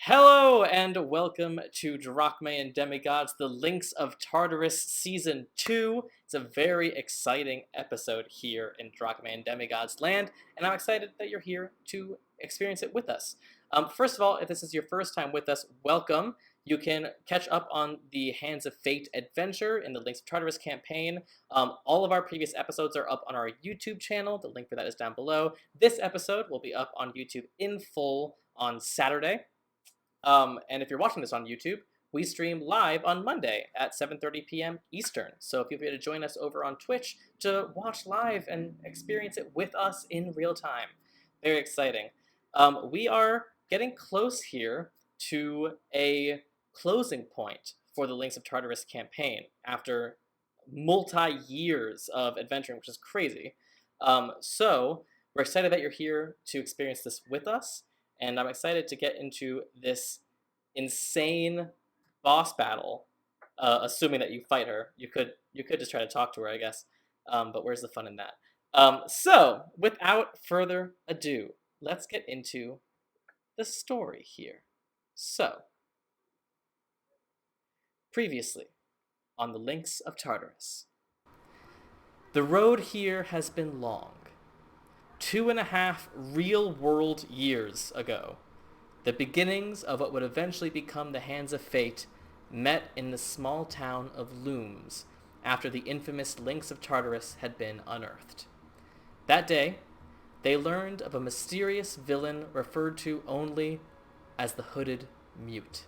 Hello and welcome to Drachmae and Demigods, the Links of Tartarus Season 2. It's a very exciting episode here in Drachmae and Demigods land, and I'm excited that you're here to experience it with us. First of all, if this is your first time with us, welcome. You can catch up on the Hands of Fate adventure in the Links of Tartarus campaign. All of our previous episodes are up on our YouTube channel. The link for that is down below. This episode will be up on YouTube in full on Saturday. And if you're watching this on YouTube, we stream live on Monday at 7:30 p.m. Eastern. So if you'll be able to join us over on Twitch to watch live and experience it with us in real time. Very exciting. We are getting close here to a closing point for the Links of Tartarus campaign after multi-years of adventuring, which is crazy. So we're excited that you're here to experience this with us. And I'm excited to get into this insane boss battle, assuming that you fight her. You could just try to talk to her, I guess. But where's the fun in that? So, without further ado, let's get into the story here. So, previously, on the Links of Tartarus. The road here has been long. 2.5 real-world years ago, the beginnings of what would eventually become the Hands of Fate met in the small town of Looms after the infamous Links of Tartarus had been unearthed. That day, they learned of a mysterious villain referred to only as the Hooded Mute.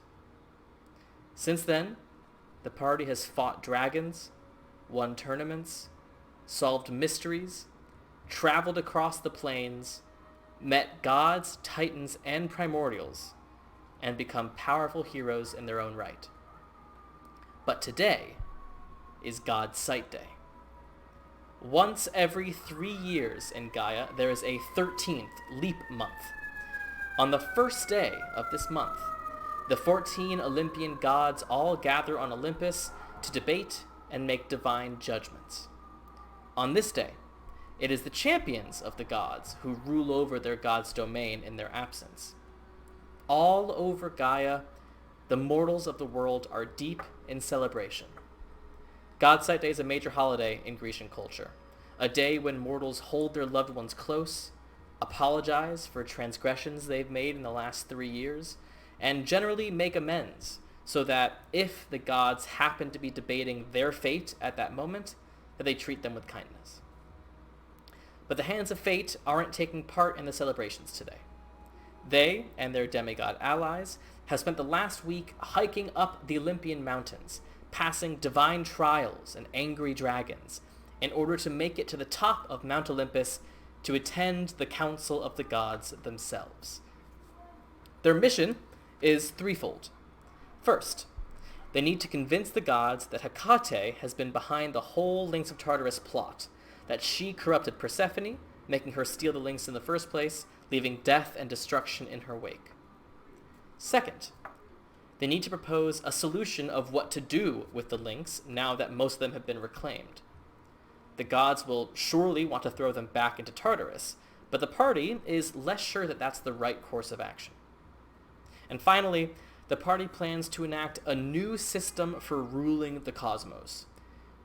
Since then, the party has fought dragons, won tournaments, solved mysteries, traveled across the plains, met gods, titans, and primordials, and become powerful heroes in their own right. But today is God's Sight Day. Once every 3 years in Gaia, there is a 13th leap month. On the first day of this month, the 14 Olympian gods all gather on Olympus to debate and make divine judgments. On this day, it is the champions of the gods who rule over their god's domain in their absence. All over Gaia, the mortals of the world are deep in celebration. God's Sight Day is a major holiday in Grecian culture, a day when mortals hold their loved ones close, apologize for transgressions they've made in the last 3 years, and generally make amends so that if the gods happen to be debating their fate at that moment, that they treat them with kindness. But the Hands of Fate aren't taking part in the celebrations today. They and their demigod allies have spent the last week hiking up the Olympian mountains, passing divine trials and angry dragons, in order to make it to the top of Mount Olympus to attend the Council of the Gods themselves. Their mission is threefold. First, they need to convince the gods that Hecate has been behind the whole Links of Tartarus plot, that she corrupted Persephone, making her steal the links in the first place, leaving death and destruction in her wake. Second, they need to propose a solution of what to do with the links now that most of them have been reclaimed. The gods will surely want to throw them back into Tartarus, but the party is less sure that that's the right course of action. And finally, the party plans to enact a new system for ruling the cosmos.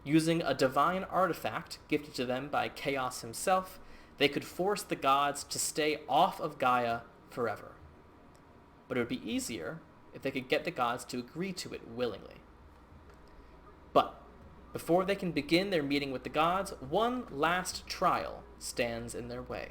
Using a divine artifact gifted to them by Chaos himself, they could force the gods to stay off of Gaia forever. But it would be easier if they could get the gods to agree to it willingly. But before they can begin their meeting with the gods, one last trial stands in their way.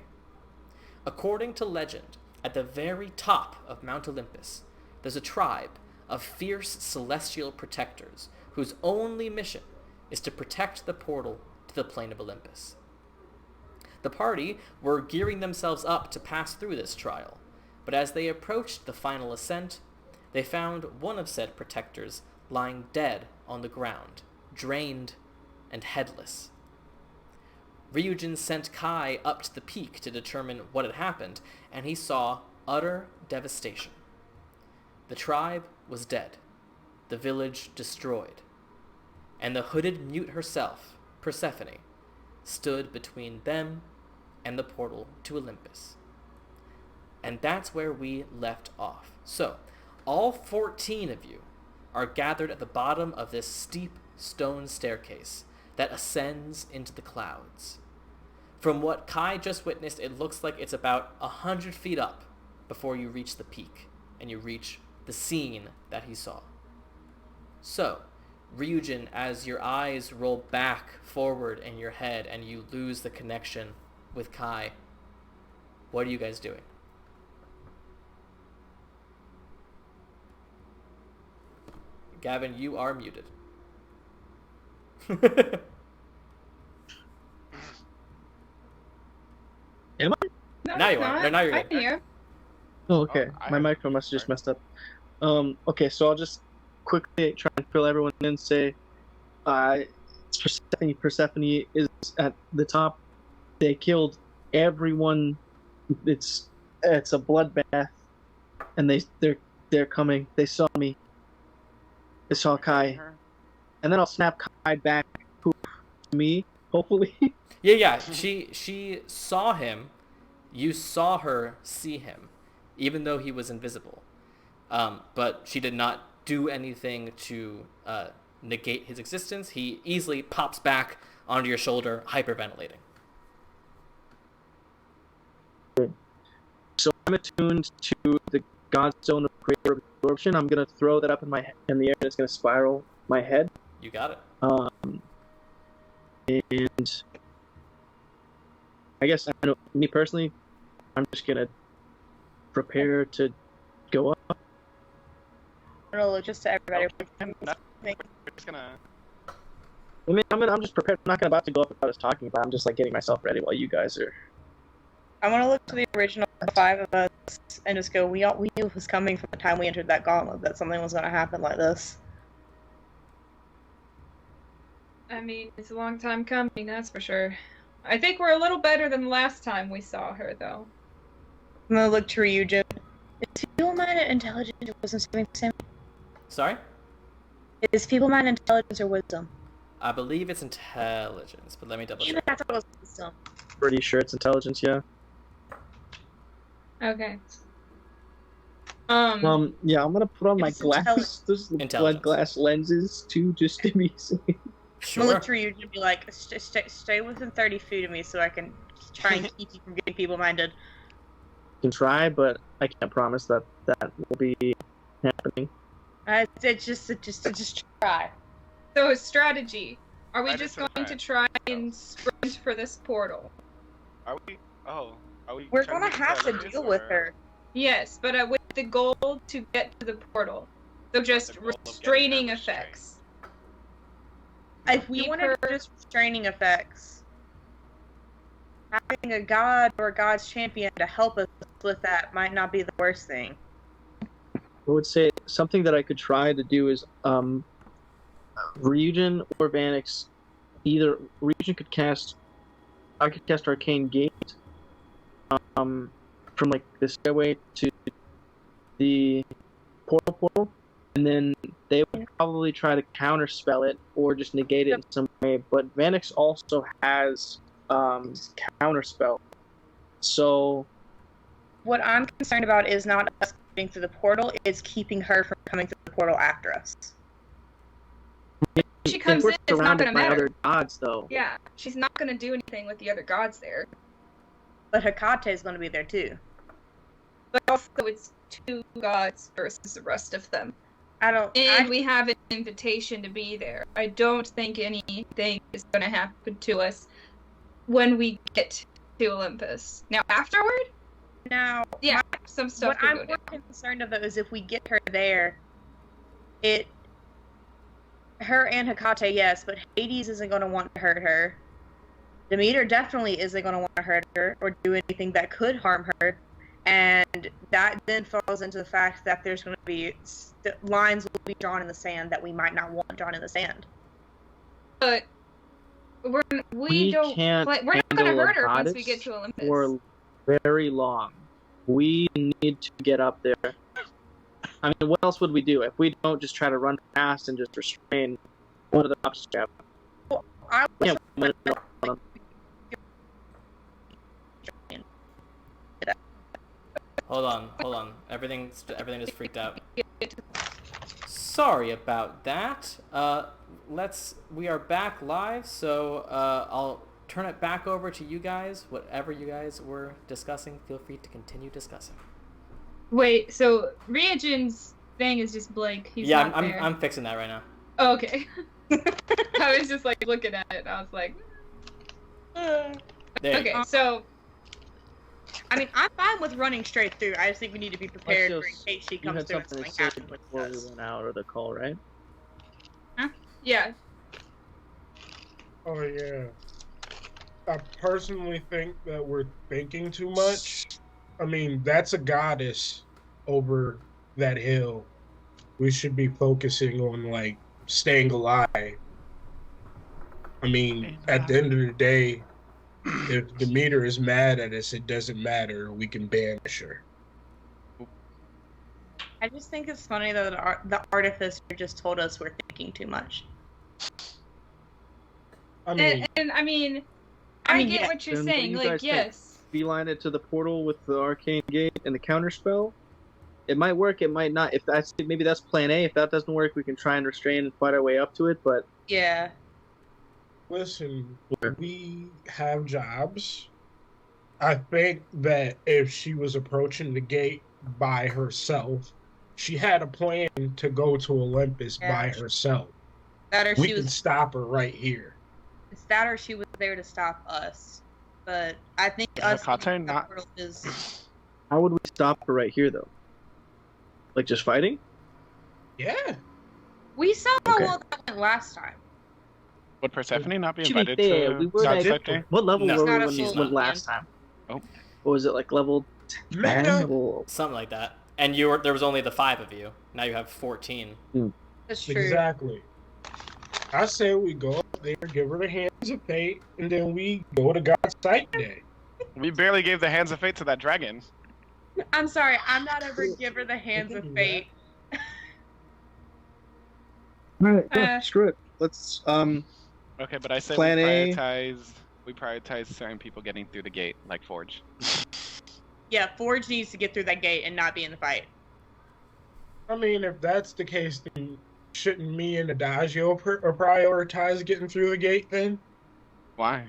According to legend, at the very top of Mount Olympus, there's a tribe of fierce celestial protectors whose only mission is to protect the portal to the plane of Olympus. The party were gearing themselves up to pass through this trial, but as they approached the final ascent, they found one of said protectors lying dead on the ground, drained and headless. Ryujin sent Kai up to the peak to determine what had happened, and he saw utter devastation. The tribe was dead, the village destroyed, and the Hooded Mute herself, Persephone, stood between them and the portal to Olympus. And that's where we left off. So, All 14 of you are gathered at the bottom of this steep stone staircase that ascends into the clouds. From what Kai just witnessed, it looks like it's about 100 feet up before you reach the peak and you reach the scene that he saw. So, Ryujin, as your eyes roll back forward in your head and you lose the connection with Kai, what are you guys doing? Gavin, you are muted. Am I? No, Now you are. not. No, now you're I'm good. here. Oh, okay. I My have- microphone must have just messed up. Okay, so I'll just quickly try and fill everyone in and say, it's Persephone. Persephone is at the top. They killed everyone. It's a bloodbath, and they're coming. They saw me. They saw Kai, and then I'll snap Kai back to me. Hopefully. Yeah. She saw him. You saw her see him, even though he was invisible. But she did not do anything to negate his existence. He easily pops back onto your shoulder, hyperventilating. So I'm attuned to the God Zone of Greater Absorption. I'm gonna throw that up in the air, and it's gonna spiral my head. You got it. And I guess I know me personally, I'm just gonna prepare to go up. I'm gonna look just to everybody. We're just gonna. I mean, I'm just prepared. I'm not about to go up without us talking about it. I'm just like getting myself ready while you guys are. I'm gonna look to the original 5 of us and just go. We knew it was coming from the time we entered that gauntlet that something was gonna happen like this. I mean, it's a long time coming, that's for sure. I think we're a little better than the last time we saw her, though. I'm gonna look to Ryujin. Is people mind intelligence or wisdom something the same? Sorry? Is people mind intelligence or wisdom? I believe it's intelligence, but let me double Even check. I thought it was wisdom. Pretty sure it's intelligence, yeah. Okay. Yeah, I'm gonna put on my It's glasses, those blood Intelligence. glass lenses too, just to be safe. I'm Sure. gonna look to Ryujin and be like, stay within 30 feet of me so I can try and keep you from getting people minded. Can try, but I can't promise that will be happening. It's just try. So, a strategy. Are we That just is a going to fact. try and sprint for this portal? Are we? Oh, are we? We're trying gonna to have to get deal with or- her. Yes, but with the goal to get to the portal. So just the goal of getting restraining her restrained. effects. If we Keep wanted her- just restraining effects, having a god or a god's champion to help us with that might not be the worst thing. I would say something that I could try to do is Ryujin or Vanix. Either Ryujin could cast, I could cast Arcane Gate from like the stairway to the portal, and then they would probably try to counterspell it or just negate it in some way. But Vanix also has counterspell, so What I'm concerned about is not us getting through the portal, it's keeping her from coming through the portal after us. She comes if we're in, it's not surrounded gonna by matter. other gods, though. Yeah, she's not gonna do anything with the other gods there. But Hecate is going to be there too. But also, it's 2 gods versus the rest of them. And We have an invitation to be there. I don't think anything is gonna happen to us when we get to Olympus. Now, afterward, now, yeah, some stuff what could I'm go more down. concerned of though is if we get her there, her and Hecate, yes, but Hades isn't going to want to hurt her. Demeter definitely isn't going to want to hurt her or do anything that could harm her. And that then falls into the fact that there's going to be lines will be drawn in the sand that we might not want drawn in the sand. But We can't we're not gonna handle a hurt her once we goddess get to Olympus. for very long. We need to get up there. I mean, what else would we do if we don't just try to run past and just restrain? What other options do we have? I Yeah, was Hold on. Everything is freaked out. get to. Sorry about that. We are back live, so I'll turn it back over to you guys. Whatever you guys were discussing, feel free to continue discussing. Wait, so Ryujin's thing is just blank. He's Yeah, not there. I'm fixing that right now. Oh, okay. I was just like looking at it, and I was like, There you okay, go. so I mean, I'm fine with running straight through. I just think we need to be prepared Marcios, for in case she You comes had through and something to something say happens with before we us. went out of the call, right? yeah. Oh yeah. I personally think that we're thinking too much. I mean, that's a goddess over that hill. We should be focusing on like staying alive. I mean, at the end of the day, if Demeter is mad at us, it doesn't matter. We can banish her. I just think it's funny that the artificer just told us we're thinking too much. I mean, And I mean, I get yeah, what you're then what do saying. you Like, guys think? yes. Beeline it to the portal with the arcane gate and the counterspell. It might work, it might not. If that's maybe that's plan A. If that doesn't work, we can try and restrain and fight our way up to it. But Yeah. listen, we have jobs. I think that if she was approaching the gate by herself, she had a plan to go to Olympus by herself. That or We she can was stop her right here. it's that or she was there to stop us. But I think us Hekate not- is how would we stop her right here, though? Like just fighting? Yeah. we saw how Okay. well that went last time. Would Persephone not be To be invited fair, to we were God's like, Side Day? what level No. were Not we a when full we went man. last time? Oh. What was it, like level 10? Mega. Level... Something like that. And there was only the 5 of you. Now you have 14. That's true. Exactly. I say we go up there, give her the hands of fate, and then we go to God's Sight Day. We barely gave the hands of fate to that dragon. I'm sorry, I'm not ever giver the hands of fate. Alright, yeah, screw it. Let's, Okay, but I said Plan A. we prioritize certain people getting through the gate, like Forge. Yeah, Forge needs to get through that gate and not be in the fight. I mean, if that's the case, then shouldn't me and Adagio prioritize getting through the gate then? Why?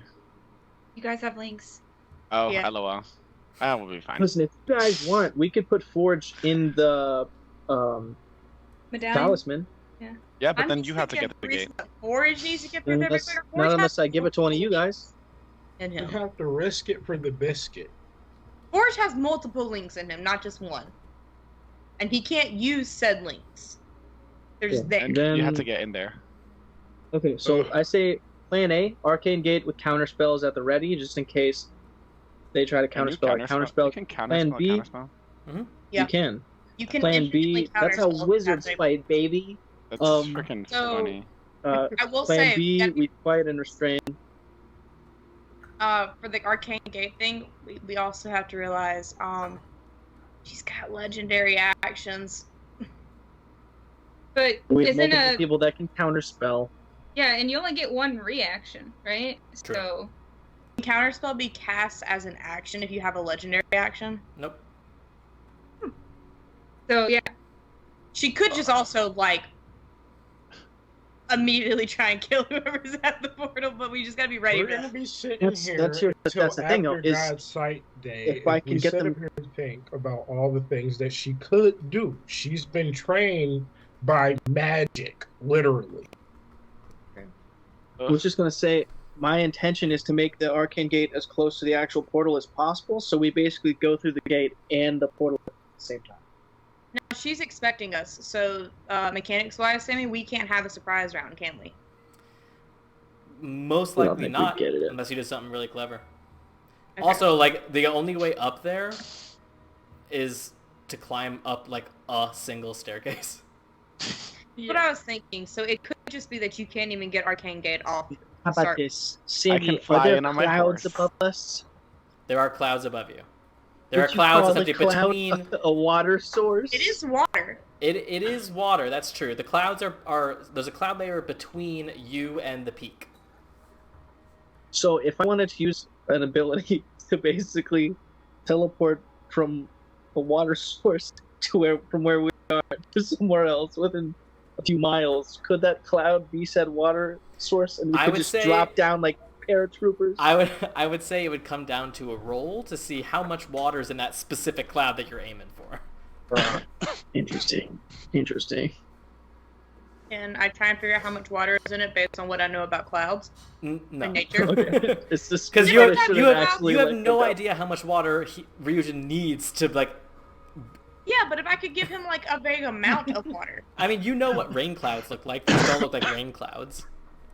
You guys have links. Oh, Yeah. LOL. That will be fine. listen, if you guys want, we could put Forge in the, Medallion. talisman. Yeah, but I'm then just you have to thinking get through the the gate. reason that Forge needs to get through there. Unless, Forge not has unless I give it to one of you guys. in You him. have to risk it for the biscuit. Forge has multiple links in him, not just one. And he can't use said links. They're just there. And Then- you have to get in there. Okay, so Ugh. I say plan A, arcane gate with counter spells at the ready, just in case they try to Can you counterspell. Counterspell, You can plan counterspell, B. counterspell. Yeah. You can. You can Plan B, infinitely that's how counterspell wizards as a- fight, baby. That's Um, freaking so- funny. Uh, I will plan say, B, that, we fight and restrain. for the arcane gate thing, we also have to realize, she's got legendary actions. But We have isn't multiple a people that can counterspell. yeah, and you only get one reaction, right? True. So Can counterspell be cast as an action if you have a legendary action? Nope. so yeah. She could just also, like, immediately try and kill whoever's at the portal, but we just gotta be ready We're for gonna that. be sitting That's- here that's your- until that's the thing, though, after is God's Sight Day. if I can we get sit them- up here and think about all the things that she could do. She's been trained by magic, literally. I was just gonna say, my intention is to make the arcane gate as close to the actual portal as possible, so we basically go through the gate and the portal at the same time. No, she's expecting us, so mechanics-wise, Sammy, we can't have a surprise round, can we? Most I don't likely think we'd not, get it in. unless you did something really clever. Okay. Also, like, the only way up there is to climb up, like, a single staircase. What I was thinking, so it could just be that you can't even get Arcane Gate off. How about Start. this? Sammy, can are fly there in on my clouds horse. above us? There are clouds above you. There Would are you clouds call the essentially cloud between... a water source? It is water. It is water, that's true. The clouds are... There's a cloud layer between you and the peak. So if I wanted to use an ability to basically teleport from a water source to where we to somewhere else within a few miles, could that cloud be said water source, and we I could would just say- drop down like paratroopers? I would say it would come down to a roll to see how much water's in that specific cloud that you're aiming for. Interesting. And I try and figure out how much water is in it based on what I know about clouds No. and nature. Okay. It's just Because you have- you have actually, like, no looked up. idea how much water Ryujin needs to like. Yeah, but if I could give him like a big amount of water. I mean, you know what rain clouds look like. Those don't look like rain clouds.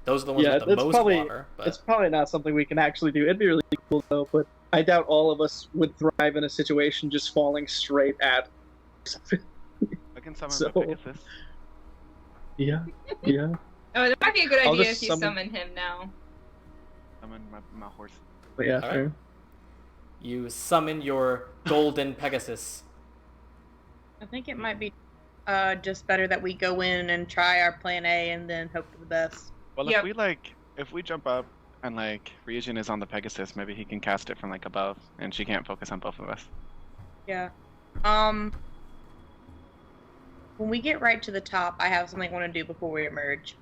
Those are the ones Yeah, with the that's most probably water. But it's probably not something we can actually do. It'd be really cool though, but I doubt all of us would thrive in a situation just falling straight at. I can summon So- my Pegasus. Yeah. Oh, that might be a good I'll idea just if you summon him now. Summon my horse. But yeah, Alright. fair. you summon your golden Pegasus. I think it might be just better that we go in and try our plan A and then hope for the best. Well, Yep. if we jump up and like Ryujin is on the Pegasus, maybe he can cast it from like above, and she can't focus on both of us. Yeah. When we get right to the top, I have something I want to do before we emerge.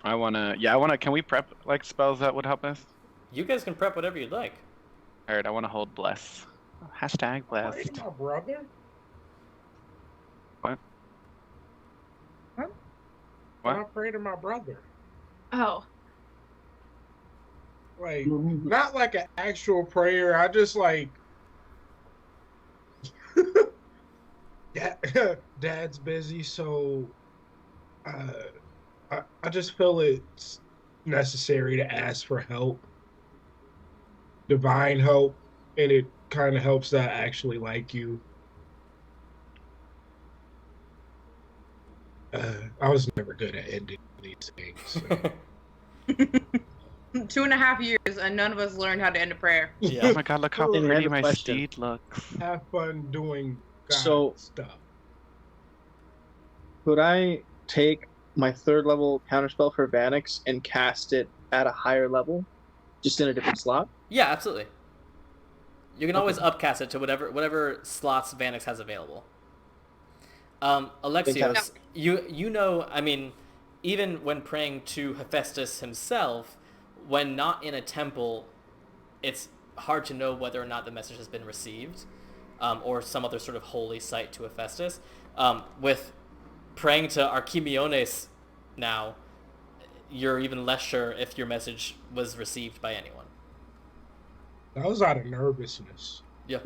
I wanna. Can we prep like spells that would help us? You guys can prep whatever you'd like. Alright, I wanna hold bless. Hashtag Pray blessed. to my brother. What? Huh? What? I pray to my brother. Oh. Like, not like an actual prayer. I just like. Dad's busy, so I just feel it's necessary to ask for help, divine help, and it kind of helps that I actually like you. I was never good at ending these things. So. 2.5 years and none of us learned how to end a prayer. Oh Yeah. my god, look how And I pretty have a my question. steed looks. Have fun doing God So- stuff. Could I take my 3rd level counterspell for Vanix and cast it at a higher level, just in a different slot? Yeah, absolutely. You can always upcast it to whatever slots Vanix has available. Alexios, you know, I mean, even when praying to Hephaestus himself, when not in a temple, it's hard to know whether or not the message has been received, or some other sort of holy site to Hephaestus. With praying to Archimiones now, you're even less sure if your message was received by anyone. That was out of nervousness. Yeah.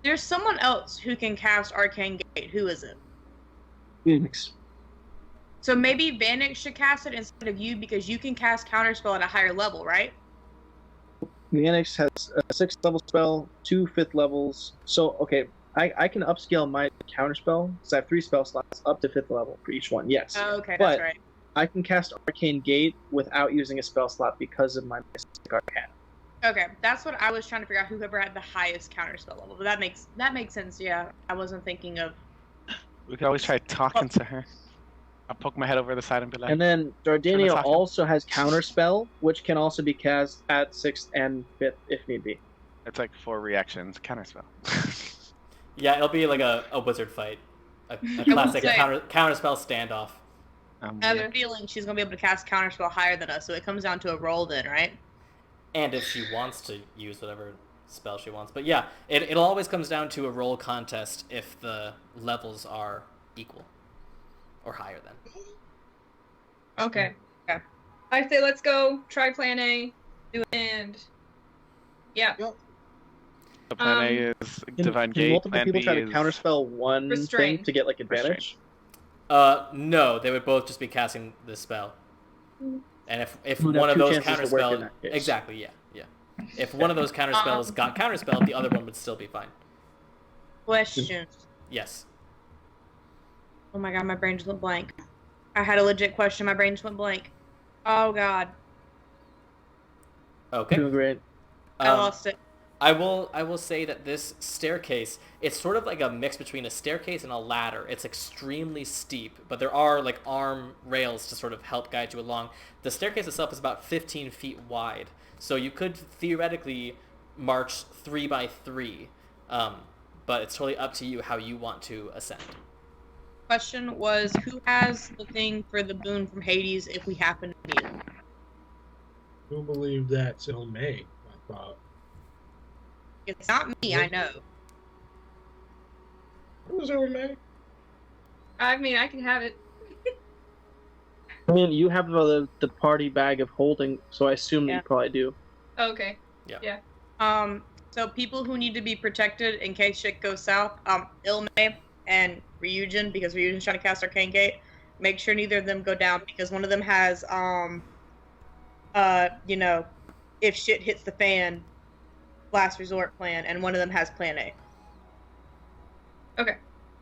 There's someone else who can cast Arcane Gate. Who is it? Vanix. So maybe Vanix should cast it instead of you because you can cast Counterspell at a higher level, right? Vanix has a 6th level spell, 2 5th levels. So, okay, I can upscale my counterspell because I have 3 spell slots up to 5th level for each one, yes. Oh, okay, But- that's right. I can cast Arcane Gate without using a spell slot because of my Mystic Arcana. Okay, that's what I was trying to figure out. Whoever had the highest Counterspell level, but that makes sense. Yeah, I wasn't thinking of. We could always try talking to her. I'll poke my head over the side and be like, And then Turn Dardania this off. also has Counterspell, which can also be cast at 6th and 5th if need be. it's like 4 reactions, counterspell. Yeah, it'll be like a wizard fight. A will classic say- counterspell standoff. I have a feeling she's gonna be able to cast Counterspell higher than us, so it comes down to a roll then, right? And if she wants to use whatever spell she wants. But yeah, it always comes down to a roll contest if the levels are equal. Or higher than. Okay. Yeah. I say let's go try plan A. Do it and yeah. So plan A is Divine Can Gate, multiple plan people B try to is... counterspell one Restrain. thing to get like advantage? No, they would both just be casting the spell. And if Who'd have one of 2 those chances to work in counterspell, that case. exactly, yeah. If one of those counterspells got counterspelled, the other one would still be fine. Question. Yes. Oh my god, my brain just went blank. I had a legit question. My brain just went blank. Oh god, Okay. Doing great. I lost it. I will say that this staircase, it's sort of like a mix between a staircase and a ladder. It's extremely steep, but there are like arm rails to sort of help guide you along. The staircase itself is about 15 feet wide, so you could theoretically march 3 by 3. but it's totally up to you how you want to ascend. Question was, who has the thing for the boon from Hades if we happen to need it? I do believe that's May, I thought. It's not me, I know. It was May. I mean, I can have it. I mean, you have the party bag of holding, so I assume that Yeah. you probably do. Okay. So people who need to be protected in case shit goes south, Ilme and Ryujin, because Ryujin's trying to cast Arcane Gate, make sure neither of them go down, because one of them has, if shit hits the fan, last resort plan, and one of them has plan A. Okay.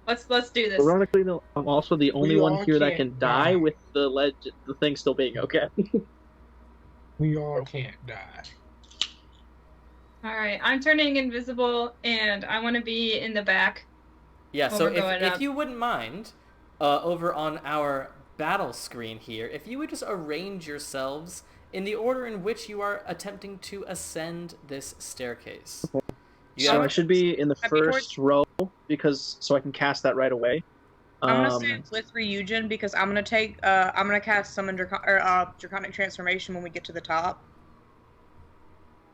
Let's do this. Ironically, though, I'm also the only We one all here that can't can die die. with the thing still being okay. We all can't die. All right. I'm turning invisible, and I want to be in the back. Yeah, Well, so we're going if up. you wouldn't mind, over on our battle screen here, if you would just arrange yourselves in the order in which you are attempting to ascend this staircase. You So have- I should be in the I'd be first row so I can cast that right away. I'm gonna stay with Ryujin because I'm gonna cast Summon Draconic Transformation when we get to the top.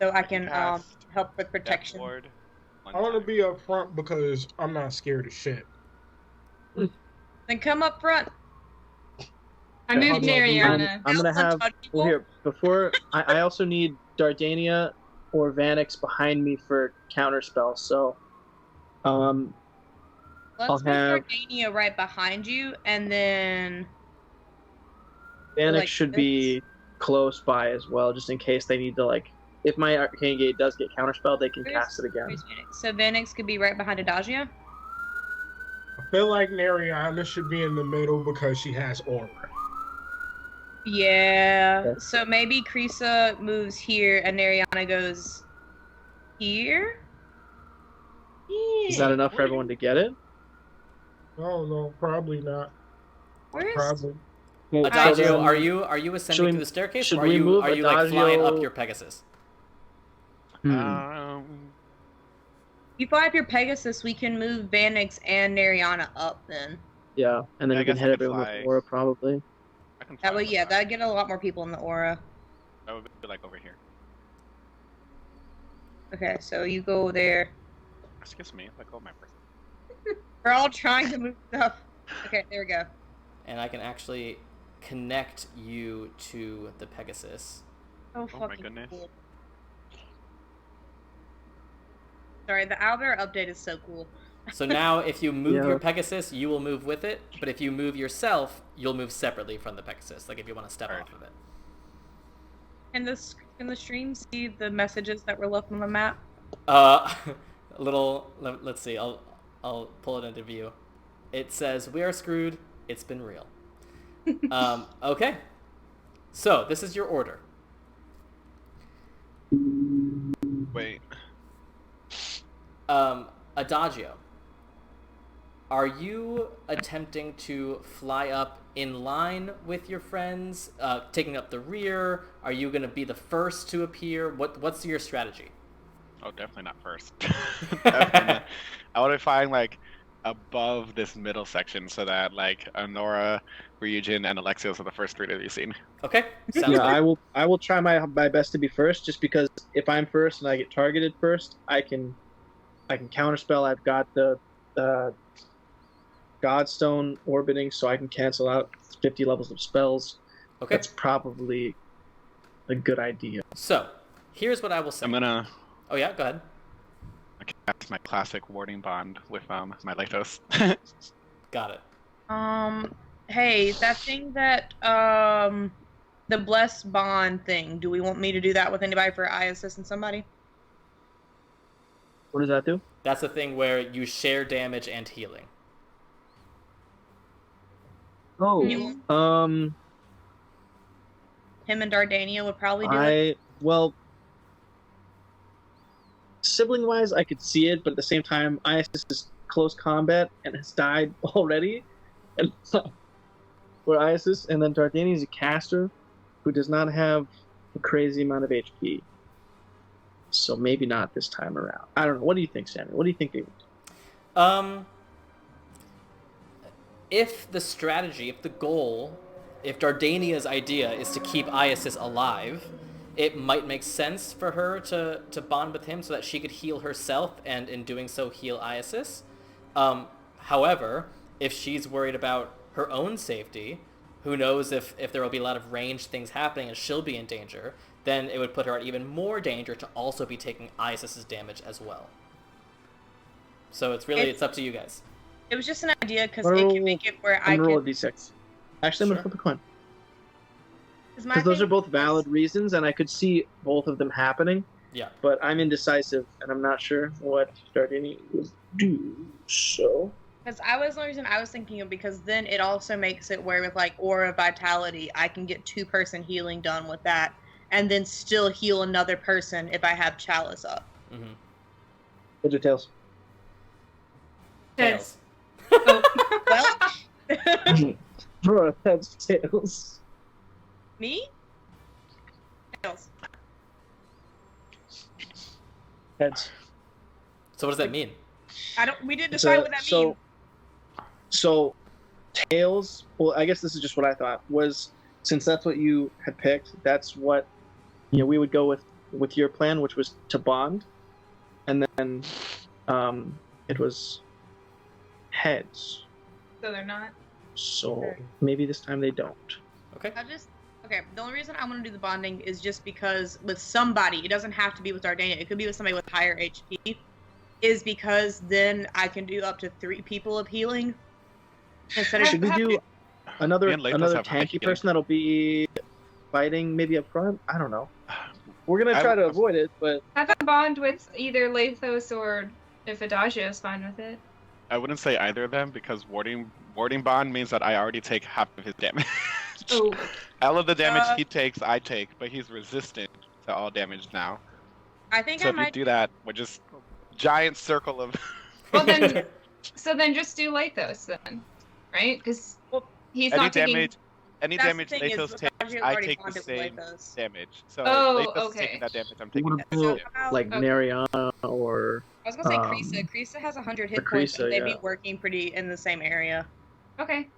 So I can cast help with protection. Death Ward one I want to time. be up front because I'm not scared of shit. Then come up front. I Yeah, moved how do I do Nariana. I'm gonna Don't have touch people. well here before I also need Dardania or Vanix behind me for counterspell. So, Let's I'll put have- Dardania right behind you, and then Vanix Like should this? be close by as well, just in case they need to if my Arcane Gate does get counterspell, they can Where's- cast it again. where's Vanix? So Vanix could be right behind Adagio. I feel like Nariana should be in the middle because she has aura. Yeah. Okay. So maybe Krisa moves here, and Nariana goes here. Is that enough for everyone to get it? Oh no, probably not. Where's Probably. Well, Adagio, so then- are you ascending should we- through the staircase, should or are we you move like flying up Adagio- your Pegasus? Hmm. you fly up your Pegasus? We can move Vanix and Nariana up then. Yeah, and then I we can guess I hit could everyone fly. with aura probably. I can That fly way, over yeah, that. that'd get a lot more people in the aura. That would be like over here. Okay, so you go there. Excuse me, let go of my person. We're all trying to move stuff. Okay, there we go. And I can actually connect you to the Pegasus. Oh, my fucking goodness. cool. Sorry, the Owlbear update is so cool. So now, if you move Yeah. your Pegasus, you will move with it. But if you move yourself, you'll move separately from the Pegasus. Like if you want to step Alright. off of it. Can the stream see the messages that were left on the map? A little. Let's see. I'll pull it into view. It says, "We are screwed. It's been real." Okay. So this is your order. Wait. Adagio. Are you attempting to fly up in line with your friends, taking up the rear? Are you going to be the first to appear? What's your strategy? Oh, definitely not first. Definitely not. I want to find above this middle section so that Honora, Ryujin, and Alexios are the first three to be seen. Okay, sounds Yeah, good. I will try my best to be first, just because if I'm first and I get targeted first, I can counterspell. I've got the Godstone orbiting, so I can cancel out 50 levels of spells. Okay, That's probably a good idea. so here's what I will say. I'm gonna Oh yeah, go ahead. cast my classic warding bond with my Lathos. Got it. Hey, that thing that the blessed bond thing. Do we want me to do that with anybody for eye assist and somebody? What does that do? That's the thing where you share damage and healing. Oh, You- Him and Dardania would probably do it. Sibling wise, I could see it, but at the same time, Isis is close combat and has died already. And where Isis, and then Dardania is a caster who does not have a crazy amount of HP. So maybe not this time around. I don't know. What do you think, Samuel? What do you think they would do? Um, if the strategy, if the goal, if Dardania's idea is to keep Iasis alive, it might make sense for her to bond with him so that she could heal herself and in doing so heal Iasis. However, if she's worried about her own safety, who knows if there will be a lot of ranged things happening and she'll be in danger, then it would put her at even more danger to also be taking Iasis's damage as well. So it's up to you guys. It was just an idea because it can make it where I roll a can. d6. Actually, I'm gonna flip a coin. My Because those thing are both is- valid reasons, and I could see both of them happening. Yeah. But I'm indecisive, and I'm not sure what Dardania would do. So. Because the only reason I was thinking of, because then it also makes it where with like Aura Vitality, I can get 2-person healing done with that, and then still heal another person if I have Chalice up. Mm-hmm. Heads or tails? Heads. Well, Bro, heads, tails. me? Tails. Heads. So what does that mean? We didn't decide what that means. So, tails. Well, I guess this is just what I thought was, since that's what you had picked. That's what we would go with your plan, which was to bond, and then it was heads. So they're not. So Okay. maybe this time they don't. Okay. Okay, the only reason I want to do the bonding is just because with somebody, it doesn't have to be with Dardania, it could be with somebody with higher HP, is because then I can do up to 3 people of healing. Instead of Should we do another Me and Lathos have high tanky healing. person that'll be fighting maybe up front? I don't know. We're gonna try to avoid it, but Have a bond with either Lathos or if Adagio's fine with it. I wouldn't say either of them because warding bond means that I already take half of his damage. Oh. All of the damage he takes, I take, but he's resistant to all damage now. I think So I if you might do that, we're just giant circle of. Well then, so then just do Lathos then, right? Because he's any not taking. damage, any That's the damage thing is, Lathos takes, Adagio's I already take the bonded with same Lathos. damage. So Oh, Lathos is okay. taking that damage, I'm taking what that about damage. like Okay. Nariana or I was gonna say Um, Kreesa. Kreesa has 100 hit or points, Kreesa, and they'd yeah. be working pretty in the same area. Okay.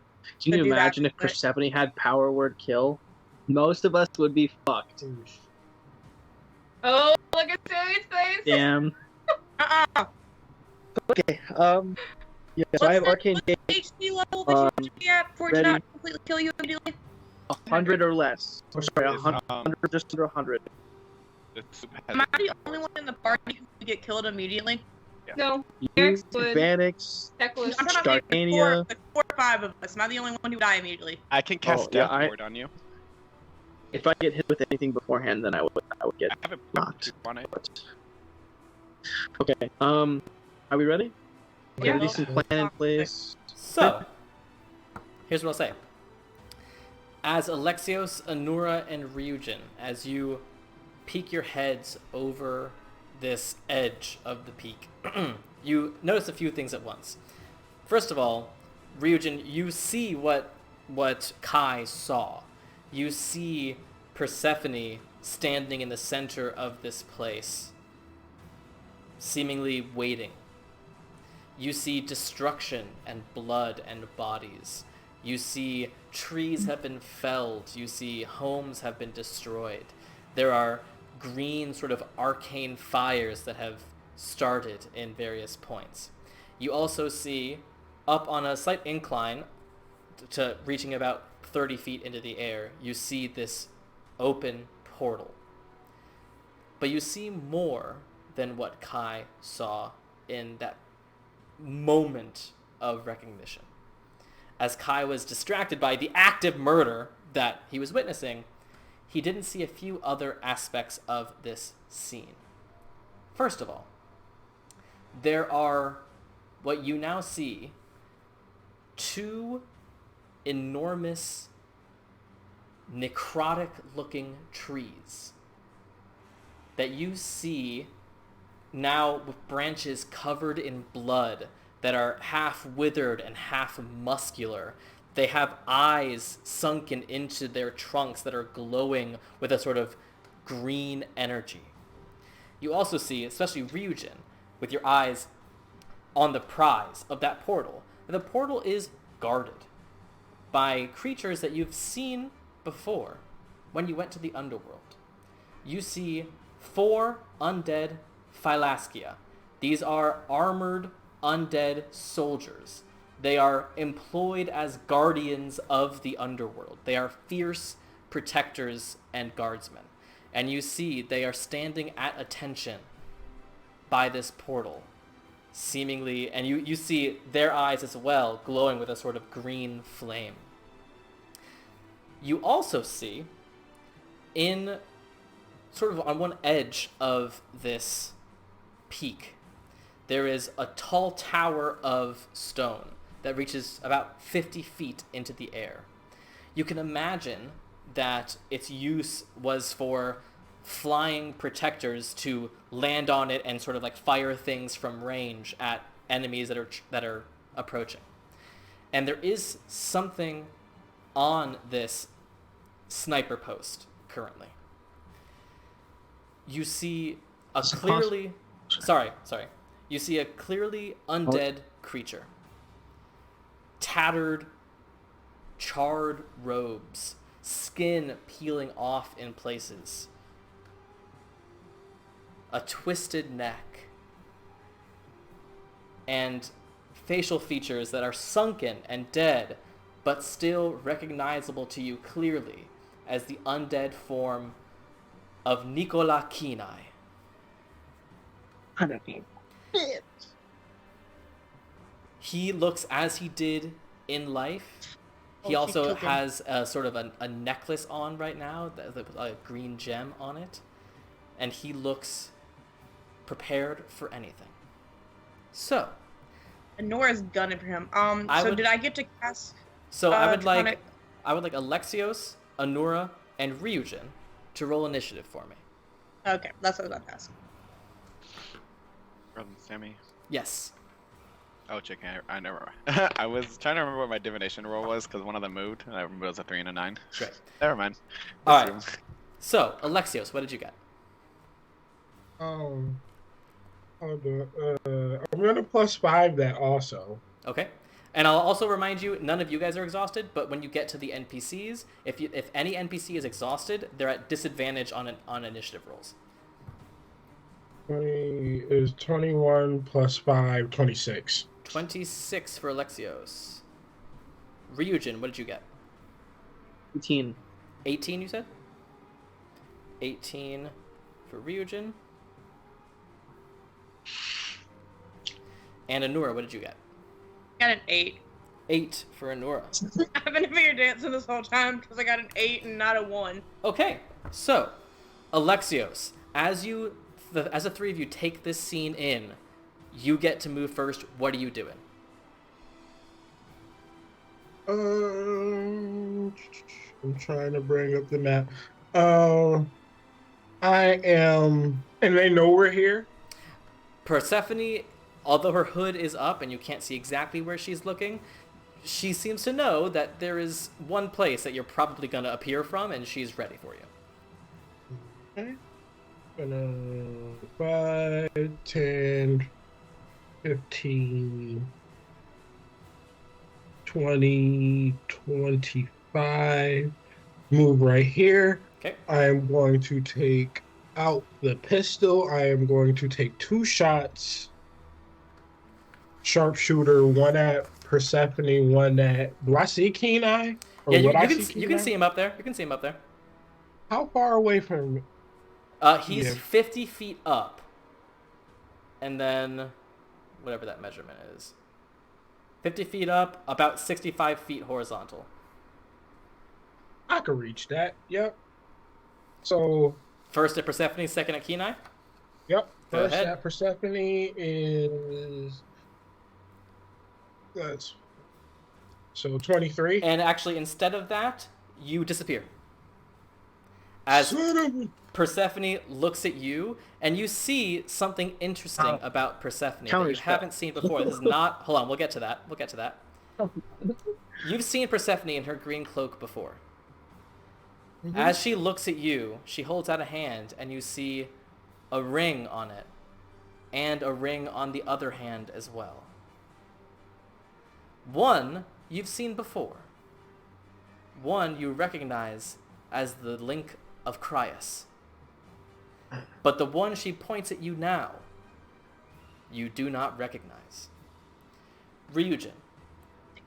can to you do that, imagine if but- Persephone had power word kill? Most of us would be fucked. Oh, look at Sammy's face. Damn. Uh-uh. Okay. Yeah. So I have arcane What's gauge, the HP level that you should be at for it to ready. not completely kill you immediately? 100 or less. Or sorry, Is, 100, just under 100. the soup has Am I the only one in the party who would get killed immediately? No, You, Eric's would. Vanix, Teclis. I'm talking about the Dardania. the 4 or 5 of us. Am I the only one who die immediately? I can cast yeah, Death Ward on you. If I get hit with anything beforehand, then I would get I haven't knocked. on it. Okay. Are we ready? We got a Yeah. decent plan in place. So, here's what I'll say. As Alexios, Anura, and Ryujin, as you peek your heads over this edge of the peak, you notice a few things at once. First of all, Ryujin, you see what Kai saw. You see Persephone standing in the center of this place, seemingly waiting. You see destruction and blood and bodies. You see trees have been felled. You see homes have been destroyed. There are green sort of arcane fires that have started in various points. You also see up on a slight incline to reaching about 30 feet into the air, you see this open portal. But you see more than what Kai saw in that moment of recognition. As Kai was distracted by the active murder that he was witnessing, he didn't see a few other aspects of this scene. First of all, there are what you now see 2 enormous necrotic looking trees that you see now with branches covered in blood that are half withered and half muscular. They have eyes sunken into their trunks that are glowing with a sort of green energy. You also see, especially Ryujin, with your eyes on the prize of that portal. And the portal is guarded by creatures that you've seen before when you went to the underworld. You see 4 undead Phylaskia. These are armored undead soldiers. They are employed as guardians of the underworld. They are fierce protectors and guardsmen. And you see they are standing at attention by this portal, seemingly, and you see their eyes as well glowing with a sort of green flame. You also see, in sort of on one edge of this peak, there is a tall tower of stone that reaches about 50 feet into the air. You can imagine that its use was for flying protectors to land on it and sort of like fire things from range at enemies that are approaching. And there is something on this sniper post currently. You see a clearly you see a clearly undead creature. Tattered, charred robes, skin peeling off in places. A twisted neck. And facial features that are sunken and dead, but still recognizable to you clearly as the undead form of Nicola Kenai. He looks as he did in life. He also has a sort of a necklace on right now, a green gem on it. And he looks prepared for anything. So, Nora's gunning for him. Did I get to cast? So I would like Alexios, Anura, and Ryujin to roll initiative for me. Okay, that's what I was about to ask. From Sammy. Yes. Oh, chicken. I never. I was trying to remember what my divination roll was because one of them moved, and I remember it was a 3 and a 9. Great. Never mind. All right. So, Alexios, what did you get? I'm gonna +5 that also. Okay. And I'll also remind you, none of you guys are exhausted, but when you get to the NPCs, if any NPC is exhausted, they're at disadvantage on initiative rolls. 20 is 21 +5, 26. 26 for Alexios. Ryujin, what did you get? 18. 18, you said? 18 for Ryujin. And Anura, what did you get? Got an 8. 8 for Anura. I've been finger dancing this whole time because I got an 8 and not a 1. Okay, so Alexios, as the 3 of you take this scene in, you get to move first. What are you doing? I'm trying to bring up the map. I am, and they know we're here. Persephone, although her hood is up and you can't see exactly where she's looking, she seems to know that there is one place that you're probably going to appear from, and she's ready for you. Okay. 5, 10, 15, 20, 25. Move right here. Okay. I am going to take out the pistol. I am going to take 2 shots. Sharpshooter, 1 at Persephone, 1 at... Do I see Kenai? Or Yeah, you can see him up there. You can see him up there. How far away from... He's 50 feet up. And then, whatever that measurement is. 50 feet up, about 65 feet horizontal. I could reach that. Yep. So... First at Persephone, second at Kenai? Yep. Go First ahead. at Persephone is... That's... So 23. And actually, instead of that, you disappear. As Persephone looks at you, and you see something interesting about Persephone that you haven't seen before. This is not... Hold on, we'll get to that. You've seen Persephone in her green cloak before. Mm-hmm. As she looks at you, she holds out a hand, and you see a ring on it and a ring on the other hand as well. One you've seen before. One you recognize as the link of Cryas. But the one she points at you now, you do not recognize. Ryujin,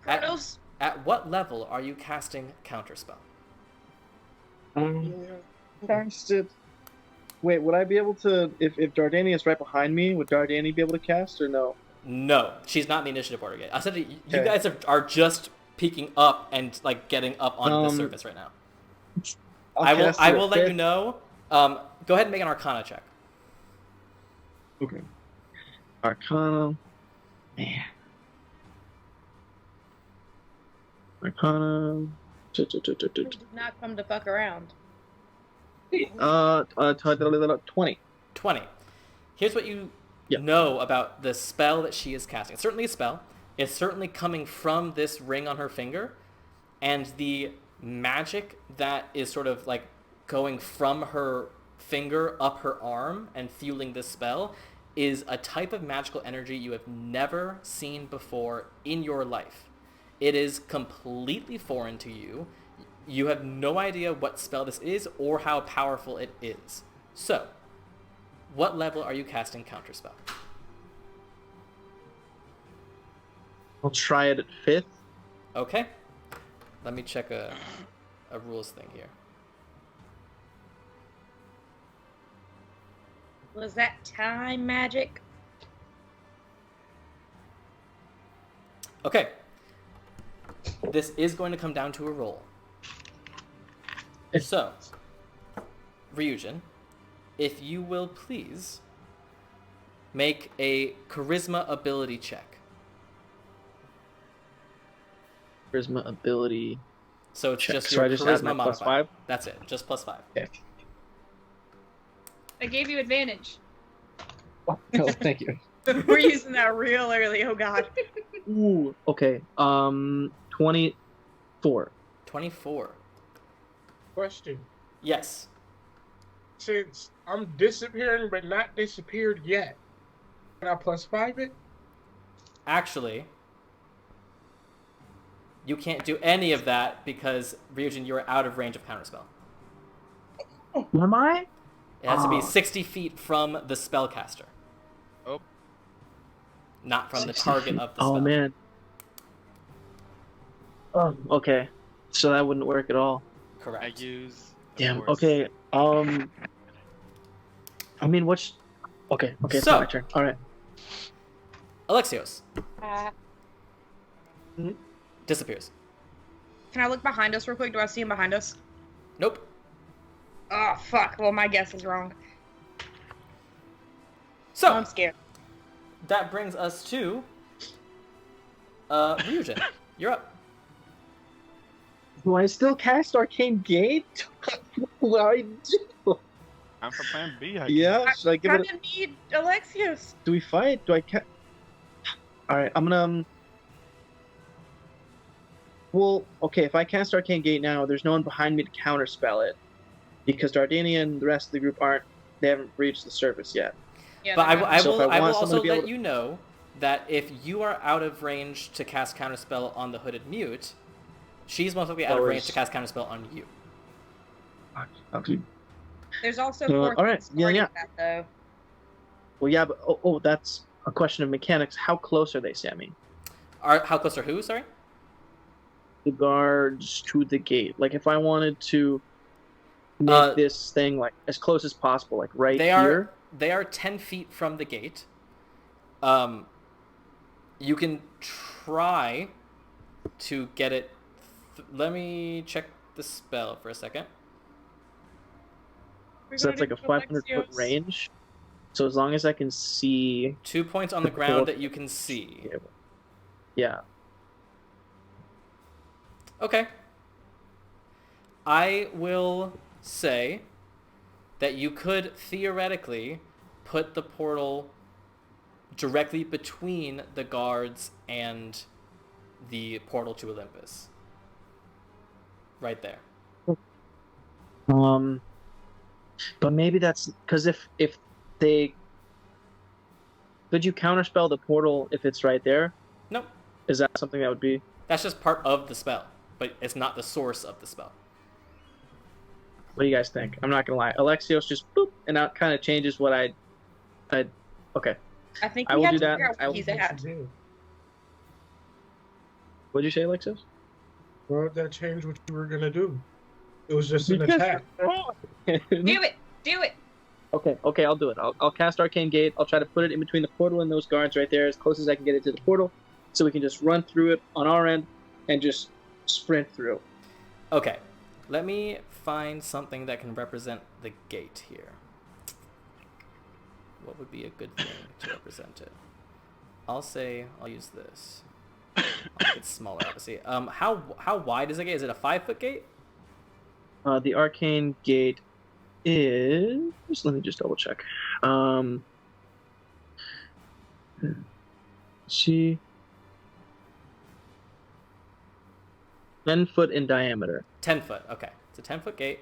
Kratos. at what level are you casting Counterspell? Cast it. Wait, would I be able to, if Dardani is right behind me, would Dardani be able to cast or no? No, she's not in the initiative order yet. I said you Okay. guys are just peeking up and like getting up onto the surface right now. I will let you know. Go ahead and make an Arcana check. Okay. Arcana. Man. Arcana. We did not come to fuck around. 20. 20. Here's what you Yep. know about the spell that she is casting. It's certainly a spell. It's certainly coming from this ring on her finger. And the magic that is sort of like going from her finger up her arm and fueling this spell is a type of magical energy you have never seen before in your life. It is completely foreign to you. You have no idea what spell this is or how powerful it is. So, what level are you casting Counterspell? I'll try it at 5th. Okay. Let me check a rules thing here. Was that time magic? Okay. This is going to come down to a roll. So, Ryujin, if you will please make a charisma ability check. Charisma ability. So it's Check. just So your I just add charisma my plus modifier. 5? That's it, just plus 5. Okay. I gave you advantage. Oh, thank you. We're using that real early. Oh god. Ooh. Okay. 24. 24. Question. Yes. Since I'm disappearing but not disappeared yet, can I plus 5 it? Actually, you can't do any of that because, Ryujin, you are out of range of Counterspell. Am I? It has to be Oh. 60 feet from the spellcaster. Oh. Not from the 60 target feet. of the spell. Oh, man. Oh, okay. So that wouldn't work at all. Correct. I use. of Damn. course- Okay. I mean, what's... Okay. It's So- not my turn. All right. Alexios Can disappears. I look behind us real quick? Do I see him behind us? Nope. Oh fuck. Well, my guess is wrong. So, I'm scared. that brings us to Ryujin. You're up. Do I still cast Arcane Gate? What do I do? I'm for Plan B. I Yeah, should I give I'm it? gonna need Alexios. Do we fight? Do I cast? All right, I'm gonna. Well, okay. If I cast Arcane Gate now, there's no one behind me to counterspell it, because Dardania and the rest of the group aren't. They haven't reached the surface yet. Yeah, But I So if I will want someone also to be able let to- you know that if you are out of range to cast Counterspell on the Hooded Mute, she's most likely out of That range was- to cast Counterspell on you. Okay. There's also all 4 right, things yeah, starting yeah. that though. Well, yeah, but that's a question of mechanics. How close are they, Sammy? How close are who? Sorry. The guards to the gate. Like, if I wanted to make this thing like as close as possible, like right They here. are 10 feet from the gate. You can try to get it. Let me check the spell for a second. So that's like a 500-foot range. So as long as I can see, 2 points on the ground that you can see. yeah. Okay. I will say that you could theoretically put the portal directly between the guards and the portal to Olympus. Right there. But maybe that's because if they Could you counterspell the portal if it's right there? Nope. Is that something that would be? That's just part of the spell, but it's not the source of the spell. What do you guys think? I'm not gonna lie. Alexios just boop, and that kind of changes what I. Okay. I think I we will have do to that. figure out I where will- he's at. What'd you say, Alexios? Well, that changed what you were gonna do. It was just an Because- attack. Do it! Do it! Okay, I'll do it. I'll cast Arcane Gate. I'll try to put it in between the portal and those guards right there, as close as I can get it to the portal, so we can just run through it on our end and just sprint through. Okay, let me find something that can represent the gate here. What would be a good thing to represent it? I'll use this. I'll make it smaller, obviously. How wide is the gate? Is it a 5-foot gate? The Arcane Gate is... Let me just double check. See... 10 foot in diameter. 10 foot. Okay, it's a 10-foot gate.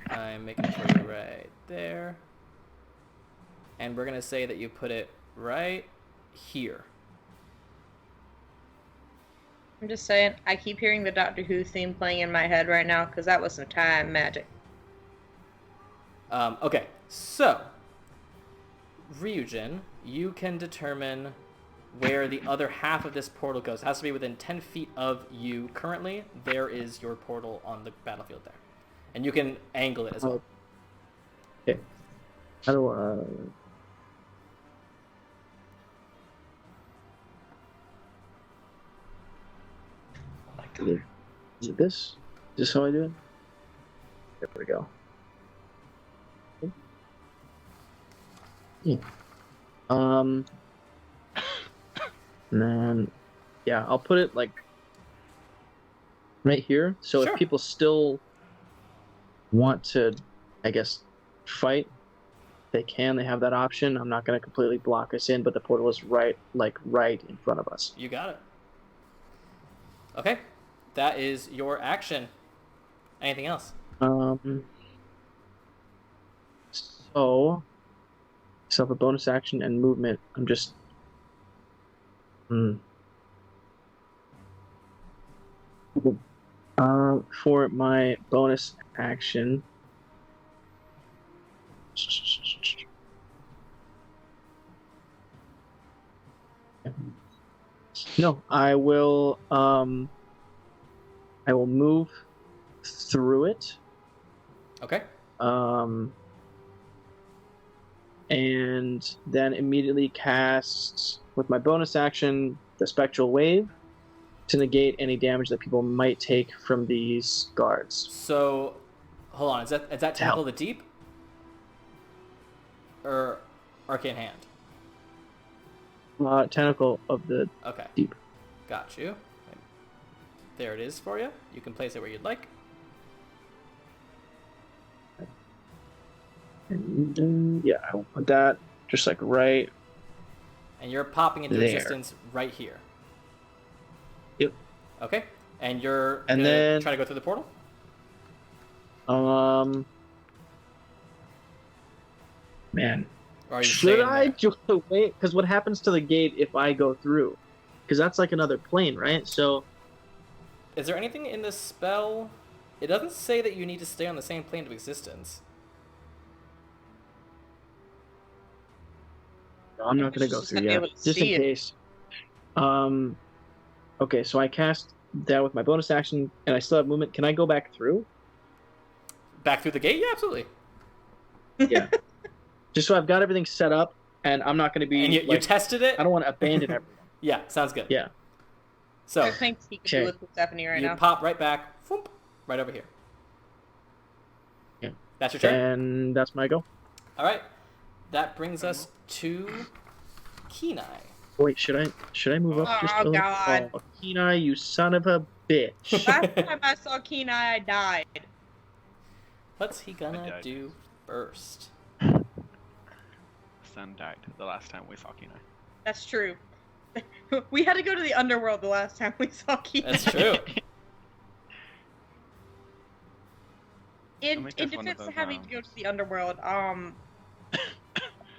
I'm making it for you right there. And we're gonna say that you put it right here. I'm just saying, I keep hearing the Doctor Who theme playing in my head right now because that was some time magic. Okay, so Ryujin, you can determine where the other half of this portal goes. It has to be within 10 feet of you currently. There is your portal on the battlefield there. And you can angle it as well. Okay. How do Is it this? Is this how I do it? There we go. Yeah. And then, yeah, I'll put it like right here. So Sure. if people still want to, I guess, fight, they can. They have that option. I'm not going to completely block us in, but the portal is right in front of us. You got it. Okay, that is your action. Anything else? So I have a bonus action and movement. I'm just for my bonus action. No, I will move through it. Okay. And then immediately cast, with my bonus action, the Spectral Wave to negate any damage that people might take from these guards. So, hold on. Is that Tentacle of the Deep? Or Arcane Hand? Tentacle of the Okay. Deep. Got you. There it is for you. You can place it where you'd like. And, yeah, I will put that just like right. And you're popping into There. existence right here. Yep. Okay. And you're And gonna then- try to go through the portal? Man. Or are you Should staying I there? just wait? Because what happens to the gate if I go through? Because that's like another plane, right? So Is there anything in this spell? It doesn't say that you need to stay on the same plane of existence. I'm not gonna go Just through gonna be yet, able to just in see it. case. Okay, so I cast that with my bonus action, and I still have movement. Can I go back through? Back through the gate? Yeah, absolutely. Yeah. Just so I've got everything set up, and I'm not gonna be. And you like, tested it? I don't want to abandon everyone. Yeah, sounds good. Yeah. So, I think he can Okay. do with Stephanie right you now. pop right back, whoop, right over here. Yeah. That's your turn? And that's my go. All right. That brings us to Kenai. Wait, should I move up just a Oh, little? God. Oh, Kenai, you son of a bitch. Last time I saw Kenai, I died. What's he I gonna died. do first? Sun died the last time we saw Kenai. That's true. We had to go to the underworld the last time we saw Kenai. That's true. I'll In make this one of defense of those, having to go to the underworld,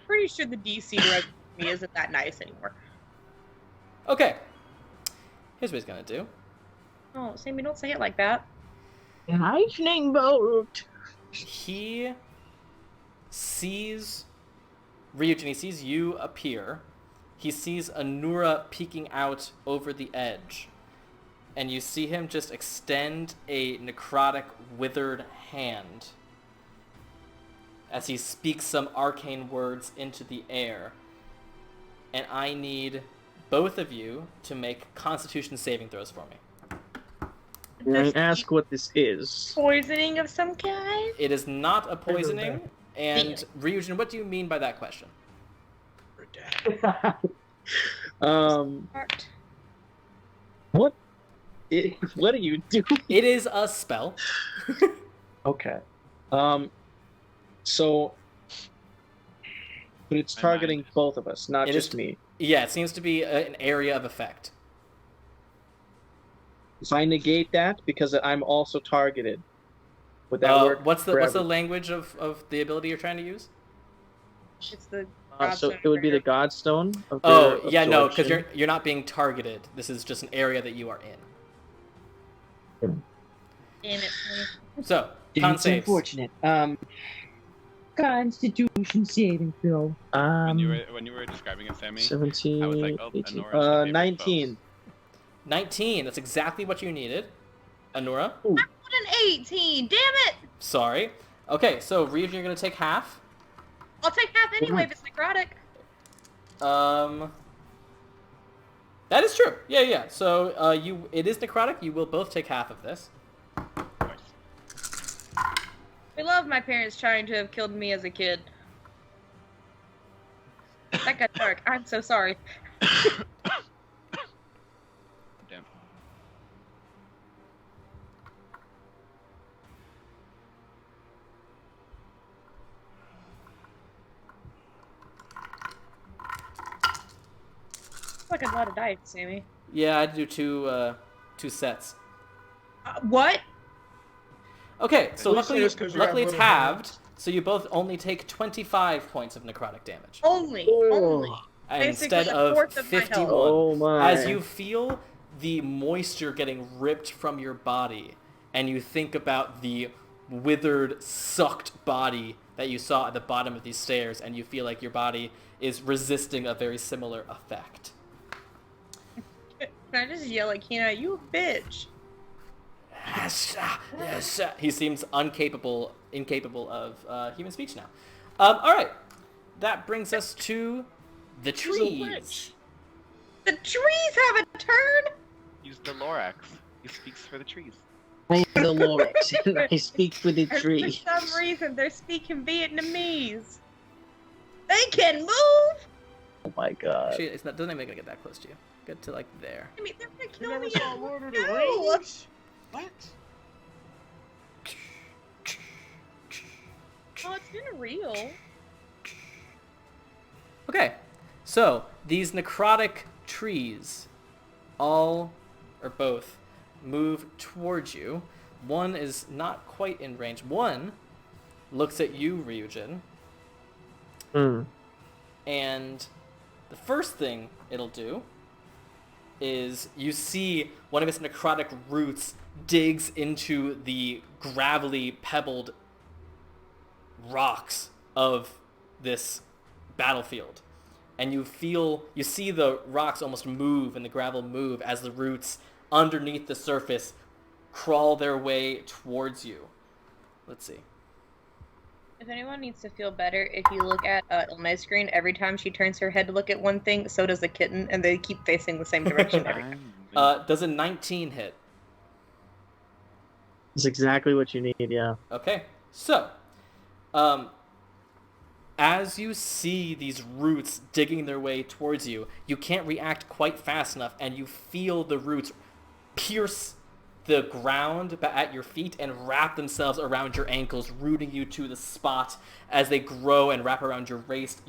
pretty sure the DC to me isn't that nice anymore. Okay. Here's what he's gonna do. Oh, Sammy, don't say it like that. Lightning bolt. He sees Ryujin, he sees you appear. He sees Anura peeking out over the edge. And you see him just extend a necrotic, withered hand as he speaks some arcane words into the air. And I need both of you to make Constitution saving throws for me. May I ask what this is? Poisoning of some kind? It is not a poisoning. And Ryujin, what do you mean by that question? Art. What? What are you doing? It is a spell. Okay. So, but it's targeting both of us, not just me. Yeah, it seems to be an area of effect. If I negate that because I'm also targeted, would that work? What's the language of the ability you're trying to use? It's the so it would be the Godstone. Of no, because absorption. you're not being targeted. This is just an area that you are in. Damn it. So, con It's saves. unfortunate. Constitution saving throw. When you were describing it, Sammy, 17, I was like, 18, Anora's favorite 19. 19. That's exactly what you needed. Anura? I put an 18. Damn it! Sorry. Okay, so Ryujin, you're going to take half. I'll take half anyway if it's necrotic. That is true. Yeah. So, it is necrotic. You will both take half of this. I love my parents trying to have killed me as a kid. That got dark. I'm so sorry. Damn. Fucking lot of dice, Sammy. Yeah, I had to do two sets. What? Okay, so At least it is 'cause you have luckily it's little halved, hands. so you both only take 25 points of necrotic damage. Only. Instead Basically a of fourth of my health. 51. Oh my. As you feel the moisture getting ripped from your body, and you think about the withered, sucked body that you saw at the bottom of these stairs, and you feel like your body is resisting a very similar effect. Can I just yell at Kina, you a bitch? Yes. He seems incapable of human speech now. All right, that brings us to the trees. The trees have a turn? Use the Lorax. He speaks for the trees. I am the Lorax, and I speak for the And tree. for some reason, they're speaking Vietnamese. They can move! Oh my god. Actually, doesn't even gonna get that close to you. Get to like there. I mean, they're gonna You kill never me. saw Lord of the No! Rings? What? Oh, it's been real. Okay, so these necrotic trees, all or both, move towards you. One is not quite in range. One looks at you, Ryujin, and the first thing it'll do is you see one of its necrotic roots digs into the gravelly, pebbled rocks of this battlefield. And you see the rocks almost move and the gravel move as the roots underneath the surface crawl their way towards you. Let's see. If anyone needs to feel better, if you look at Ilma's screen, every time she turns her head to look at one thing, so does the kitten, and they keep facing the same direction every time. Does a 19 hit? That's exactly what you need, yeah. Okay, so, as you see these roots digging their way towards you, you can't react quite fast enough, and you feel the roots pierce the ground at your feet and wrap themselves around your ankles, rooting you to the spot as they grow and wrap around your waist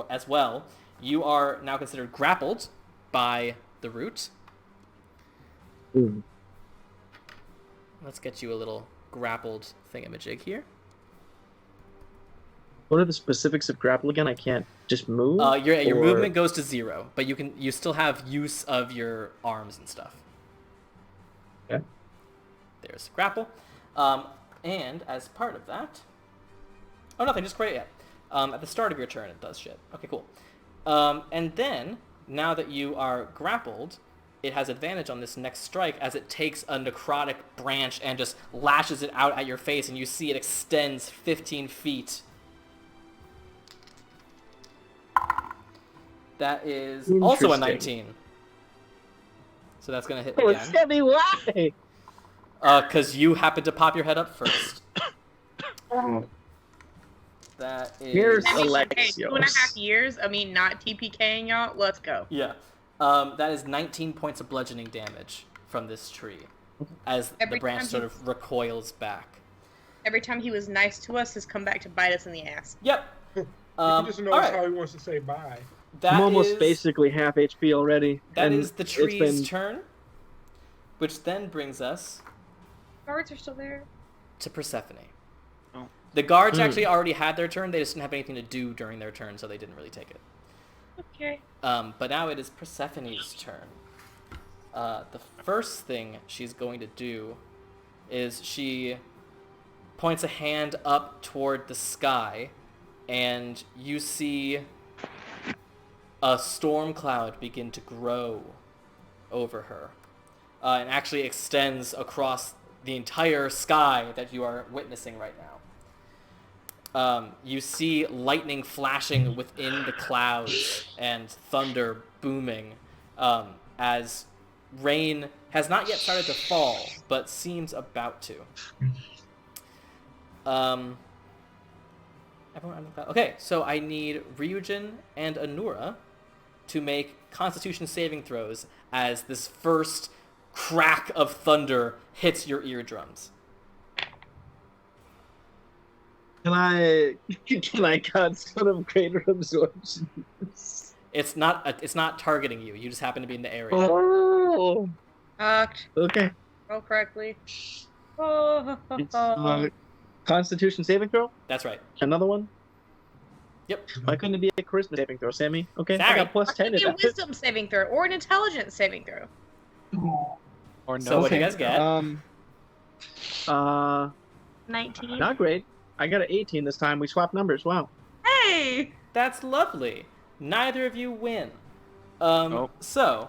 as well. You are now considered grappled by the root. Let's get you a little grappled thingamajig here. What are the specifics of grapple again? I can't just move. Your or- movement goes to 0, but you still have use of your arms and stuff. Okay. There's grapple, and as part of that, oh nothing, just create it. At the start of your turn, it does shit. Okay, cool. And then now that you are grappled, it has advantage on this next strike as it takes a necrotic branch and just lashes it out at your face, and you see it extends 15 feet. That is also a 19. So that's going to hit Oh, again. Sammy, why? Because you happen to pop your head up first. That is... Here's That means, Alexios. hey, 2.5 years. I mean, not TPKing y'all. Let's go. Yeah. That is 19 points of bludgeoning damage from this tree as Every the branch time sort of recoils back. Every time he was nice to us, has come back to bite us in the ass. Yep. He just knows alright. how he wants to say bye. That I'm almost is- basically half HP already. That and is the it's tree's been- turn, which then brings us Guards are still there. to Persephone. Oh. The guards actually already had their turn. They just didn't have anything to do during their turn, so they didn't really take it. Okay. But now it is Persephone's turn. The first thing she's going to do is she points a hand up toward the sky, and you see a storm cloud begin to grow over her, and actually extends across the entire sky that you are witnessing right now. You see lightning flashing within the clouds and thunder booming as rain has not yet started to fall, but seems about to. Okay, so I need Ryujin and Anura to make Constitution saving throws as this first crack of thunder hits your eardrums. Can I got sort of greater absorption? It's not targeting you. You just happen to be in the area. Oh. Okay. Roll correctly. Oh. It's, Constitution saving throw? That's right. Another one? Yep. Why couldn't it be a charisma saving throw, Sammy? Okay, Sorry. I got plus Or 10 it could be to a that. wisdom saving throw or an intelligence saving throw. Or no. So what do you guys get? 19. Not great. I got an 18 this time. We swapped numbers. Wow. Hey! That's lovely. Neither of you win. Oh. So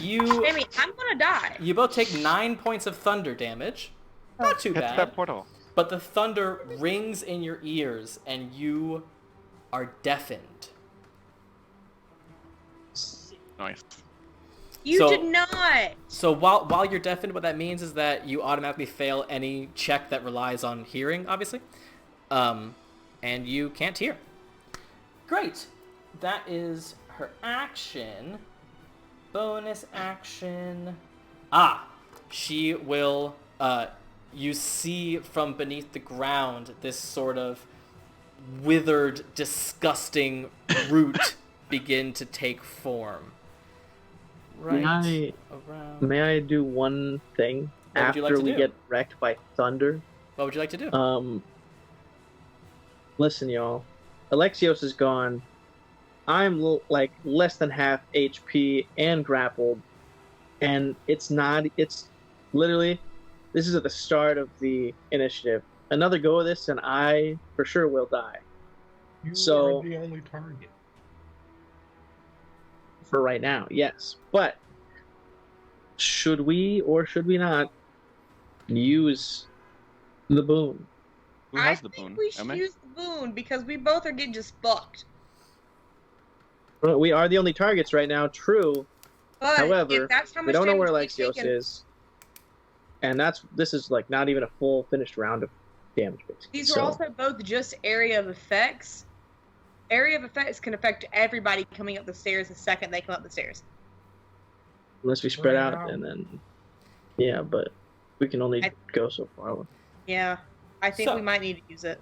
you Sammy, I'm gonna die. you both take 9 points of thunder damage. Not too Hit bad. that portal. But the thunder rings in your ears, and you are deafened. Nice. You So- did not. So while you're deafened, what that means is that you automatically fail any check that relies on hearing, obviously, and you can't hear. Great. That is her action. Bonus action. She will. You see from beneath the ground this sort of withered, disgusting root begin to take form. Right around. May I do one thing What would you like after to we do? get wrecked by thunder? What would you like to do? Listen, y'all. Alexios is gone. I'm like less than half HP and grappled, and it's literally, this is at the start of the initiative. Another go of this, and I for sure will die. You So- are the only target. For right now, yes. But should we or should we not use the boon? Who I has the think boon? we should Emma? use the boon because we both are getting just fucked. Well, we are the only targets right now, true. But However, if that's how much We don't know where damage we've Alexios taken, is. And this is like not even a full finished round of damage, basically. These are So, also both just area of effects. Area of effects can affect everybody coming up the stairs the second they come up the stairs. unless we spread Wow. out and then, yeah, but we can only go so far. Yeah, I think So- we might need to use it.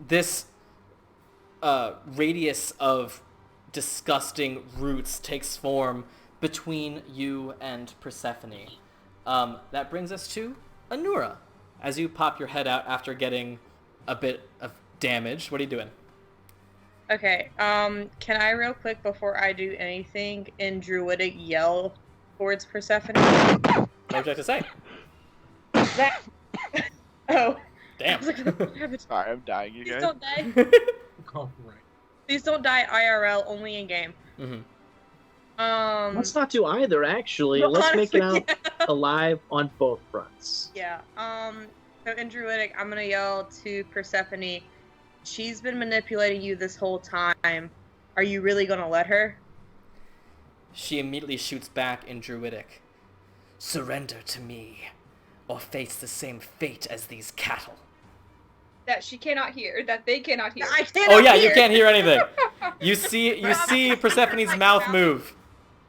This radius of disgusting roots takes form between you and Persephone. That brings us to Anura, as you pop your head out after getting a bit of damage. What are you doing? Okay. Can I real quick before I do anything in Druidic yell towards Persephone? What would you have to say? That. Oh. Damn. I was like, what happened? Sorry, I'm dying, you Please guys. don't die. Copyright. Please don't die IRL. Only in game. Let's not do either, actually. Let's make it out alive on both fronts. Yeah. So in Druidic, I'm gonna yell to Persephone. She's been manipulating you this whole time. Are you really gonna let her? She immediately shoots back in Druidic. Surrender to me, or face the same fate as these cattle. That she cannot hear. That they cannot hear. I cannot Oh yeah, hear. you can't hear anything. You see Persephone's mouth move.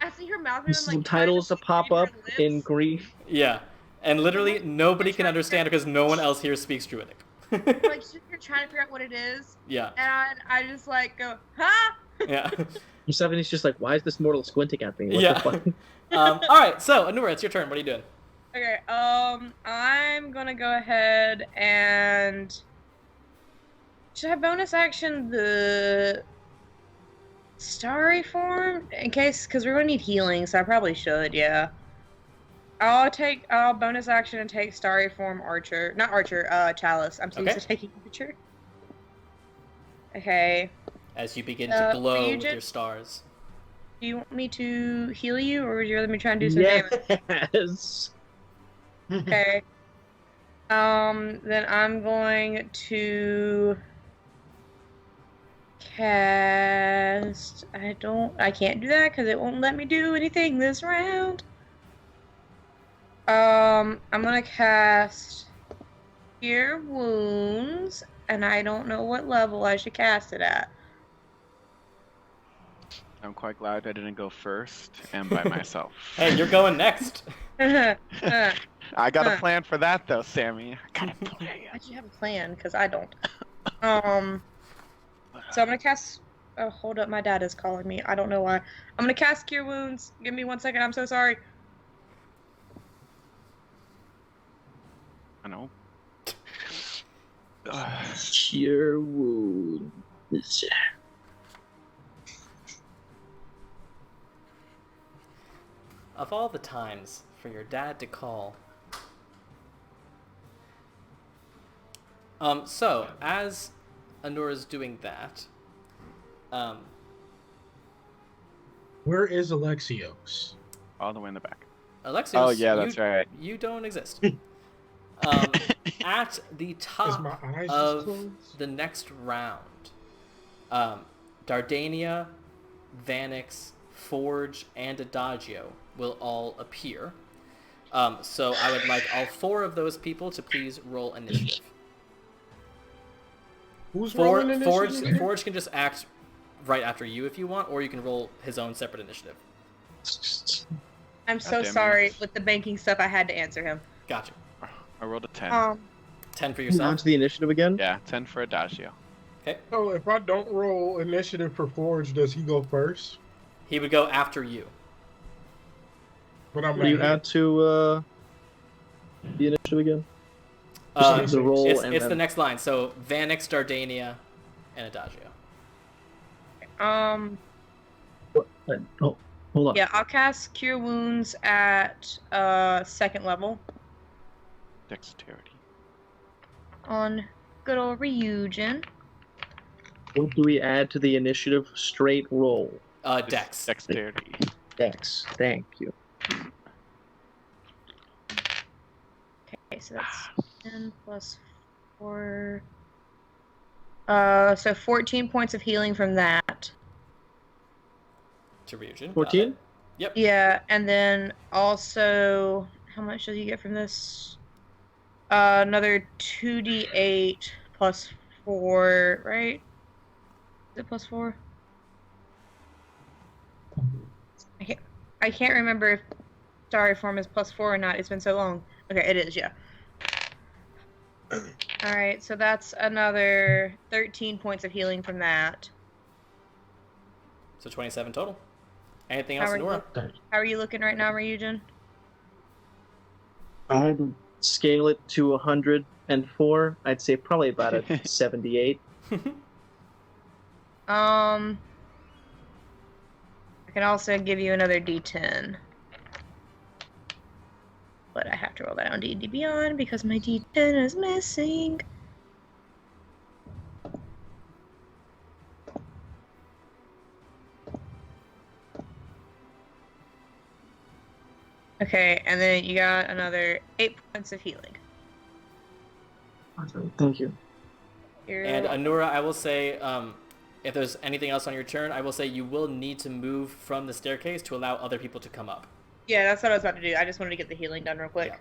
I see her mouth moving. Like, Subtitles to pop up in Greek. Yeah, and literally nobody can understand her because no one else here speaks Druidic. Like you're trying to figure out what it is, Yeah, and I just like go, huh? yeah. Persephone's just like, why is this mortal squinting at me? What Yeah. the fuck? All right, so Anura, it's your turn. What are you doing? Okay. I'm gonna go ahead and should I bonus action the starry form in case because we're gonna need healing, so I probably should. Yeah. I'll bonus action and take starry form chalice. I'm so used to taking archer. Okay. As you begin to glow with Ryujin? your stars. Do you want me to heal you, or would you rather me try and do some damage? Yes. Okay. Then I'm going to cast. I can't do that because it won't let me do anything this round. I'm gonna cast Cure Wounds, and I don't know what level I should cast it at. I'm quite glad I didn't go first and by myself. Hey, you're going next. I got a plan for that though, Sammy. I got a plan. Why'd you have a plan? Because I don't. So I'm gonna cast. Oh, hold up, my dad is calling me. I don't know why. I'm gonna cast Cure Wounds. Give me 1 second. I'm so sorry. I know. Cure wounds. Of all the times for your dad to call. So as Anura's doing that, Where is Alexios? All the way in the back. Alexios, Oh yeah, that's right. You don't exist. At the Is top my eyes just of closed? the next round, Dardania, Vanix, Forge, and Adagio will all appear. So I would like all 4 of those people to please roll initiative. Who's rolling initiative here? Forge can just act right after you if you want, or you can roll his own separate initiative. I'm so damn it. sorry. With the banking stuff, I had to answer him. Gotcha. I rolled a 10. 10 for On yourself. to the initiative again. Yeah, 10 for Adagio. Okay. So if I don't roll initiative for Forge, does he go first? He would go after you. But I'm What do you not add to the initiative again? Uh, Just the roll it's and the then... next line. So Vanix, Dardania, and Adagio. Oh, hold on. Yeah, I'll cast Cure Wounds at 2nd level Dexterity. on good old Ryujin. What do we add to the initiative? Straight roll. Dex. Dexterity. Dex. Thank you. Okay, so that's 10 plus 4. So 14 points of healing from that. To Ryujin. Got 14? it. Yep. Yeah, and then also, how much does he get from this? Another 2d8 plus 4, right? Is it plus 4? I can't remember if starry form is plus 4 or not. It's been so long. Okay, it is, yeah. Alright, so that's another 13 points of healing from that. So 27 total. Anything else, Nora? How are you looking right now, Ryujin? I'm scale it to 104, I'd say probably about a 78. I can also give you another D10. But I have to roll that on D&D Beyond because my D10 is missing. Okay, and then you got another 8 points of healing. Awesome. Thank you. And Anura, I will say, if there's anything else on your turn, I will say you will need to move from the staircase to allow other people to come up. Yeah, that's what I was about to do. I just wanted to get the healing done real quick.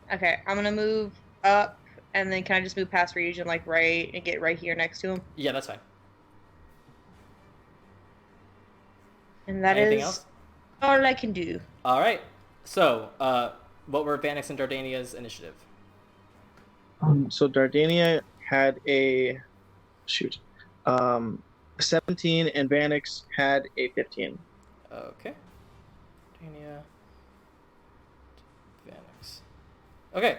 Yeah. Okay, I'm gonna move up, and then can I just move past Ryujin, like right, and get right here next to him? Yeah, that's fine. And that Anything is else? all I can do. All right. So, what were Vanix and Dardania's initiative? So Dardania had a 17, and Vanix had a 15. Okay. Dardania. Vanix. Okay.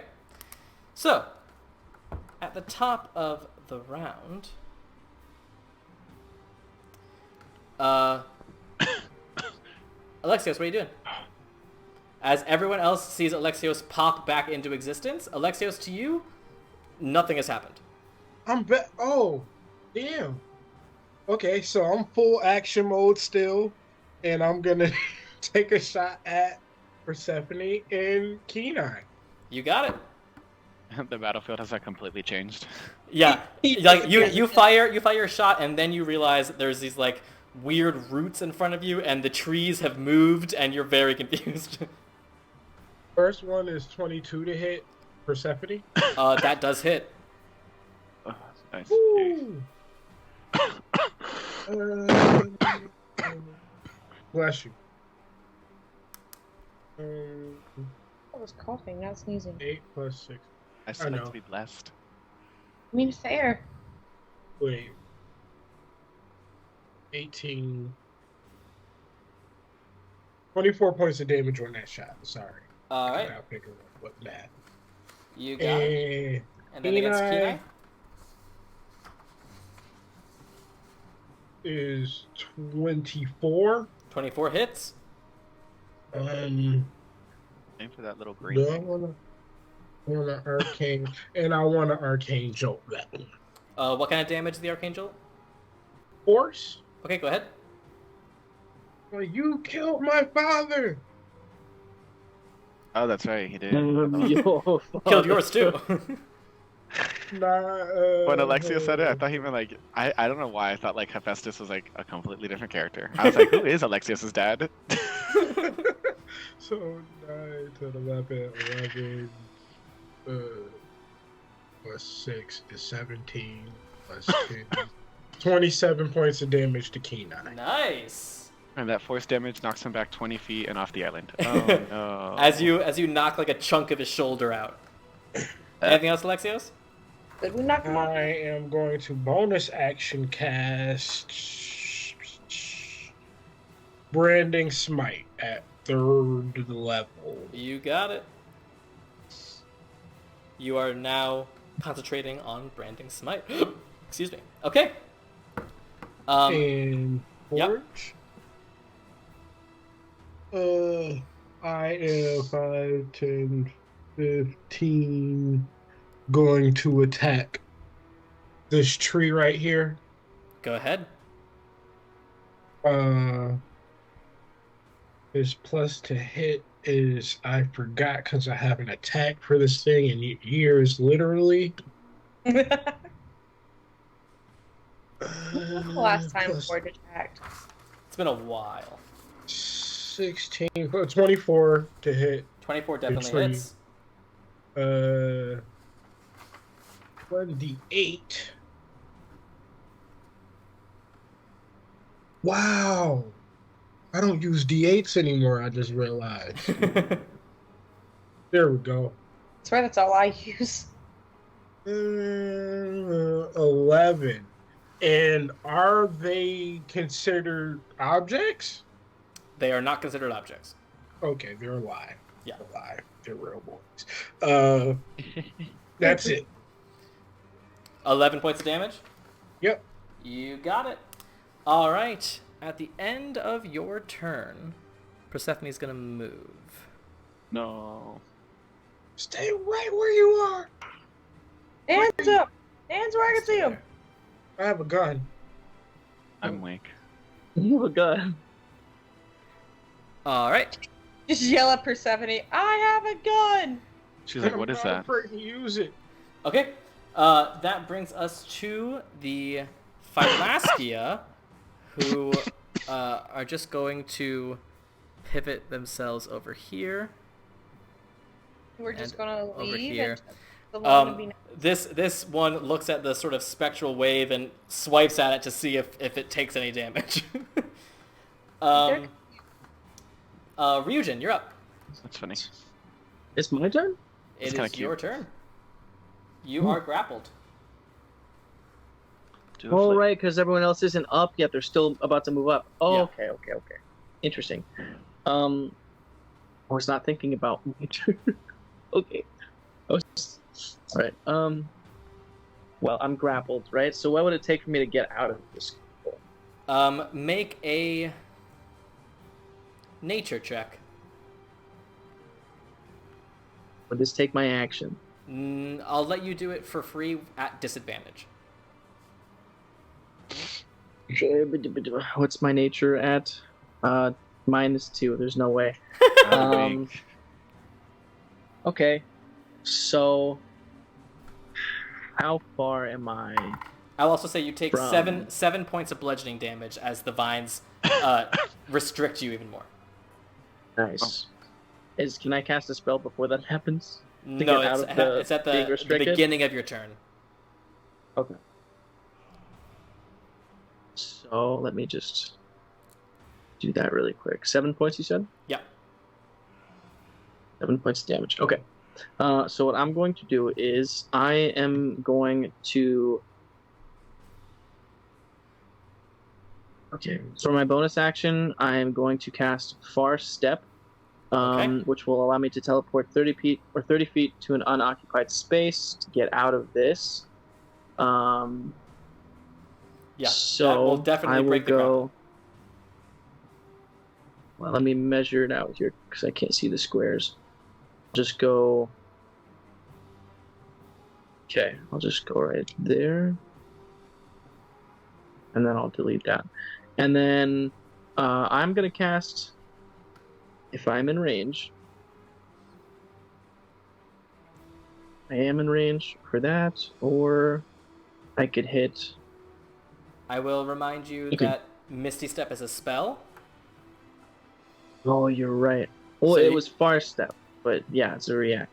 So, at the top of the round, Alexios, what are you doing? As everyone else sees Alexios pop back into existence, Alexios, to you, nothing has happened. Oh, damn. Okay, so I'm full action mode still, and I'm gonna take a shot at Persephone and Kenai. You got it. The battlefield has completely changed. Yeah, like you fire a shot, and then you realize there's these like weird roots in front of you, and the trees have moved, and you're very confused. First one is 22 to hit Persephone. That does hit. Oh, that's nice. Woo! Bless you. I was coughing, not sneezing. 8 plus 6. I still like to be blessed. I mean, fair. Wait. 18. 24 points of damage on that shot. Sorry. All right. I'll pick it up with that. You got it. And then against Kenai? Is 24. 24 hits. Aim for that little green Do I thing. want to arcane, and I want to arcane jolt that one. What kind of damage is the Archangel? Force? Okay, go ahead. Well, you killed my father. Oh, that's right, he did. Killed yours too. When When Alexia said it, I thought he meant like I don't know why I thought like Hephaestus was like a completely different character. I was like, who is Alexios's dad? So 9 to 11, plus 6 is 17, plus 10, 27 points of damage to Kenai. Nice. And that force damage knocks him back 20 feet and off the island. Oh no. As you knock like a chunk of his shoulder out. Anything else, Alexios? Did we knock him out? I am going to bonus action cast Branding Smite at 3rd level. You got it. You are now concentrating on branding smite. Excuse me. Okay. And yep. Forge. I am 5, 10, 15 going to attack this tree right here. Go ahead. His plus to hit is, I forgot because I haven't attacked for this thing in years, literally. When's the last time Forge attacked? It's been a while. 16, 24 to hit. 24 definitely tree. hits. 1d8. Wow. I don't use d8s anymore, I just realized. There we go. I swear that's all I use. 11. And are they considered objects? They are not considered objects. Okay, they're alive. Yeah. alive. They're real boys. That's it. 11 points of damage? Yep. You got it. All right. At the end of your turn, Persephone's going to move. No. Stay right where you are. Hands up! Hands where I can see them! I have a gun. I'm weak. You have a gun. All right. Just yell at Persephone, I have a gun! She's like, what is I'm not that? afraid to use it. Okay. That brings us to the Phylaskia, who are just going to pivot themselves over here. We're just And gonna over leave here. and the lawn would be nice. This one looks at the sort of spectral wave and swipes at it to see if it takes any damage. Ryujin, you're up. That's funny. It's my turn? It kinda is cute. your turn. You are grappled. Do a Oh, flip. right, because everyone else isn't up yet. They're still about to move up. Oh, Yeah. okay. Interesting. I was not thinking about my turn. Okay. All right. Well, I'm grappled, right? So what would it take for me to get out of this? Make a nature check. Would this take my action? I'll let you do it for free at disadvantage. What's my nature at? -2. There's no way. I'm weak. Okay. So, how far am I? I'll also say you take From- 7 points of bludgeoning damage as the vines restrict you even more. Nice. Can I cast a spell before that happens? No, get out of the it's at being the restricted? beginning of your turn. Okay. So let me just do that really quick. 7 points, you said? Yeah. 7 points of damage. Okay. So what I'm going to do is I am going to. Okay. For my bonus action, I am going to cast Far Step, Okay. which will allow me to teleport 30 feet to an unoccupied space to get out of this. Yeah. So that will definitely I will break the go. grapple. Well, let me measure it out here because I can't see the squares. Just go. Okay, I'll just go right there, and then I'll delete that. And then I'm gonna cast. If I'm in range, I am in range for that, or I could hit. I will remind you Okay. that Misty Step is a spell. Oh, you're right. Well, So it you- was Far Step, but yeah, it's a a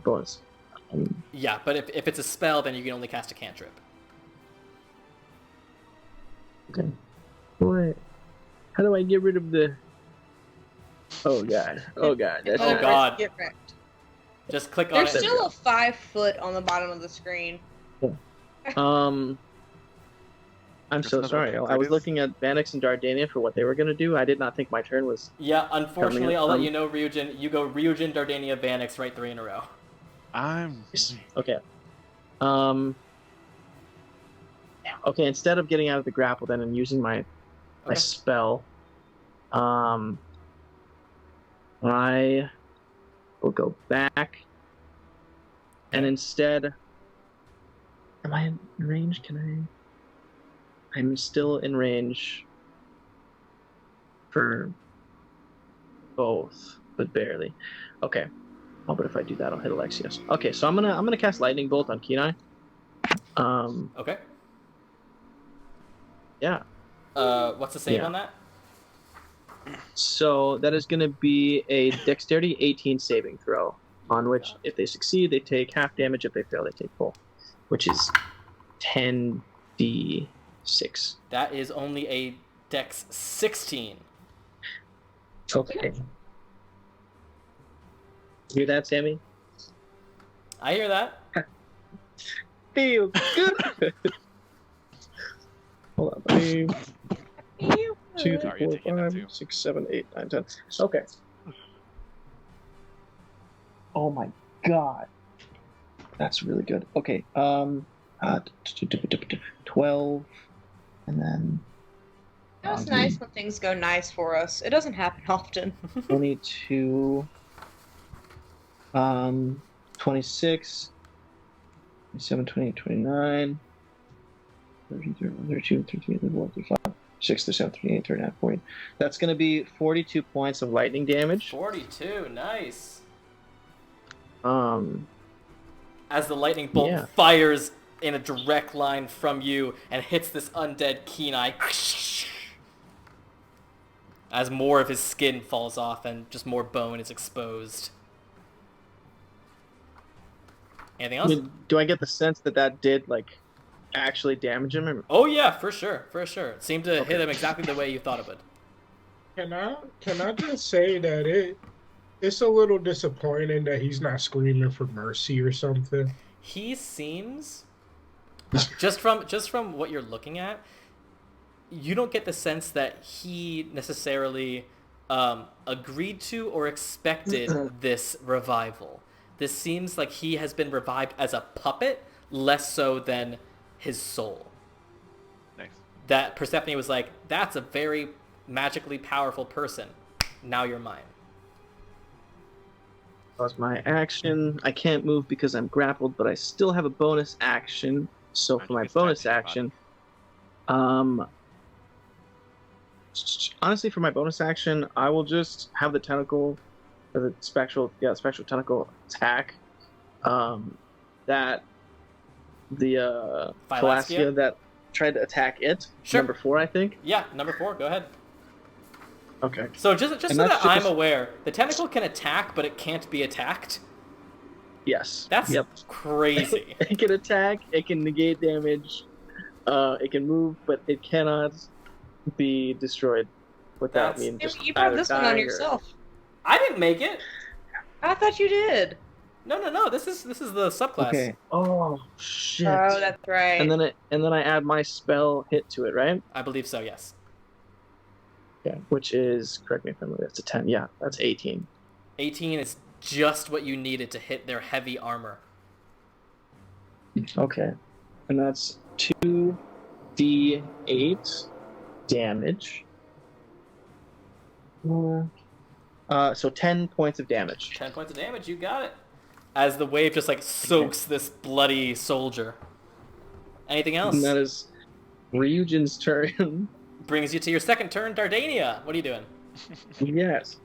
bonus. Yeah, but if it's a spell, then you can only cast a cantrip. Okay. What? How do I get rid of the? Oh god! Oh god! That's Oh, not- God. Get wrecked. Just click on There's it. still a 5 foot on the bottom of the screen. I'm There's so another sorry. I was Tartarus? looking at Vanix and Dardania for what they were gonna do. I did not think my turn was. Yeah, unfortunately, Coming up, I'll let you know, Ryujin. You go Ryujin, Dardania, Vanix, right 3 in a row. I'm Okay. Okay. Instead of getting out of the grapple, then and using my Okay. spell, I will go back, and instead, am I in range? Can I? I'm still in range for both, but barely. Okay. Oh, but if I do that, I'll hit Alexios. Okay, so I'm gonna cast Lightning Bolt on Kenai. Okay. Yeah. What's the save Yeah. on that? So that is gonna be a Dexterity 18 saving throw, on which if they succeed, they take half damage. If they fail, they take full, which is 10d6. That is only a Dex 16. Okay. Hear that, Sammy? I hear that. Feel good. Hold on, buddy. 2, 3, Sorry, you're 4, taking that 5, too. 6, 7, 8, 9, 10. Okay. Oh my god. That's really good. Okay. 12, and then You know, it's nice when things go nice for us. It doesn't happen often. 22, 26, 27, 28, 29, 30, 31, 32, 33, 34, 35, 6, 37, 38, 39, 40. That's going to be 42 points of lightning damage. 42, nice. Um, As the lightning bolt fires in a direct line from you and hits this undead Kenai, as more of his skin falls off and just more bone is exposed. Anything else? do I get the sense that that did, like, actually damage him? Oh yeah, for sure, for sure. It seemed to hit him exactly the way you thought it would. Can I just say that it's a little disappointing that he's not screaming for mercy or something. He seems, just from what you're looking at, you don't get the sense that he necessarily agreed to or expected this revival. This seems like he has been revived as a puppet, less so than his soul. Nice. That Persephone was like, that's a very magically powerful person. Now you're mine. That was my action. I can't move because I'm grappled, but I still have a bonus action. So for my bonus action, honestly, for my bonus action, I will just have the tentacle, or the spectral tentacle attack. That the Thalassia that tried to attack it. Sure. Number 4, I think. Yeah, number 4. Go ahead. Okay. So just so that I'm aware, the tentacle can attack, but it can't be attacked. Yes. That's crazy. It can attack. It can negate damage. It can move, but it cannot be destroyed without me. You brought this one on yourself. I didn't make it. I thought you did. No. This is the subclass. Okay. Oh shit. Oh, that's right. And then I add my spell hit to it, right? I believe so. Yes. Yeah. Which is, correct me if I'm wrong, that's a 10. Yeah, that's 18. 18 is just what you needed to hit their heavy armor. Okay. And that's 2d8 damage. So 10 points of damage. 10 points of damage. You got it. As the wave just like soaks this bloody soldier. Anything else? And that is Ryujin's turn. Brings you to your second turn, Dardania. What are you doing? Yes.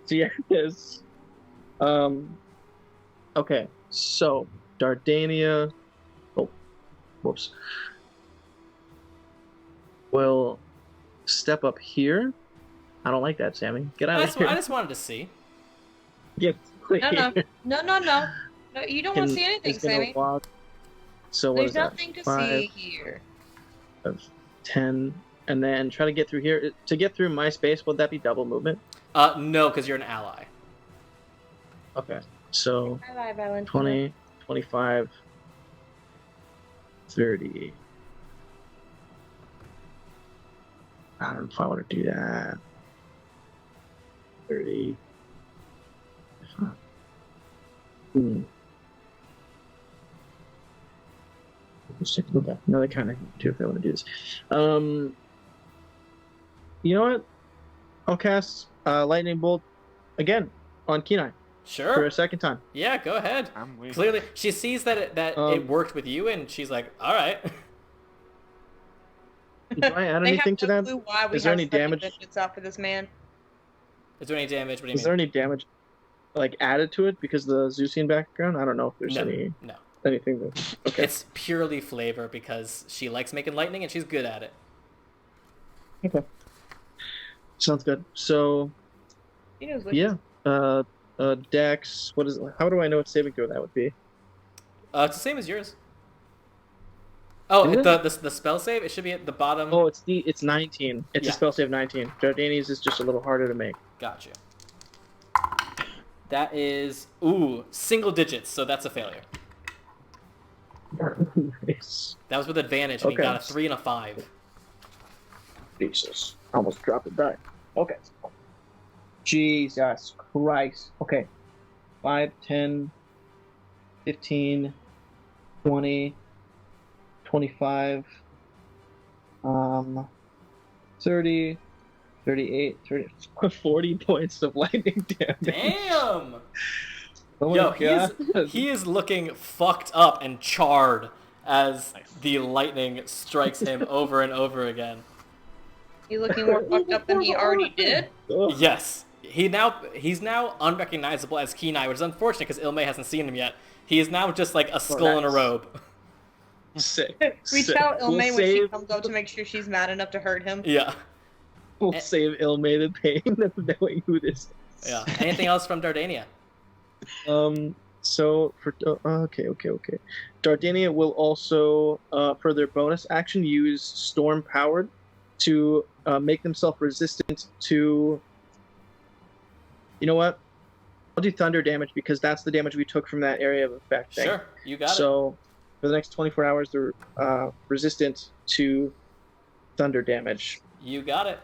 Okay. So Dardania. Oh, whoops. Will step up here. I don't like that, Sammy. Get out of here. I just wanted to see. Get No. No, you don't want to see anything, Sammy. So what There's is that? nothing to 5 see here. of 10, and then try to get through here. To get through my space, would that be double movement? No, because you're an ally. Okay. So Bye, Valentina. 20, 25, 30. I don't know if I want to do that. 30. Okay. No, they kind of do if I want to do this. You know what? I'll cast Lightning Bolt again on Kenai Sure. for a second time. Yeah, go ahead. I'm waiting. Clearly, she sees that it worked with you, and she's like, "All right." Do I add anything to that? Clue why we Is there have any such damage? vengeance out for this man. Is there any damage? What do you Is there any damage, like, added to it because of the Zeusian background? I don't know if there's anything that. Okay. It's purely flavor because she likes making lightning and she's good at it. Okay. Sounds good. So, He knows what yeah. Dex. What is? How do I know what saving throw that would be? It's the same as yours. Oh, Is it? the spell save. It should be at the bottom. Oh, it's 19. It's Yeah. a spell save 19. Jardini's is just a little harder to make. Gotcha. That is single digits, so that's a failure. Nice. That was with advantage, and he Okay. got a 3 and a 5. Jesus. Almost dropped it die. Okay. Jesus Christ. Okay. 5, 10, 15, 20, 25, 30, 38, 30, 40 points of lightning damage. Damn! Oh my Yo, god. he is looking fucked up and charred as Nice. the lightning strikes him over and over again. You looking more fucked up than he already did? Ugh. Yes, he's now unrecognizable as Kenai, which is unfortunate because Ilme hasn't seen him yet. He is now just like a skull in a nice. robe. Sick. We Sick. tell Ilme We'll when she save- comes up to make sure she's mad enough to hurt him. Yeah, We'll save Ilme the pain of knowing who this is. yeah. Anything else from Dardania? So for okay. Dardania will also for their bonus action use storm powered to make themselves resistant to. You know what? I'll do thunder damage because that's the damage we took from that area of effect thing. Sure, you got it. So for the next 24 hours, they're resistant to thunder damage. You got it.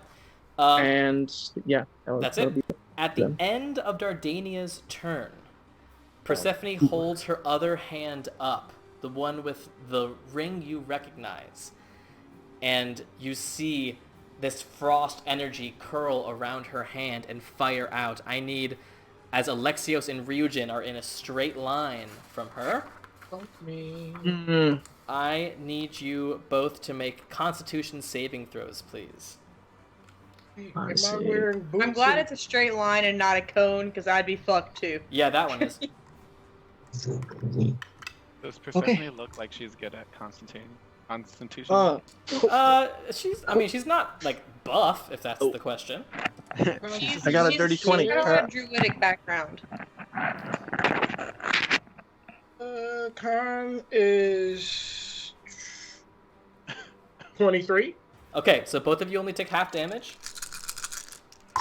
And yeah, That's that'll it. be- At the end of Dardania's turn, Persephone holds her other hand up, the one with the ring you recognize, and you see this frost energy curl around her hand and fire out. I need, as Alexios and Ryujin are in a straight line from her, Fuck me. I need you both to make Constitution saving throws, please. Am I I see. wearing boots? I'm glad and- it's a straight line and not a cone, because I'd be fucked too. Yeah, that one is. Does Persephone look like she's good at Constitution? She's not like buff, if that's the question. I got a dirty 20. She's got a druidic background. Con is 23. Okay, so both of you only take half damage.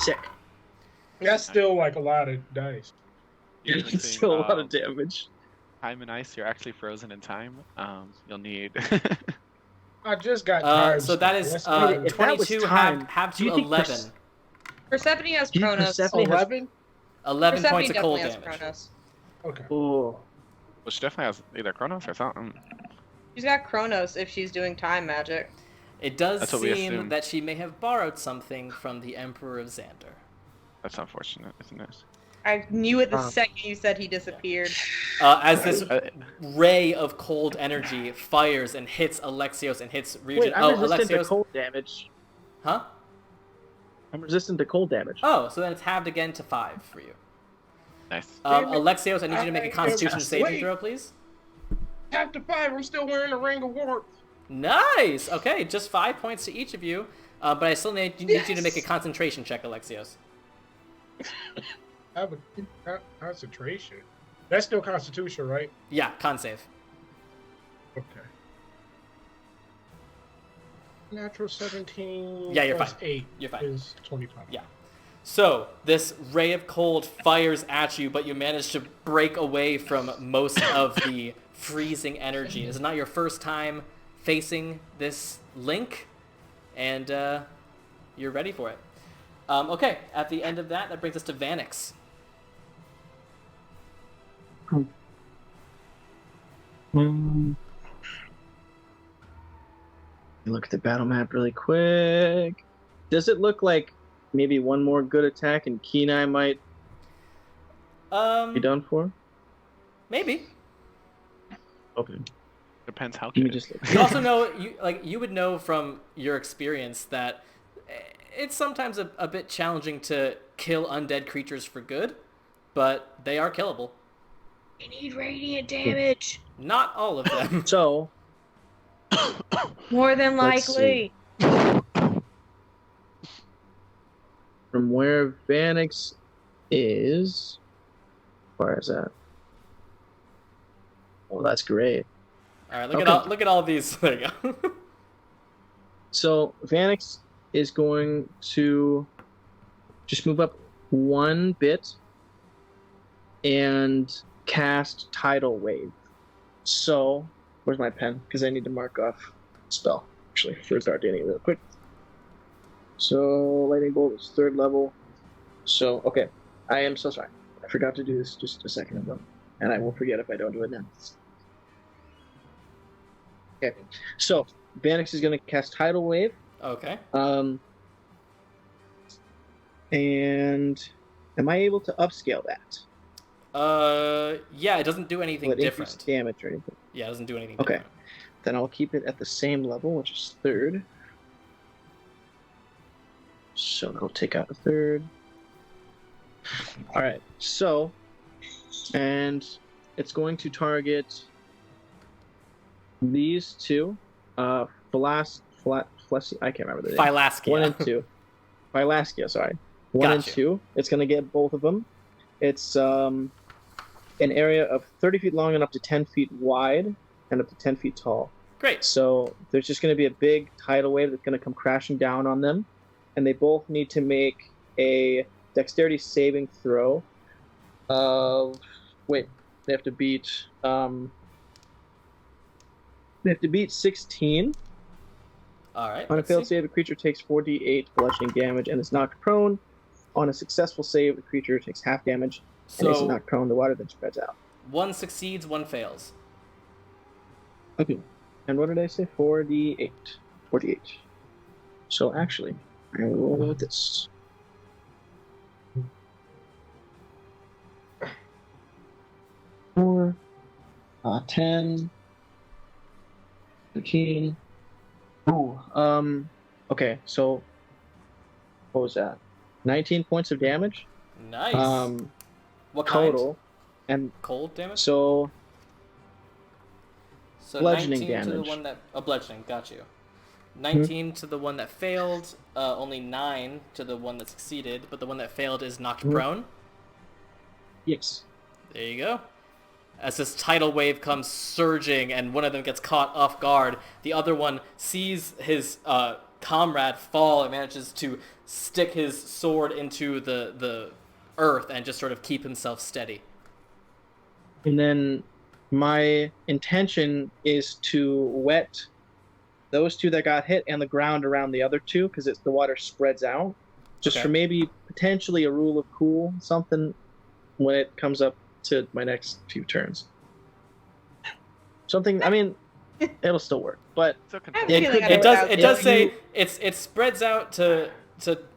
Sick. That's still like a lot of dice. It's still a lot of damage. Time and ice, you're actually frozen in time. You'll need. I just got tired. So that is if that was 22 time, half do to you think 11. Persephone has Do you think Chronos. Persephone has- 11. 11 Persephone points of cold definitely has damage. Chronos. Okay. Oh, Well, she definitely has either Chronos or something. She's got Chronos if she's doing time magic. It does That's what we seem assume. that she may have borrowed something from the Emperor of Xander. That's unfortunate, isn't it? I knew it the second you said he disappeared. As this ray of cold energy fires and hits Alexios and hits Ryujin. wait, I'm resistant to Alexios. cold damage. Huh? I'm resistant to cold damage. Oh, so then it's halved again to 5 for you. Nice. Alexios, I need you to make a I- Constitution saving wait. throw, please. Half to 5. I'm still wearing a ring of warmth. Nice. Okay, just 5 points to each of you. But I still need you to make a concentration check, Alexios. I have a concentration. That's still Constitution, right? Yeah, con save. Okay. Natural 17. Yeah, you're plus fine. 8 You're fine. is 25. Yeah. So, this ray of cold fires at you, but you manage to break away from most of the freezing energy. This is not your first time facing this link, and you're ready for it. Okay, at the end of that brings us to Vanix. Look at the battle map really quick. Does it look like maybe one more good attack and Kenai might be done for? Maybe. Okay. Depends how Let me good. just look. You also know, you would know from your experience that it's sometimes a bit challenging to kill undead creatures for good, but they are killable. We need radiant damage. Not all of them. So, More than Let's likely. from where Vanix is, where is that? Oh, that's great. All right, Okay. look at all these. There you go. So Vanix is going to just move up one bit and cast Tidal Wave. So, where's my pen? Because I need to mark off spell, actually, for Dardania real quick. So, Lightning Bolt is 3rd level. So, okay. I am so sorry. I forgot to do this just a second ago. and I will forget if I don't do it now. Okay, so Vanix is going to cast Tidal Wave. Okay. And am I able to upscale that? Yeah, it doesn't do anything Will it increase different. damage or anything? Yeah, it doesn't do anything Okay. different. Then I'll keep it at the same level, which is 3rd. So that'll take out a 3rd. Alright, so, and it's going to target these two. I can't remember the name. Phylaskia. 1 and 2. Phylaskia, sorry. 1 and Gotcha. 2. It's going to get both of them. It's an area of 30 feet long and up to 10 feet wide and up to 10 feet tall. Great. So there's just going to be a big tidal wave that's going to come crashing down on them. And they both need to make a dexterity saving throw. They have to beat... they have to beat 16. Alright. On a failed save, the creature takes 4d8 bludgeoning damage and is knocked prone. On a successful save, the creature takes half damage and is So, knocked prone. The water then spreads out. one succeeds, one fails. Okay. And what did I say? 4d8. 4d8. So actually, I will roll with this. Four, 10, 15. Oh, okay, so what was that? 19 points of damage. Nice. What Total. And kind? Cold damage? so So bludgeoning 19 to the damage. one that... Oh, bludgeoning, got you. 19 to the one that failed, only 9 to the one that succeeded, but the one that failed is knocked prone. yes. There you go. As this tidal wave comes surging and one of them gets caught off guard, the other one sees his comrade fall and manages to stick his sword into the earth and just sort of keep himself steady. And then my intention is to wet those two that got hit and the ground around the other two because the water spreads out. Just Okay. for maybe potentially a rule of cool, something when it comes up to my next few turns. Something, I mean, it'll still work, but Still I have a control. feeling I know It what does. that It would does do. say it spreads out to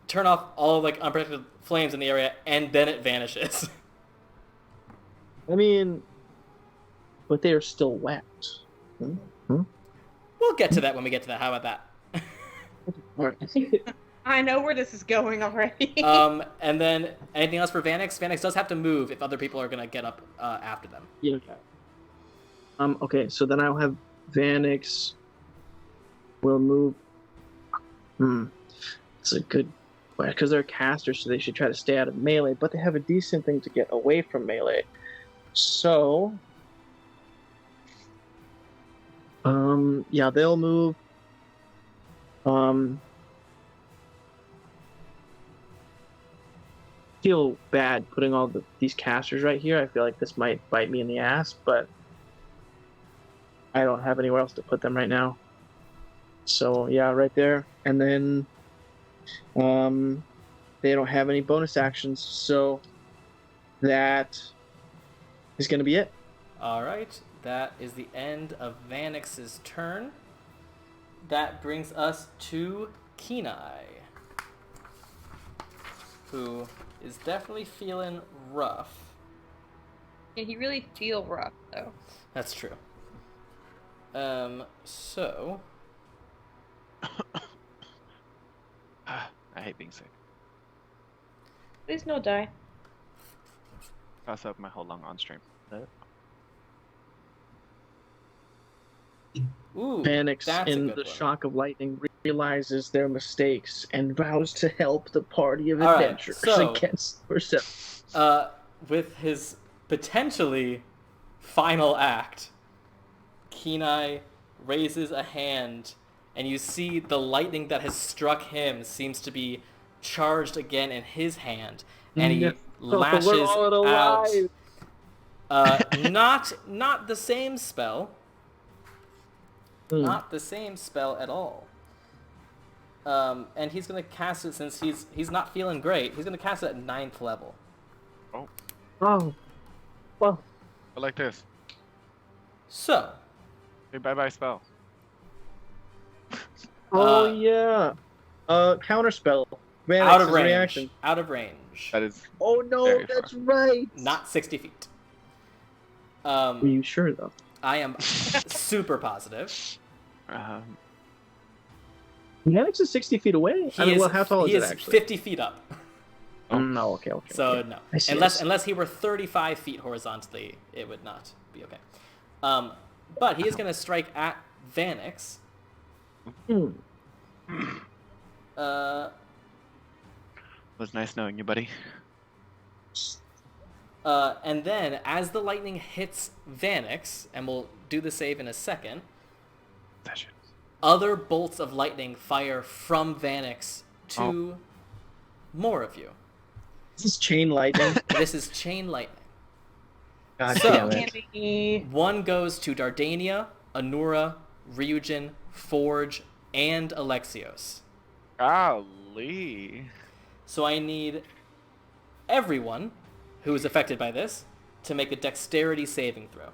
turn off all like unprotected flames in the area, and then it vanishes. I mean, but they are still wet. We'll get to that when we get to that. How about that? All right. I know where this is going already. And then anything else for Vanix? Vanix does have to move if other people are gonna get up after them. Yeah. Okay, so then I'll have Vanix will move. It's a good, because they're casters, so they should try to stay out of melee. But they have a decent thing to get away from melee. So, yeah, they'll move. Feel bad putting all these casters right here. I feel like this might bite me in the ass, but I don't have anywhere else to put them right now. So yeah, right there. And then they don't have any bonus actions, so that is going to be it. All right, that is the end of Vanix's turn. That brings us to Kenai, who is definitely feeling rough. Yeah, he really feel rough though. That's true. So I hate being sick. Please no die. Pass up my whole lung on stream. ooh, Vanix, that's a in good the one. shock of lightning, realizes their mistakes and vows to help the party of All right, adventurers so- against Persephone. With his potentially final act, Kenai raises a hand, and you see the lightning that has struck him seems to be charged again in his hand, and he lashes We're all out. alive. Not the same spell. Not the same spell at all. And he's gonna cast it since he's not feeling great. He's gonna cast it at 9th level. Oh, well, Go like this. So, Hey, bye-bye spell. Oh Uh, yeah. Counterspell. out of Vanix's range. reaction. Out of range. That is Oh no, Very that's right. Not 60 feet. Are you sure though? I am super positive. Vanix is 60 feet away. Well, how tall is it actually? 50 feet up. No, okay. So okay. no, I see, unless he were 35 feet horizontally, it would not be okay. But he is going to strike at Vanix. Hmm. It was nice knowing you, buddy. And then, as the lightning hits Vanix, and we'll do the save in a second, other bolts of lightning fire from Vanix to more of you. This is chain lightning. This is chain lightning. God So- damn it. Can't be. One goes to Dardania, Anura, Ryujin, Forge, and Alexios. Golly. So I need everyone who is affected by this to make a dexterity saving throw.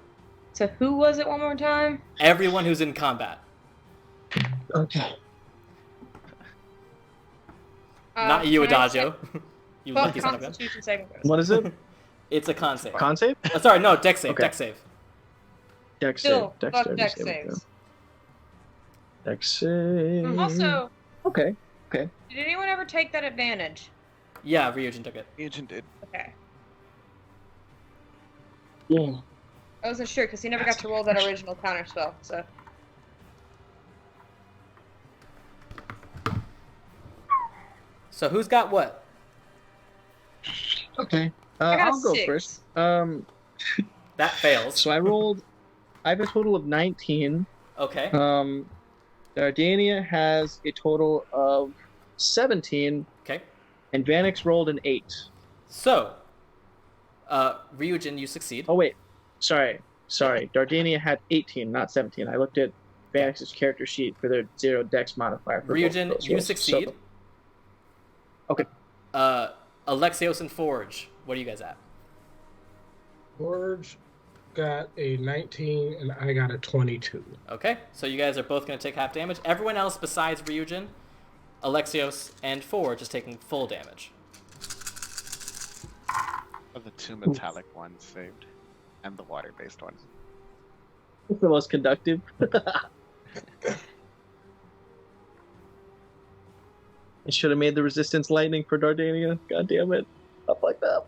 So who was it one more time? Everyone who's in combat. Okay. Not you, Can I Adagio. You Fuck lucky son of a gun. Constitution saving throws. What is it? It's a con save. Con save? Sorry, no, dex save. Okay. Dex save. Dex save. Still, fuck Dexterity dex saving throw. saves. Dex save. Also, Okay. did anyone ever take that advantage? Yeah, Ryujin took it. Agent did. Okay. Yeah. I wasn't sure because he never got to roll that original counter spell. So So who's got what? Okay. I got a I'll go 6. first. That fails. So I have a total of 19. Okay. Dardania has a total of 17, Okay. and Vanix rolled an 8. So, Ryujin, you succeed. Oh wait, sorry. Dardania had 18, not 17. I looked at Vanix's character sheet for their 0 dex modifier. For both of Ryujin, those you rolls. succeed. So, okay. Alexios and Forge, what are you guys at? Forge got a 19 and I got a 22. Okay, so you guys are both going to take half damage. Everyone else besides Ryujin, Alexios, and Forge is taking full damage. Of the 2 metallic ones saved. And the water-based one. It's the most conductive. I should have made the resistance lightning for Dardania. God damn it. Up like that.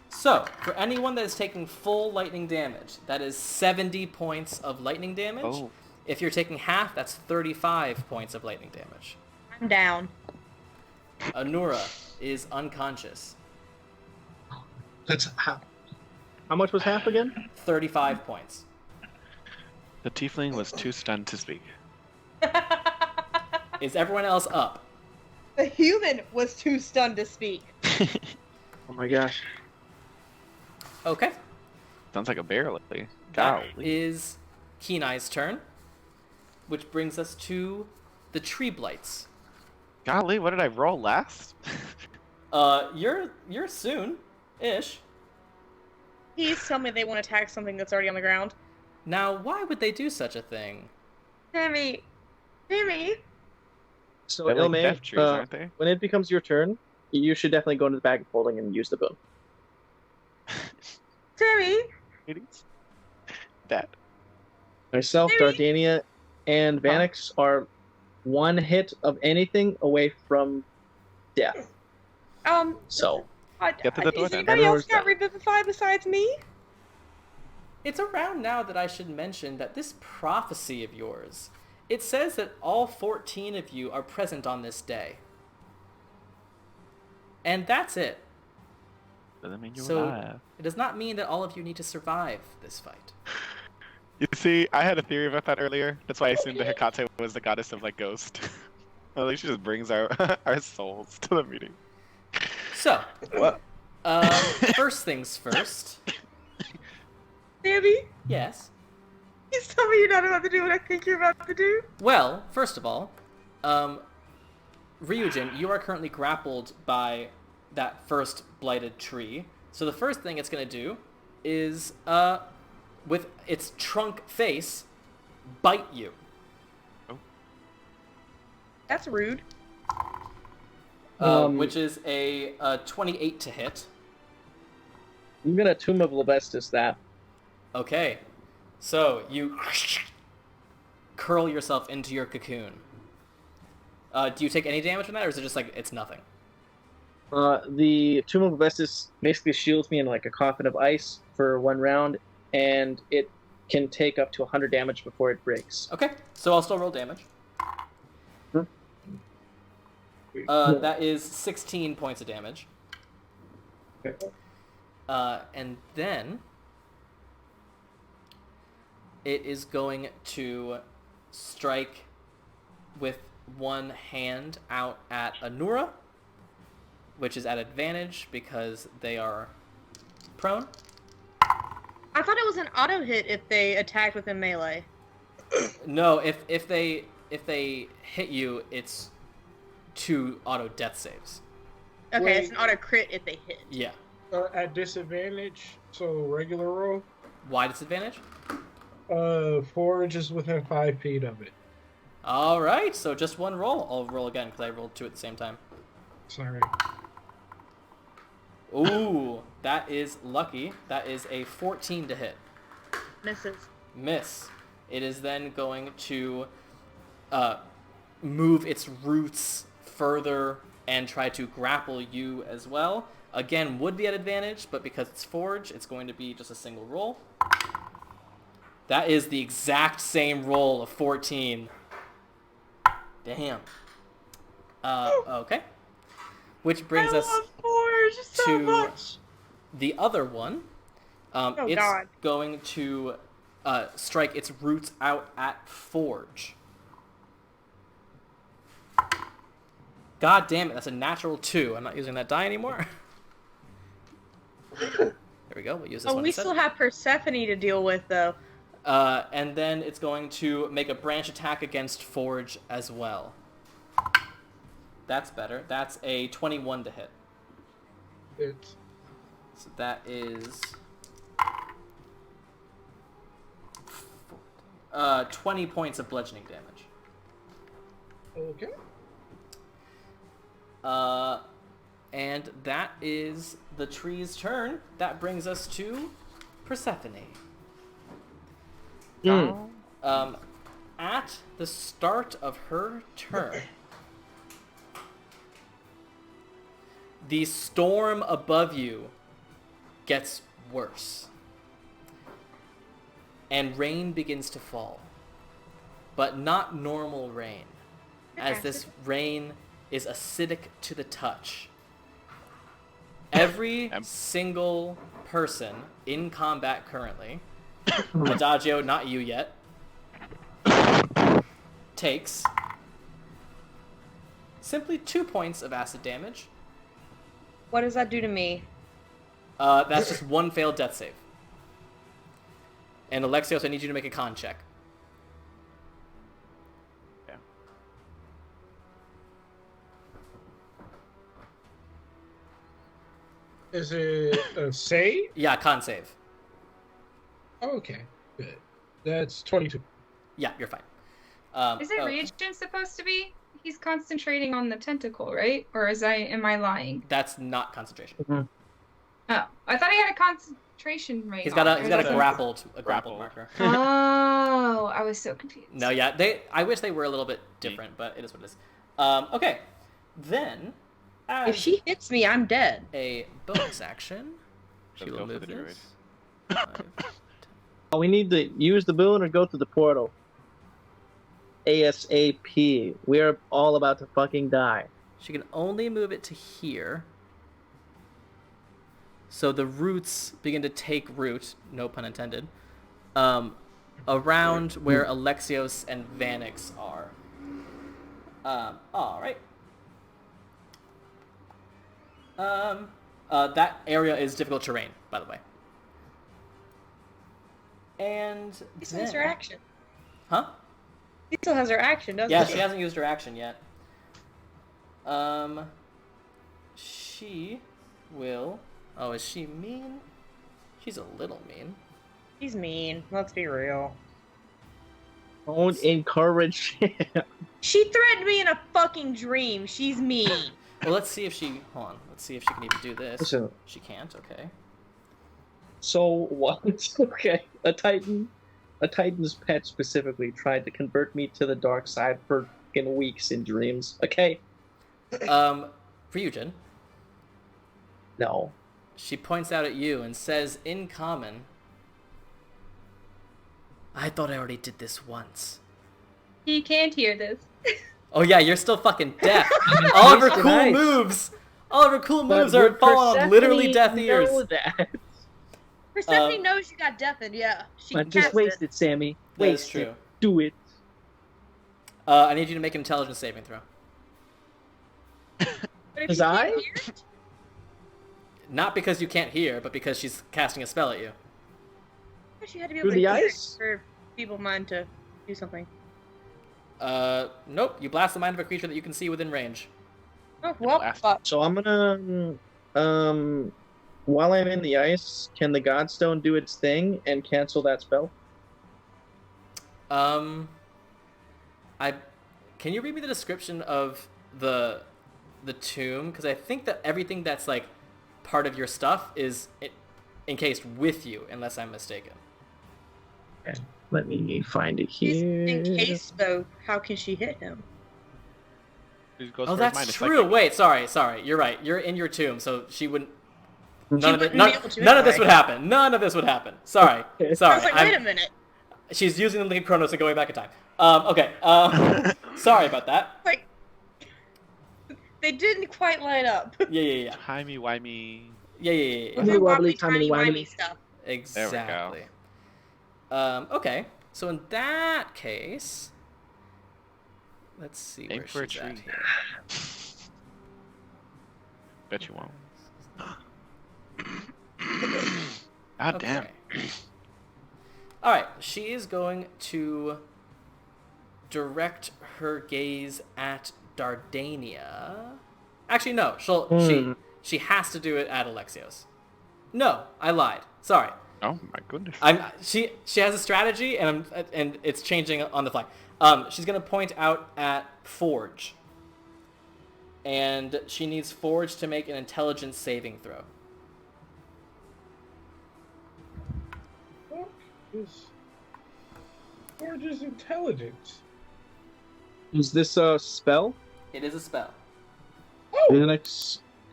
So, for anyone that is taking full lightning damage, that is 70 points of lightning damage. Oh. If you're taking half, that's 35 points of lightning damage. I'm down. Anura is unconscious. That's how much was half again? 35 points. The tiefling was too stunned to speak. Is everyone else up? The human was too stunned to speak. Oh my gosh. Okay. Sounds like a barely. That Golly. is Kenai's turn. Which brings us to the tree blights. Golly, what did I roll last? You're soon-ish. Please tell me they want to attack something that's already on the ground. Now, why would they do such a thing? Timmy. So They're like Ilme, death trees, aren't they? when it becomes your turn, you should definitely go into the bag of holding and use the boon. Timmy. Ladies? That. Myself, Maybe. Dardania, and Vanix are one hit of anything away from death. So Get to the door Is then. anybody else Everyone's got done. revivified besides me? It's around now that I should mention that this prophecy of yours, it says that all 14 of you are present on this day. And that's it. Doesn't mean you're So, alive. it does not mean that all of you need to survive this fight. You see, I had a theory about that earlier. That's why I assumed that Hecate was the goddess of, like, ghost. At least she just brings our our souls to the meeting. So, what? first things first. Sammy, Yes. please tell me you're not about to do what I think you're about to do. Well, first of all, Ryujin, you are currently grappled by that first blighted tree. So the first thing it's going to do is, with its trunk face, bite you. That's rude. Which is a 28 to hit. I'm gonna Tomb of Lebestus that. Okay. So you curl yourself into your cocoon. Do you take any damage from that, or is it just like it's nothing? The Tomb of Lebestus basically shields me in like a coffin of ice for 1 round, and it can take up to 100 damage before it breaks. Okay, so I'll still roll damage. Hmm. That is 16 points of damage. Okay. And then it is going to strike with one hand out at Anura, which is at advantage because they are prone. I thought it was an auto hit if they attacked within melee. No, if they hit you, it's 2 auto death saves. Okay, Wait. it's an auto crit if they hit. Yeah. At disadvantage, so regular roll. Why disadvantage? Forge is within 5 feet of it. All right, so just one roll. I'll roll again because I rolled 2 at the same time. Sorry. Ooh, that is lucky. That is a 14 to hit. Misses. Miss. It is then going to move its roots further and try to grapple you as well. Again, would be at advantage, but because it's Forge, it's going to be just a single roll. That is the exact same roll of 14. Damn. Okay. Which brings us Forge so to much. the other one. It's God. going to strike its roots out at Forge. God damn it, that's a natural 2. I'm not using that die anymore. There we go, we'll use this one We instead. still have Persephone to deal with, though. And then it's going to make a branch attack against Forge as well. That's better. That's a 21 to hit. It's So that is 20 points of bludgeoning damage. okay. And that is the tree's turn. That brings us to Persephone. At the start of her turn, the storm above you gets worse. And rain begins to fall. But not normal rain. As this rain is acidic to the touch. Every single person in combat currently, Adagio, not you yet, takes simply 2 points of acid damage. What does that do to me? That's just 1 failed death save. And Alexios, I need you to make a con check. Yeah. Is it a save? Yeah, con save. Okay, good. That's 22. Yeah, you're fine. Is it okay. reagent supposed to be? He's concentrating on the tentacle, right? Or am I lying? That's not concentration. Oh, I thought he had a concentration rate. He's got a on. grappled Grappled. marker. Oh, I was so confused. No, yeah, I wish they were a little bit different, but it is what it is. Okay, then as If she hits me, I'm dead. a bonus action, she Let's will go for move the druid. this. 5, We need to use the boon or go to the portal. ASAP. We're all about to fucking die. She can only move it to here. So the roots begin to take root, no pun intended, around where Alexios and Vanix are. Alright. That area is difficult terrain, by the way. And She still has her action. Huh? She still has her action, doesn't Yeah, she? she hasn't used her action yet. She will... Oh, is she mean? She's a little mean. She's mean. Let's be real. Don't encourage him. She threatened me in a fucking dream. She's mean. Well, let's see if she... Hold on. Let's see if she can even do this. So, She can't, okay. so what? Okay, a Titan's pet specifically tried to convert me to the dark side for fucking weeks in dreams. Okay, Ryujin, no. she points out at you and says in common, I thought I already did this once. He can't hear this. Oh yeah, you're still fucking deaf. All of her cool Nice. moves! All of her cool But moves are would falling on literally Persephone deaf ears. know that? Persephone knows she got deafened, yeah. She But just cast waste it. it, Sammy. That is Waste true. it. Do it. I need you to make an intelligence saving throw. But if Cause you can't I- hear it, Not because you can't hear, but because she's casting a spell at you. she had to be able Through to the hear it ice? for people mind to do something. Nope. You blast the mind of a creature that you can see within range. Oh, well, Blast. fuck. So I'm gonna while I'm in the ice, can the Godstone do its thing and cancel that spell? Can you read me the description of the tomb? Because I think that everything that's like part of your stuff is encased with you, unless I'm mistaken. Okay. Let me find it He's here. in case, though, how can she hit him? Just goes Oh, for his mind, that's it's true. like- Wait, sorry. You're right. You're in your tomb, so she wouldn't. None of it. wouldn't be None, able to none of this anyway. would happen. None of this would happen. Sorry. Okay. Sorry. I was like, wait a minute. She's using the link Chronos and going back in time. Okay. Sorry about that. Like, they didn't quite line up. Yeah. Timey-wimey. Yeah. Wobbly, wobbly, tiny, timey-wimey. wimey stuff. Exactly. Okay. So in that case, let's see Aim where for a she's at tree. here. Bet you won't. God damn. Okay. All right. She is going to direct her gaze at Dardania. Actually, no. She has to do it at Alexios. No, I lied. Sorry. Oh my goodness. She has a strategy, and it's changing on the fly. She's gonna point out at Forge, and she needs Forge to make an intelligence saving throw. Forge's intelligence. Is this a spell? It is a spell.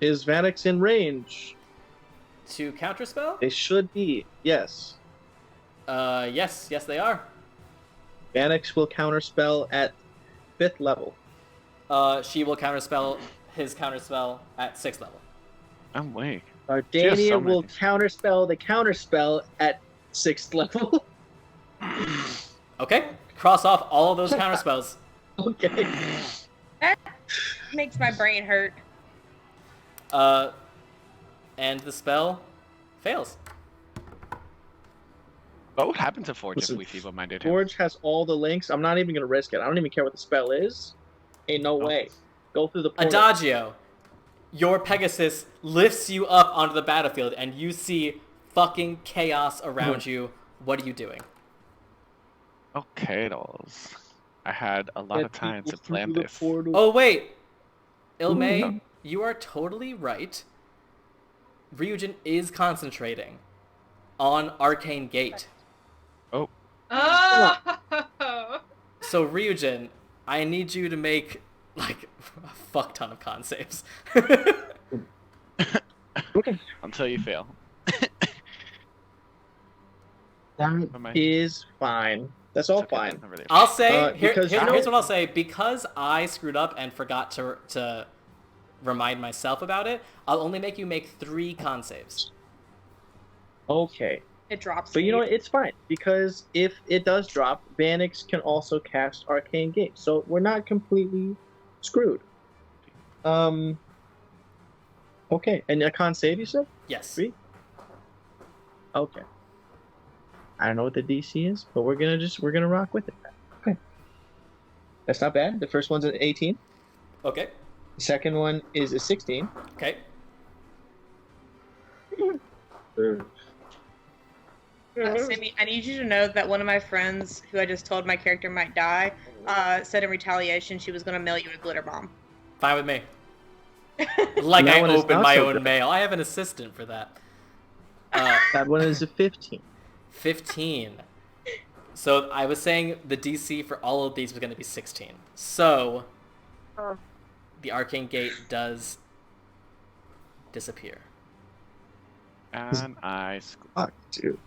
Is Vanix in range? To counterspell? They should be. Yes. Yes, they are. Vanix will counterspell at 5th level. She will counterspell his counterspell at 6th level. I'm weak. Dardania so will many. counterspell the counterspell at 6th level. Okay, cross off all of those counterspells. Okay. That makes my brain hurt. And the spell fails. What would happen to Forge Listen, if we feeble-minded him? Forge has all the links. I'm not even gonna risk it. I don't even care what the spell is. Ain't no way. Go through the portal. Adagio, your Pegasus lifts you up onto the battlefield, and you see fucking chaos around you. What are you doing? Okay, dolls. I had a lot Get of time people to plan through the this. portal. Oh, wait. Ilmei, no. you are totally right. Ryujin is concentrating on Arcane Gate. Oh, Oh! So, Ryujin, I need you to make, like, a fuck ton of con saves. Okay. until you fail. That Am I- is fine. That's all It's okay, fine. that's not really a I'll fail. say, because you know- here's what I'll say. Because I screwed up and forgot to remind myself about it, I'll only make you make 3 con saves. Okay. It drops. But you know me. what? It's fine. Because if it does drop, Vanix can also cast Arcane Gate. So we're not completely screwed. Okay. And a con save, you said? Yes. 3? Okay. I don't know what the DC is, but we're gonna rock with it. Okay, that's not bad. The first one's an 18. Okay. The second one is a 16. Okay. Sammy, I need you to know that one of my friends, who I just told my character might die, said in retaliation she was going to mail you a glitter bomb. Fine with me. Like That I one is opened not my so own good. mail. I have an assistant for that. That one is a 15. 15. So I was saying the DC for all of these was going to be 16. So the arcane gate does disappear. And I squeak. Fuck, dude.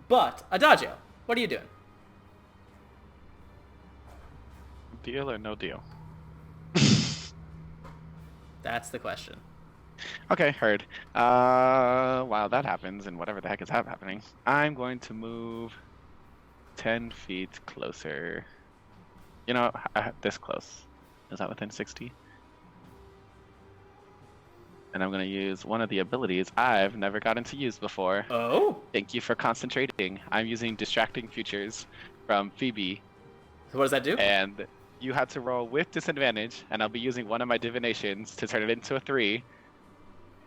But Adagio, what are you doing? Deal or no deal? That's the question. Okay, heard. While that happens, and whatever the heck is happening, I'm going to move 10 feet closer. You know, this close. Is that within 60? And I'm going to use one of the abilities I've never gotten to use before. Oh? Thank you for concentrating. I'm using Distracting Futures from Phoebe. So what does that do? And you had to roll with disadvantage, and I'll be using one of my divinations to turn it into a 3.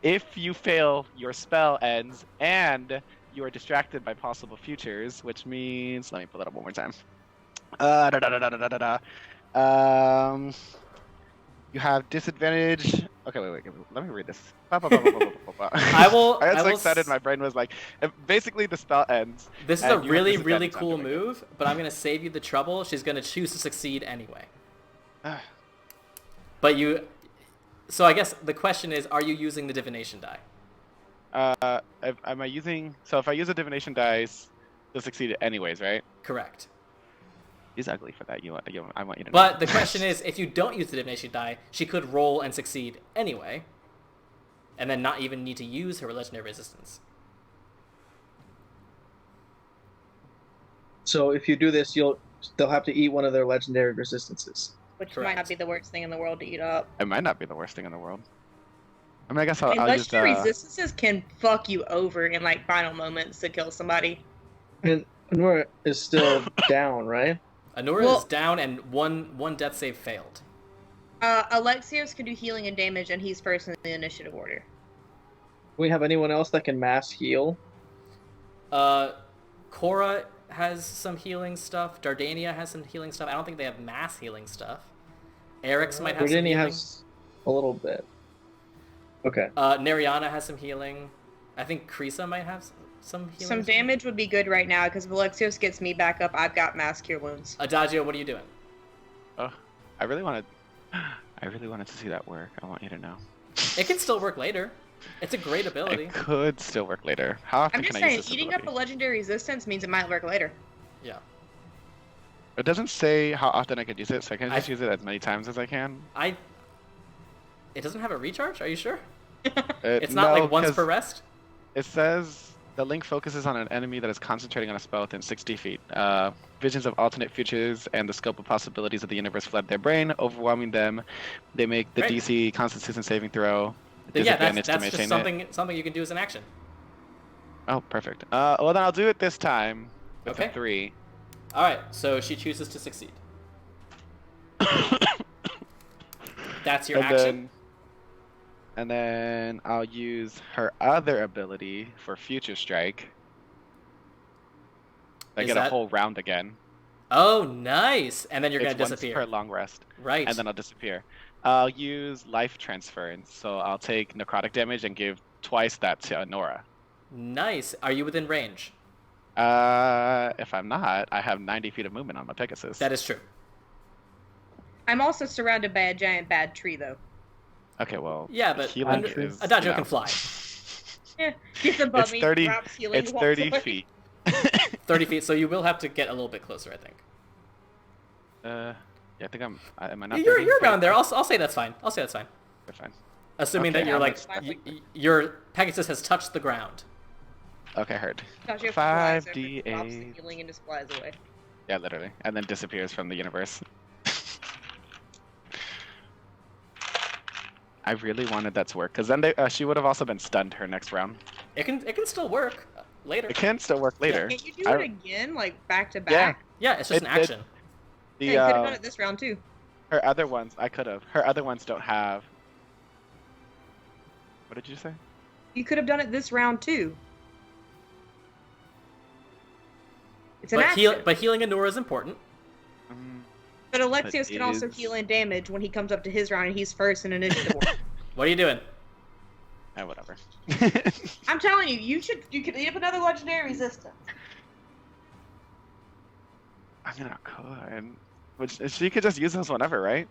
If you fail, your spell ends, and you are distracted by possible futures, which means... Let me pull it up one more time. You have disadvantage... Okay, wait. Let me read this. I I will. got I so will excited, my brain was like... Basically, the spell ends. This is and a you have really, disadvantage really on cool doing it. move, but I'm gonna save you the trouble. She's gonna choose to succeed anyway. But you. So I guess the question is, are you using the divination die? Am I using... So if I use a divination dice, you'll succeed anyways, right? Correct. He's ugly for that. I want you to know. But the question is, if you don't use the divination die, she could roll and succeed anyway, and then not even need to use her legendary resistance. So if you do this, they'll have to eat one of their legendary resistances. Which Correct. might not be the worst thing in the world to eat up. It might not be the worst thing in the world. I mean, I guess I'll use Legendary resistances can fuck you over in like final moments to kill somebody. And Nora is still down, right? Anura is down, and one death save failed. Alexios can do healing and damage, and he's first in the initiative order. Do we have anyone else that can mass heal? Cora has some healing stuff. Dardania has some healing stuff. I don't think they have mass healing stuff. Eric's might have some Virginia healing. has a little bit. Okay. Neriana has some healing. I think Krisa might have some healing. Some damage would be good right now, because if Alexios gets me back up, I've got mass cure wounds. Adagio, what are you doing? Oh, I really wanted to see that work. I want you to know. It can still work later. It's a great ability. It could still work later. How often I'm just can I saying, use this eating ability? up a legendary resistance means it might work later. Yeah. It doesn't say how often I could use it, so I can just use it as many times as I can. It doesn't have a recharge? Are you sure? It's It's not like once per rest? It says the link focuses on an enemy that is concentrating on a spell within 60 feet. Visions of alternate futures and the scope of possibilities of the universe flood their brain, overwhelming them. They make the Right. DC Constitution saving throw. Yeah, Disadvantage that's to just maintain something you can do as an action. Oh, perfect. Well, then I'll do it this time with Okay. a 3. All right, so she chooses to succeed. That's your action. And then I'll use her other ability for Future Strike. I Is get that- a whole round again. Oh, nice! And then you're It's gonna once disappear. per long rest, Right. and then I'll disappear. I'll use Life Transference, so I'll take necrotic damage and give twice that to Nora. Nice. Are you within range? If I'm not, I have 90 feet of movement on my Pegasus. That is true. I'm also surrounded by a giant bad tree, though. Okay, well. Yeah, but healing is, Adagio you can know, fly. Yeah, gets above It's me, 30. drops healing, It's walks 30 away. feet. 30 feet, so you will have to get a little bit closer, I think. Yeah, I think I'm. Am I not? You're 30? around there. I'll say that's fine. I'll say that's fine. Okay, fine. Assuming Okay, that you're how like much- your Pegasus has touched the ground. Okay, heard. Adagio flies over, 5d8. drops the healing, and just flies away. Yeah, literally, and then disappears from the universe. I really wanted that to work, because then she would have also been stunned her next round. It can still work. later. It can still work later. Can't you do it again, like back to Yeah. back? Yeah, it's just an action. The Yeah, you could have done it this round too. her other ones, I could have. Her other ones don't have. What did you say? You could have done it this round too. It's an action. But healing Anura is important. But Alexios can also is- heal in damage when he comes up to his round and he's first in initiative order. What are you doing? Whatever. I'm telling you, you could eat up another legendary resistance. I mean, I could. Which she could just use those whenever, right?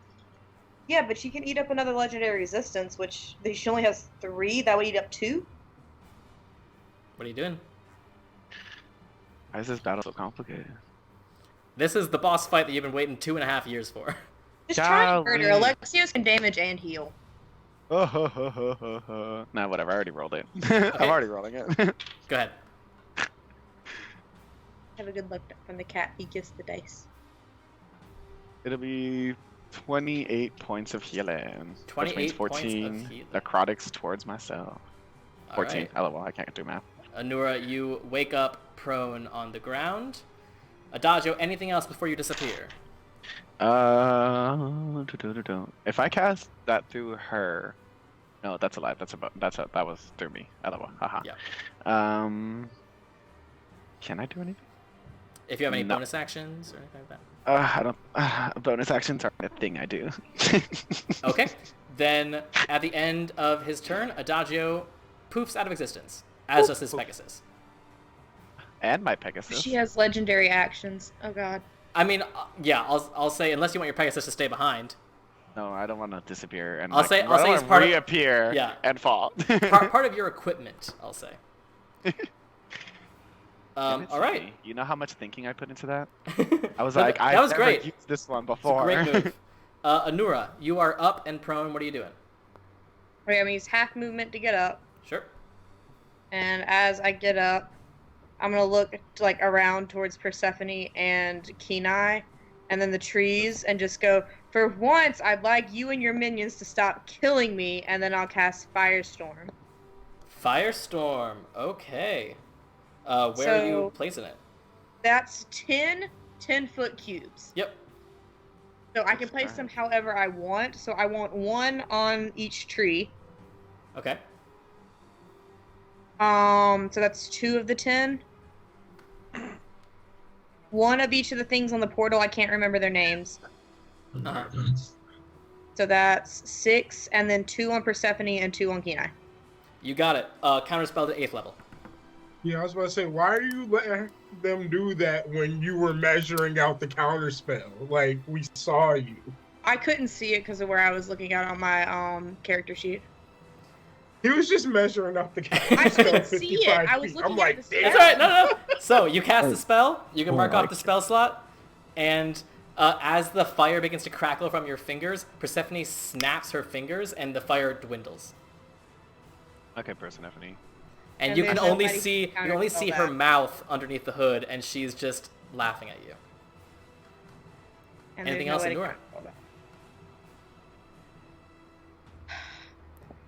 Yeah, but she can eat up another legendary resistance, which she only has 3. That would eat up 2. What are you doing? Why is this battle so complicated? This is the boss fight that you've been waiting 2.5 years for. Just try and murder. Golly. Alexios can damage and heal. Nah, whatever. I already rolled it. I'm already rolling it. Go ahead. Have a good look from the cat. He kissed the dice. It'll be 28 points of healing. 28 which means 14 points of healing. necrotics towards myself. 14. All right. LOL, I can't do math. Anura, you wake up prone on the ground. Adagio, anything else before you disappear? If I cast that through her, no, that's alive. That was through me. LOL. Haha. Yeah. Can I do anything? If you have any No. bonus actions or anything like that. I don't. Bonus actions aren't a thing I do. Okay. Then at the end of his turn, Adagio poofs out of existence, as does his Pegasus. And my Pegasus. She has legendary actions. Oh god. I mean, yeah, I'll say unless you want your Pegasus to stay behind. No, I don't want to disappear and I'll say I don't it's wanna part of- reappear yeah. and fall. Part of your equipment, I'll say. Damn it, All right. Sydney. You know how much thinking I put into that? I was No, like, that I've was never great. used this one It's a before. great move. Anura, you are up and prone. What are you doing? Okay, I'm gonna use half movement to get up, Sure. and as I get up, I'm gonna look like around towards Persephone and Kenai, and then the trees, and just go. For once, I'd like you and your minions to stop killing me, and then I'll cast Firestorm. Firestorm. Okay. Where are you So- placing it? That's 10 10-foot cubes. Yep. So I can place them however I want. So I want 1 on each tree. Okay. So that's 2 of the 10. 1 of each of the things on the portal. I can't remember their names. Uh-huh. So that's 6, and then 2 on Persephone and 2 on Kenai. You got it. Counterspell to 8th level. Yeah, I was about to say, why are you letting them do that when you were measuring out the counter spell? Like, we saw you. I couldn't see it because of where I was looking at on my character sheet. He was just measuring out the counter I spell couldn't see it. 55 I was feet. looking I'm at like, the damn. That's all right. No. So you cast the spell. You can Oh mark my off the spell slot, and as the fire begins to crackle from your fingers, Persephone snaps her fingers, and the fire dwindles. Okay, Persephone. And And you can there's only nobody see to you only counterspell see her that. mouth underneath the hood, and she's just laughing at you. And Anything there's else, no way to Nora? counterspell that.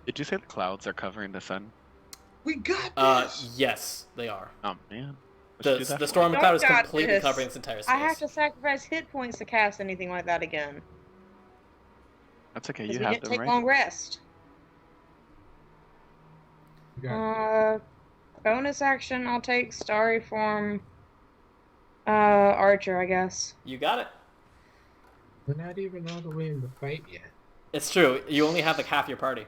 Did you say the clouds are covering the sun? We got this. Yes, they are. Oh man. The storm cloud is Don't got completely this. covering this entire space. I have to sacrifice hit points to cast anything like that again. That's okay. Because You we have didn't them, take right? long rest. We got Bonus action, I'll take Starry Form Archer, I guess. You got it. We're not even all the way in the fight yet. It's true. You only have like half your party.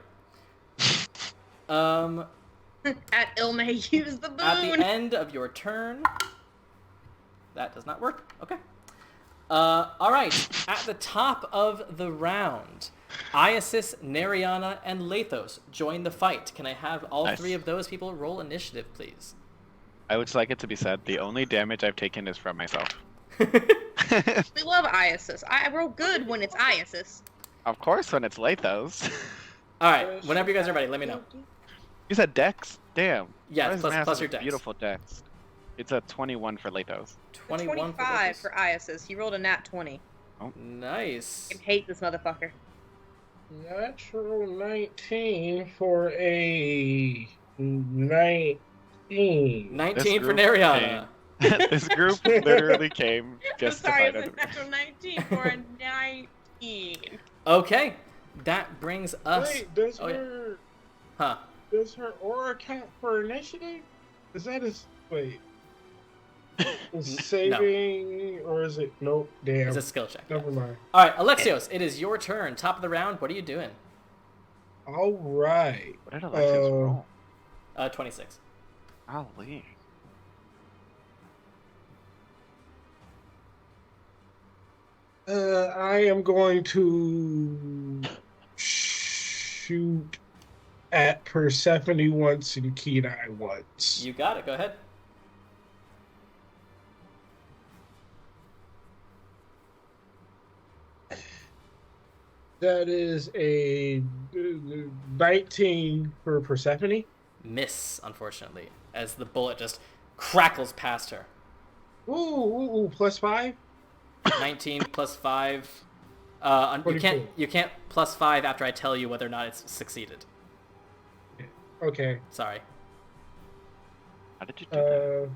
At Ilme, use the At boon! the end of your turn, that does not work. Okay. All right. At the top of the round, Iasis, Neriana, and Lathos join the fight. Can I have all Nice. 3 of those people roll initiative, please? I would like it to be said the only damage I've taken is from myself. We love Iasis. I roll good when it's Iasis. Of course, when it's Lathos. All right. Whenever you guys are ready, let me know. You said Dex? Damn. Yeah, Why is plus Mass your a Dex. Beautiful Dex. It's a 21 for Lathos. 21 25 for for Iasis. He rolled a nat 20. Nice. I hate this motherfucker. Natural 19 for a 19 19. 19 for group Nariana. This group literally came I'm just to sorry, fight it's a us. natural 19 for a 19. Okay, that brings us. Wait, does Oh, yeah. her Huh? does her aura count for initiative? Is that his wait? Is saving or is it nope? Damn. It's a skill check. Yeah. Never mind. All right, Alexios, it is your turn. Top of the round. What are you doing? All right. What did Alexis roll? 26. Golly. I am going to shoot at Persephone once and Kenai once. You got it. Go ahead. That is a 19 for Persephone. Miss, unfortunately, as the bullet just crackles past her. Ooh, plus 5. 19 plus 5. You can't plus 5 after I tell you whether or not it's succeeded. Okay. Sorry. How did you do that?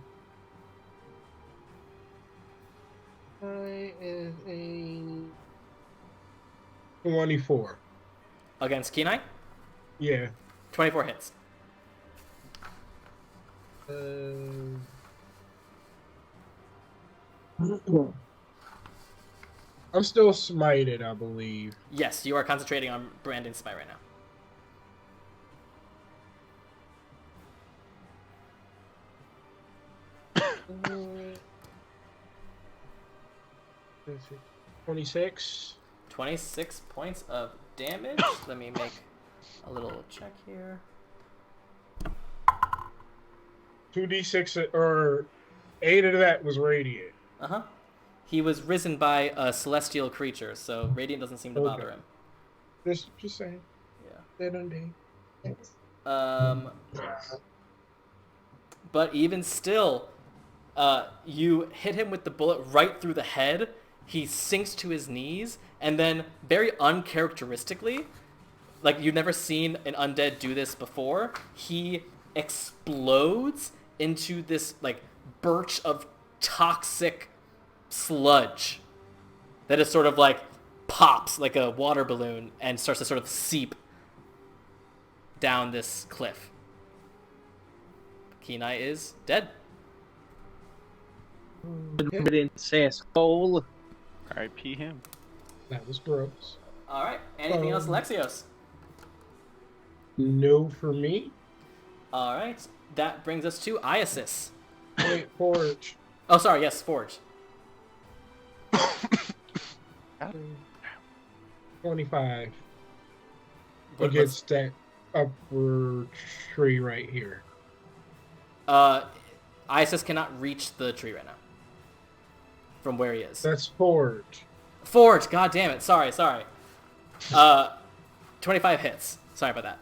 I is a 24. Against Kenai, Yeah. 24 hits. I'm still smited, I believe. Yes, you are concentrating on Brandon's smite right now. Uh, 26. 26 points of damage. Let me make a little check here. 2d6 or 8 of that was radiant. Uh-huh. He was risen by a celestial creature, so radiant doesn't seem to bother him. Just saying. Yeah. Dead undead. But even still, you hit him with the bullet right through the head. He sinks to his knees, and then very uncharacteristically, like you've never seen an undead do this before, he explodes into this like birch of toxic sludge that is sort of like pops like a water balloon and starts to sort of seep down this cliff. Kenai is dead. I didn't say a skull. R.I.P. him. That was gross. All right. Anything else, Alexios? No for me. All right. That brings us to Iasis. Wait, Forge. Oh, sorry. Yes, Forge. 25 What- against that upper tree right here. Iasis cannot reach the tree right now. From where he is. That's Forge. Forge. God damn it. Sorry. 25 hits. Sorry about that.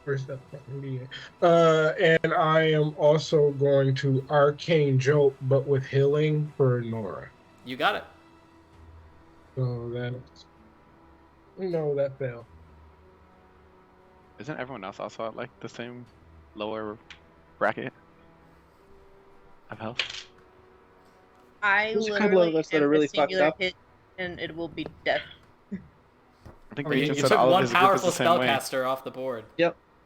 Where's that fucking be? And I am also going to arcane jolt, but with healing for Nora. You got it. So that's no, that failed. Isn't everyone else also at like the same lower bracket of health? I There's a couple literally of us that am are really a singular fucked up. hit, and it will be death. I think You, we you just took said all one of his group is powerful the same way. spellcaster off the board.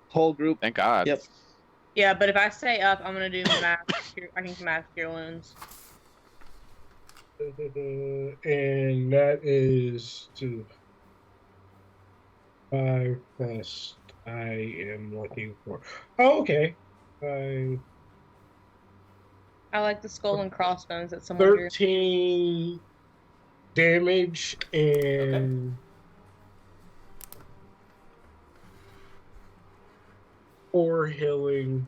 Whole group. Thank God. Yep. Yeah, but if I stay up, I'm gonna do mass. I can mass cure wounds. And that is to 5 plus I am looking for. Oh, okay. I like the skull and crossbones that someone drew. 13 damage and 4 healing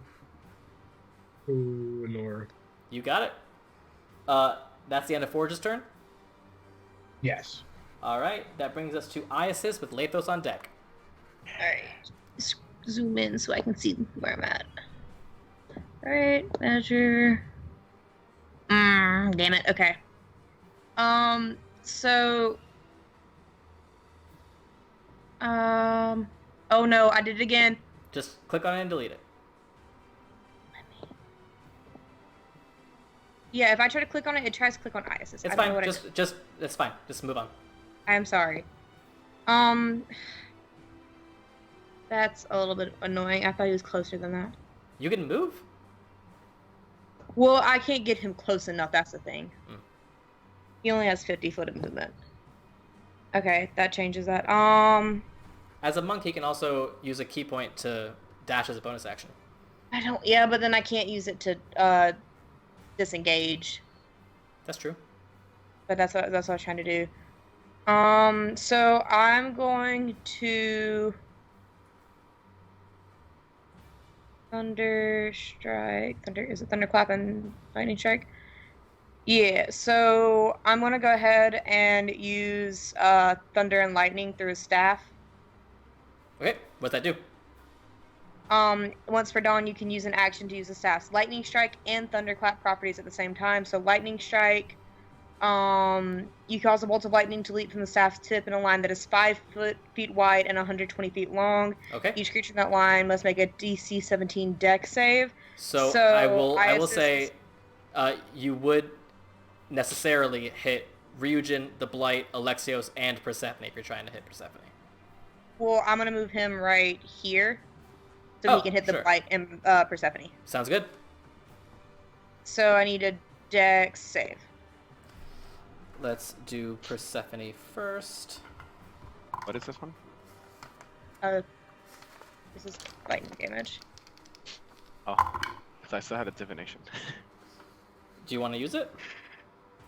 to Nora. You got it. That's the end of Forge's turn. Yes. All right. That brings us to Iasis with Lathos on deck. Alright. Zoom in so I can see where I'm at. Alright, measure. Damn it. Okay. So Oh no, I did it again. Just click on it and delete it. Yeah, if I try to click on it, it tries to click on ISIS. It's I don't know fine. what Just it's fine. Just move on. I'm sorry. That's a little bit annoying. I thought he was closer than that. You can move. Well, I can't get him close enough. That's the thing. Hmm. He only has 50 foot of movement. Okay, that changes that. As a monk, he can also use a key point to dash as a bonus action. I don't. Yeah, but then I can't use it to disengage. That's true. But that's what I was trying to do. So I'm going to Thunder Strike. Is it Thunderclap and Lightning Strike? Yeah, so I'm gonna go ahead and use Thunder and Lightning through his staff. Okay, what's that do? Once per dawn, you can use an action to use the staff's Lightning Strike and Thunderclap properties at the same time. So Lightning Strike, you cause a bolt of lightning to leap from the staff's tip in a line that is 5 feet wide and 120 feet long. Okay. Each creature in that line must make a DC 17 Dex save. So I will say, you would necessarily hit Ryujin, the Blight, Alexios, and Persephone if you're trying to hit Persephone. Well, I'm gonna move him right here, so he can hit the sure. Blight and Persephone. Sounds good. So I need a Dex save. Let's do Persephone first. What is this one? This is lightning damage. Oh, because I still had a divination. Do you want to use it?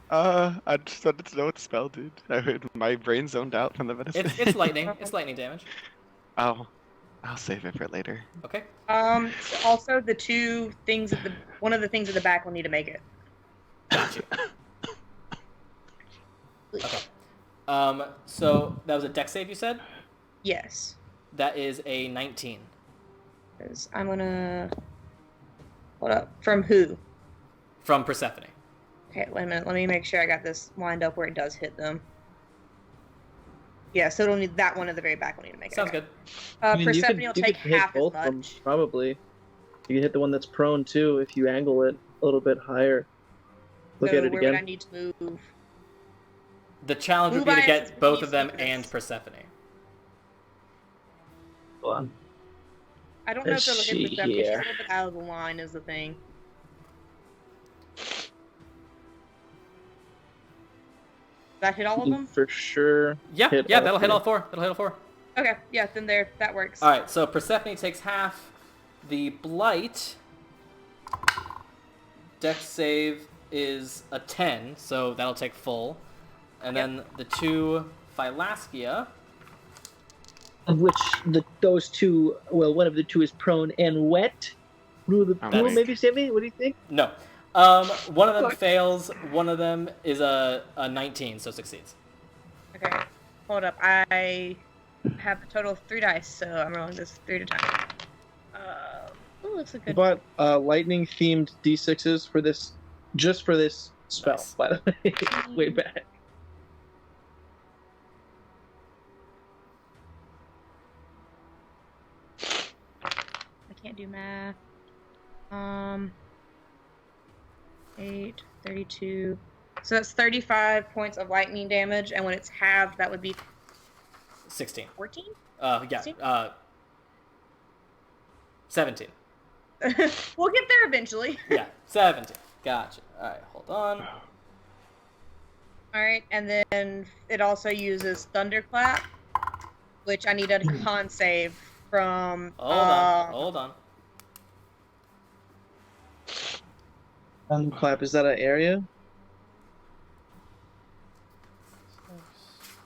I just wanted to know what the spell did. My brain zoned out from the medicine. It's lightning. It's lightning damage. Oh, I'll save it for later. Okay. Also, the two things one of the things at the back will need to make it. Got you. Okay. So that was a dex save, you said? Yes. That is a 19. Because I'm gonna hold up. From who? From Persephone. Okay, wait a minute. Let me make sure I got this lined up where it does hit them. Yeah, so it'll need that one at the very back. Will need to make it. Sounds okay. good. I mean, Persephone will you take could hit half as both of them, much. probably. You can hit the one that's prone too if you angle it a little bit higher. Look So at it where would I again. need to move? The challenge would Move be to Isis get both please of them look at and this. Persephone. Hold on. I don't know if they're Let's looking see for Persephone. She's a here. little bit out of the line is the thing. Did that hit all of them? For sure. Yeah, Hit yeah, all that'll hit three. all four. That'll hit all four. Okay, yeah, then that works. All right, so Persephone takes half. The Blight dex save is a 10, so that'll take full. And then the two Phylaskia. Of which those two, well, one of the two is prone and wet. Maybe Sammy, what do you think? No. One of them fails. One of them is a 19, so succeeds. Okay, hold up. I have a total of 3 dice, so I'm rolling this 3 at a time. Looks like I a bought lightning themed D6s for this, just for this spell, Nice. by the way. Way back. I can't do math. 8, 32. So that's 35 points of lightning damage, and when it's halved, that would be 16. 14? Yeah. 16? 17. We'll get there eventually. Yeah, 17. Gotcha. All right, hold on. Alright, and then it also uses Thunderclap, which I need a con save from... Hold on. Thunderclap, is that an area?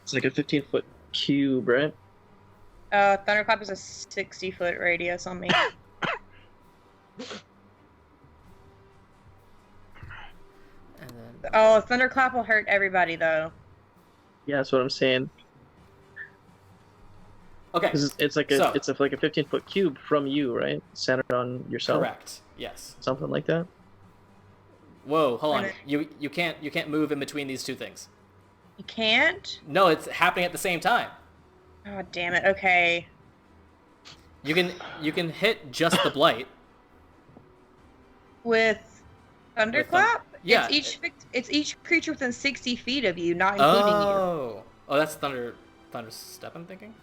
It's like a 15-foot cube, right? Thunderclap is a 60-foot radius on me. And then Oh, Thunderclap will hurt everybody, though. Yeah, that's what I'm saying. okay, 'Cause it's like So- like a 15-foot cube from you, right? Centered on yourself. correct. Yes. Something like that. Whoa, hold on. Wait You can't move in between these two things. You can't? No, it's happening at the same time. Oh, damn it. Okay. You can hit just the blight. With Thunderclap? Yeah. It's each creature within 60 feet of you, not including you. Oh, that's thunder step. I'm thinking.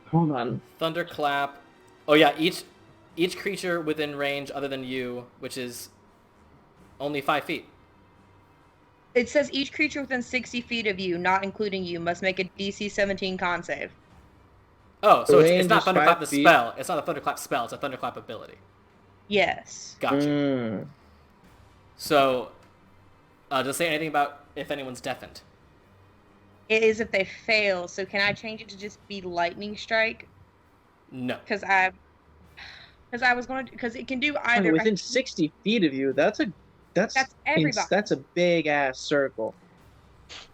Hold on. Thunderclap. Oh yeah, each creature within range other than you, which is only 5 feet. It says each creature within 60 feet of you, not including you, must make a DC 17 con save. Oh, so it's Range not is Thunderclap 5 the feet. spell. It's not a Thunderclap spell. It's a Thunderclap ability. Yes. Gotcha. So, does it say anything about if anyone's deafened? It is if they fail, so can I change it to just be Lightning Strike? No. Because it can do either. Within 60 feet of you, that's everybody. That's a big ass circle.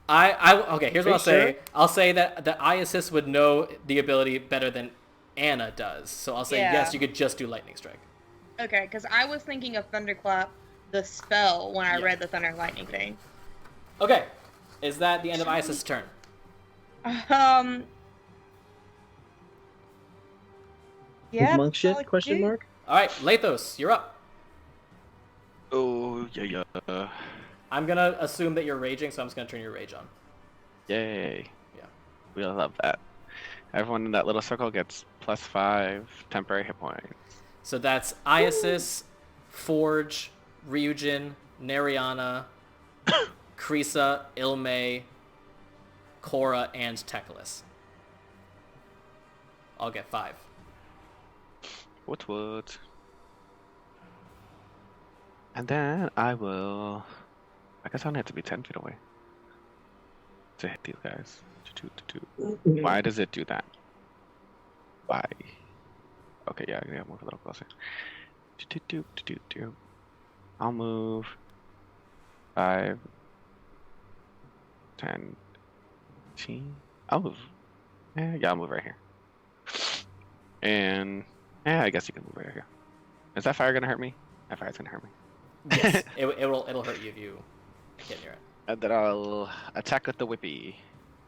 Okay, here's what I'll say. Sure? I'll say that the Iasis would know the ability better than Anna does. So I'll say yes, you could just do Lightning Strike. Okay, because I was thinking of Thunderclap, the spell, when I read the Thunder and Lightning thing. Okay. Is that the end of Iasis' turn? Yeah. Monk shit? Question mark? Alright, Lathos, you're up. Oh, yeah. I'm gonna assume that you're raging, so I'm just gonna turn your rage on. Yay. Yeah. We love that. Everyone in that little circle gets +5 temporary hit points. So that's Iasis, Forge, Ryujin, Neriana, Krisa, Ilme, Korra, and Teclis. I'll get 5. What? And then I guess I don't have to be 10 feet away to hit these guys. Why does it do that? Why? Okay, yeah, I gotta move a little closer. I'll move 5, 10, 15. I'll move. I'll move right here. And I guess you can move right here. Is that fire gonna hurt me? That fire's gonna hurt me. Yes, it'll hurt you if you get near it. And then I'll attack with the whippy.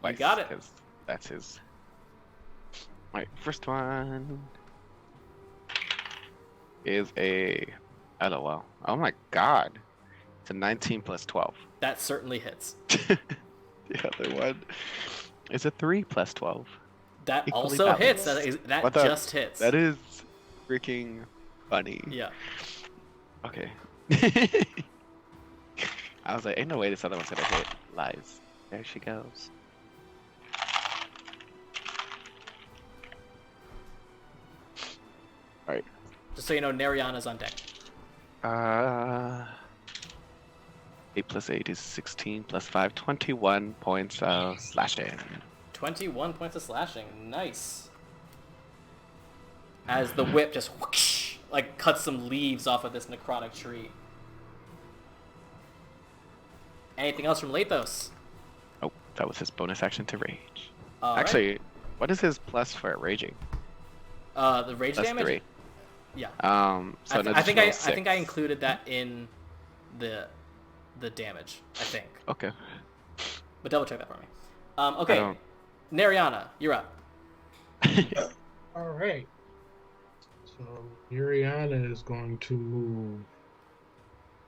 You got it. Because that's his. Alright, first one is a LOL. Oh my god. It's a 19 plus 12. That certainly hits. The other one is a 3 plus 12. That Equally also balanced. hits. That What the- just hits. That is freaking funny. Yeah. Okay. I was like, ain't no way this other one's gonna hit. Lies. There she goes. Alright. Just so you know, Neriana's on deck. 8 plus 8 is 16 plus 5, 21 points of slashing. 21 points of slashing. Nice. As the whip just whoosh, like cuts some leaves off of this necrotic tree. Anything else from Lathos? Oh, that was his bonus action to rage. All right. Actually, what is his plus for raging? The rage Plus damage. 3. Yeah. So I think I included that in the damage. I think. Okay. But double check that for me. Okay. Neriana, you're up. All right. So Yuriana is going to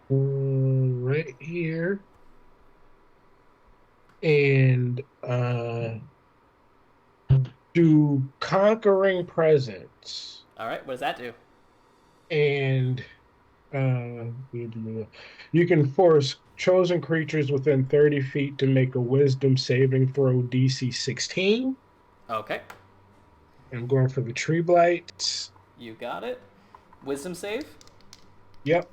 move right here and do Conquering Presence. All right. What does that do? And you can force chosen creatures within 30 feet to make a Wisdom saving throw DC 16. Okay. I'm going for the Tree Blights. You got it. Wisdom save. Yep.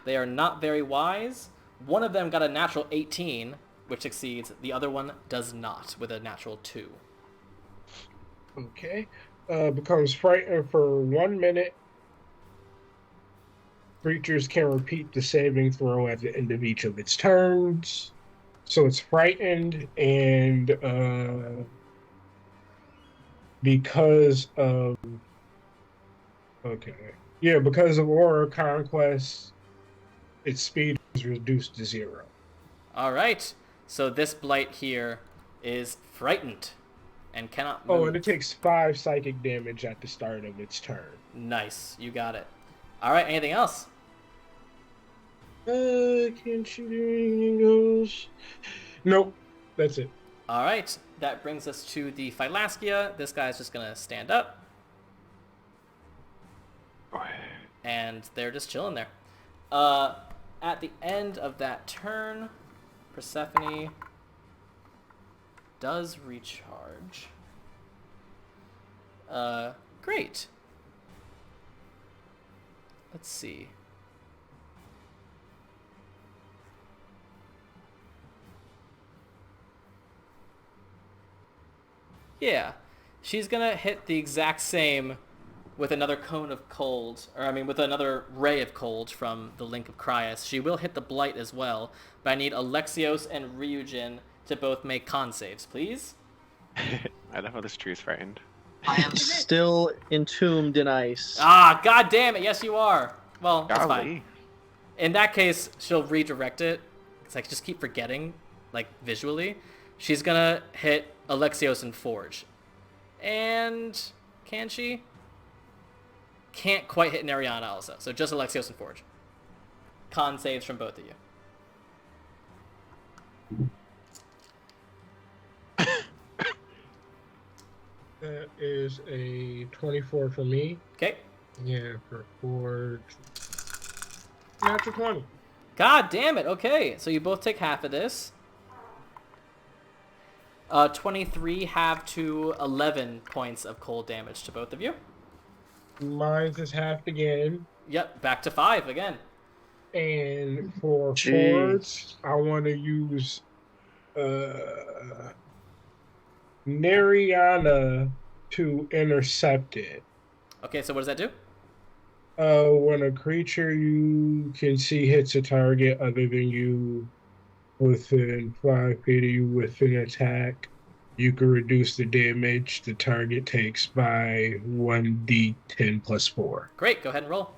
They are not very wise. One of them got a natural 18, which succeeds. The other one does not, with a natural 2. Okay. Becomes frightened for 1 minute. Creatures can repeat the saving throw at the end of each of its turns. So it's frightened, and because of Aura Conquest, its speed is reduced to 0. All right. So this blight here is frightened and cannot move. Oh, and it takes 5 psychic damage at the start of its turn. Nice, you got it. All right, anything else? Can't shoot anything else. Nope, that's it. All right, that brings us to the Phylaskia. This guy's just gonna stand up, and they're just chilling there. At the end of that turn, Persephone does recharge. Great. Let's see. Yeah, she's gonna hit the exact same with another cone of cold, with another ray of cold from the Link of Cryas. She will hit the Blight as well, but I need Alexios and Ryujin to both make con saves, please. I love how this tree is frightened. I am still entombed in ice. Ah, god damn it, yes you are. Well, that's Golly. fine. In that case, she'll redirect it, because I just keep forgetting, visually. She's gonna hit Alexios and Forge. And can she? Can't quite hit Nariana also, so just Alexios and Forge. Con saves from both of you. That is a 24 for me. Okay. Yeah, for Forge. Natural 20. God damn it, okay. So you both take half of this. 23 half to 11 points of cold damage to both of you. Mine's is half again. Yep, back to 5 again. And for Jeez. Forge, I want to use Nariana to intercept it. Okay, so what does that do? When a creature you can see hits a target other than you within 5 feet of you with an attack, you can reduce the damage the target takes by 1d10 plus 4. Great, go ahead and roll.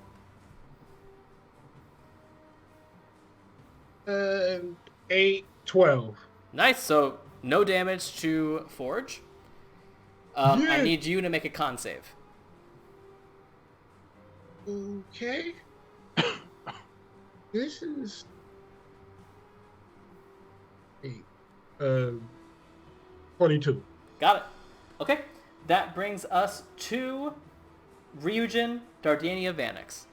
8, 12. Nice, so no damage to Forge. I Yeah. need you to make a con save. Okay. This is 8. 22. Got it. Okay, that brings us to Ryujin, Dardania, Vanix.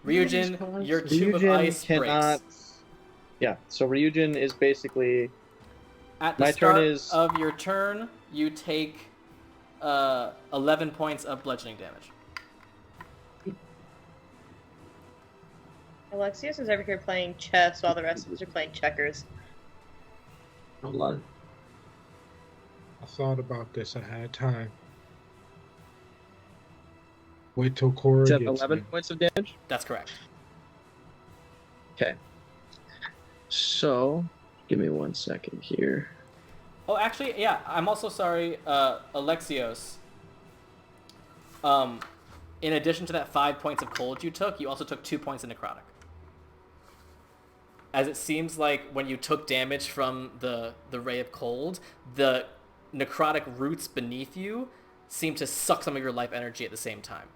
Ryujin, your tube of ice breaks. Yeah, so Ryujin is basically... At the My start turn is- of your turn, you take 11 points of bludgeoning damage. Alexios is over here playing chess while the rest of us are playing checkers. Hold on. I thought about this. I had time. Wait till Cora Is that gets 11 me. points of damage? That's correct. Okay. So, give me 1 second here. Oh, actually, yeah, I'm also sorry, Alexios. In addition to that 5 points of cold you took, you also took 2 points of necrotic. As it seems like when you took damage from the ray of cold, the necrotic roots beneath you seem to suck some of your life energy at the same time.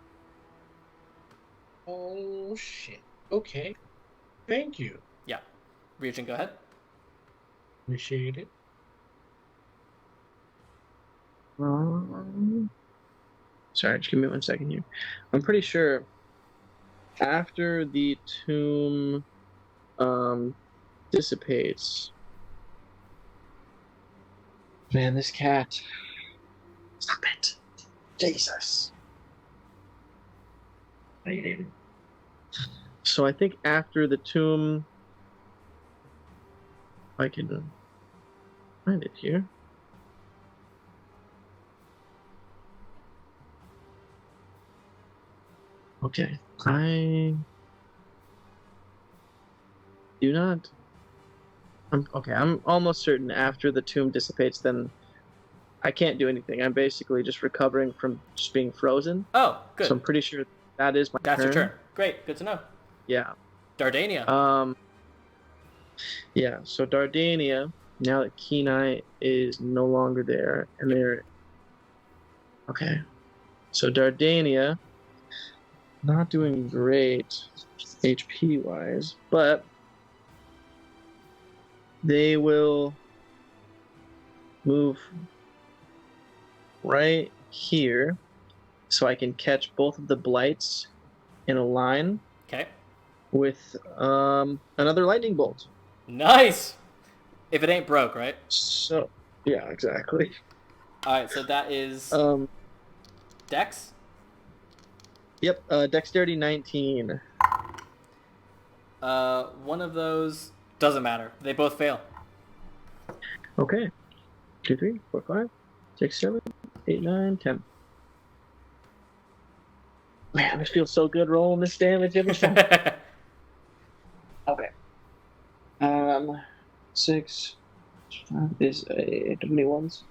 Oh, shit. Okay. Thank you. Yeah. Ryujin, go ahead. Appreciate it. Sorry, just give me 1 second here. I'm pretty sure after the tomb dissipates. Man, this cat. Stop it. Jesus. So I think after the tomb, I can find it here. Okay, I do not. I'm almost certain after the tomb dissipates, then I can't do anything. I'm basically just recovering from just being frozen. Oh, good. So I'm pretty sure that is my That's turn. your turn. Great, good to know. Yeah. Dardania. Yeah. So Dardania now that Kenai is no longer there, and they're okay. So Dardania, not doing great HP wise, but they will move right here, so I can catch both of the blights in a line Okay. with another lightning bolt. Nice. If it ain't broke, right? So yeah, exactly. All right. So that is Dex. Yep. Dexterity 19. One of those doesn't matter. They both fail. Okay. 2, 3, 4, 5, 6, 7, 8, 9, 10. Man, this feels so good rolling this damage every time. Okay. 6 is a 21s.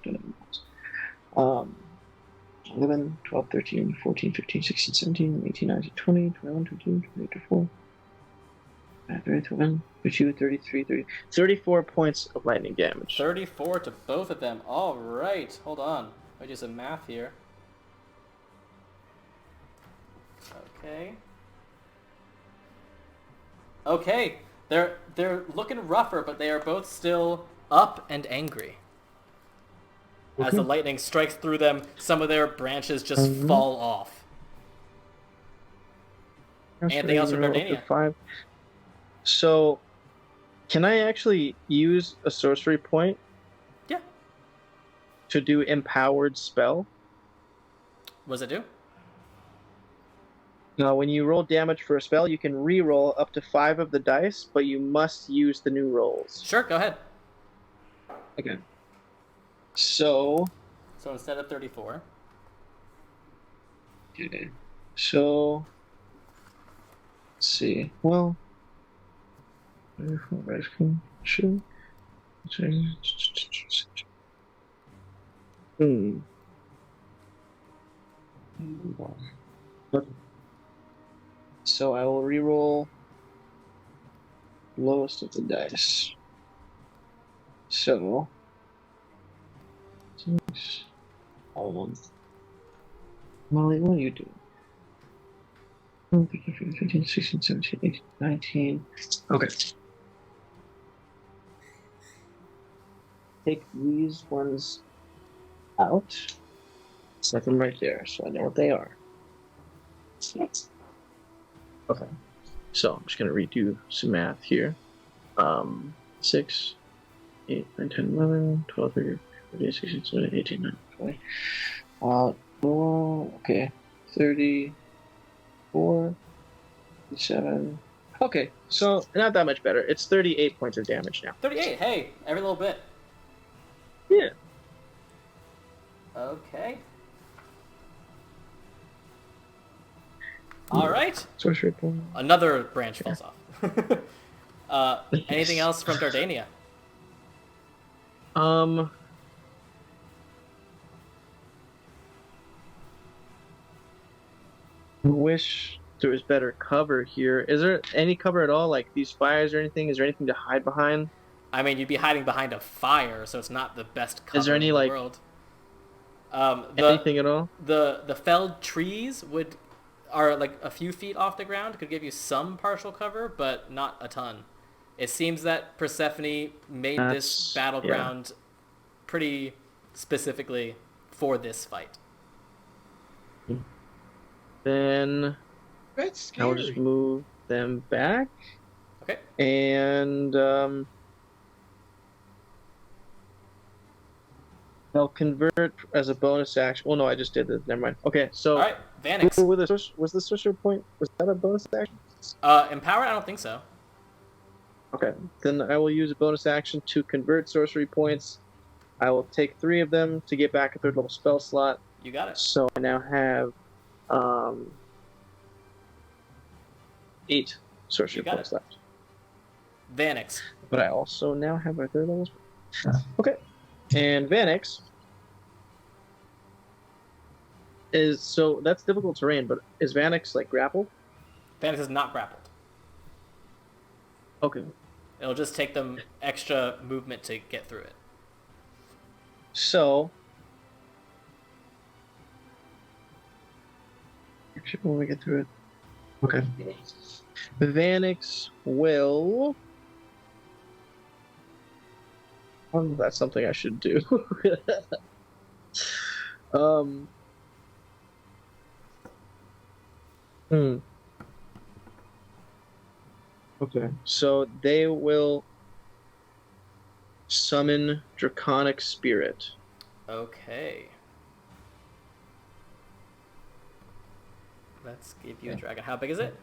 11, 12, 13, 14, 15, 16, 17, 18, 19, 20, 21, 22, 23, 24, 31, 32, 33, 30, 34 points of lightning damage. 34 to both of them. All right. Hold on. I do some math here. Okay. Okay. They're looking rougher, but they are both still up and angry. As the lightning strikes through them, some of their branches just fall off. Anything else from Dardania? 5. So, can I actually use a sorcery point? Yeah. To do empowered spell? What does it do? Now, when you roll damage for a spell, you can re-roll up to 5 of the dice, but you must use the new rolls. Sure, go ahead. Okay. So instead of 34. Okay. So let's see. Well, sure. So I will re-roll lowest of the dice. So 6. Molly, what are you doing? 15, 16, 17, 18, 19. Okay. Take these ones out. Set them right there so I know what they are. Okay. So I'm just going to redo some math here. 6, 8, 9, 10, 11, 12, 13, 14, 16, 17, 18, 19, 20. Okay. 34, 37. Okay, so not that much better. It's 38 points of damage now. 38. Hey, every little bit. Yeah. Okay. All right. Sorcery point. Another branch falls off. Anything else from Dardania? Wish there was better cover here. Is there any cover at all, like these fires or anything? Is there anything to hide behind? I mean, you'd be hiding behind a fire, so it's not the best cover Is there any, in the like, world. Anything at all? The felled trees are like a few feet off the ground, could give you some partial cover, but not a ton. It seems that Persephone made this battleground pretty specifically for this fight. Then That's scary. I'll just move them back. Okay. And I'll convert as a bonus action. Well, no, I just did this. Never mind. Okay, so All right, Vanix. Was the sorcerer point? Was that a bonus action? Empowered? I don't think so. Okay, then I will use a bonus action to convert sorcery points. I will take 3 of them to get back a 3rd level spell slot. You got it. So I now have 8 sorcery points left. Vanix. But I also now have my 3rd level spell. Okay, and Vanix is, so that's difficult terrain, but is Vanix like grappled? Vanix is not grappled. Okay. It'll just take them extra movement to get through it. So, actually, when we get through it, okay. Vanix will. Oh, that's something I should do. um. Okay, so they will summon Draconic Spirit. Okay. Let's give you a dragon. How big is it?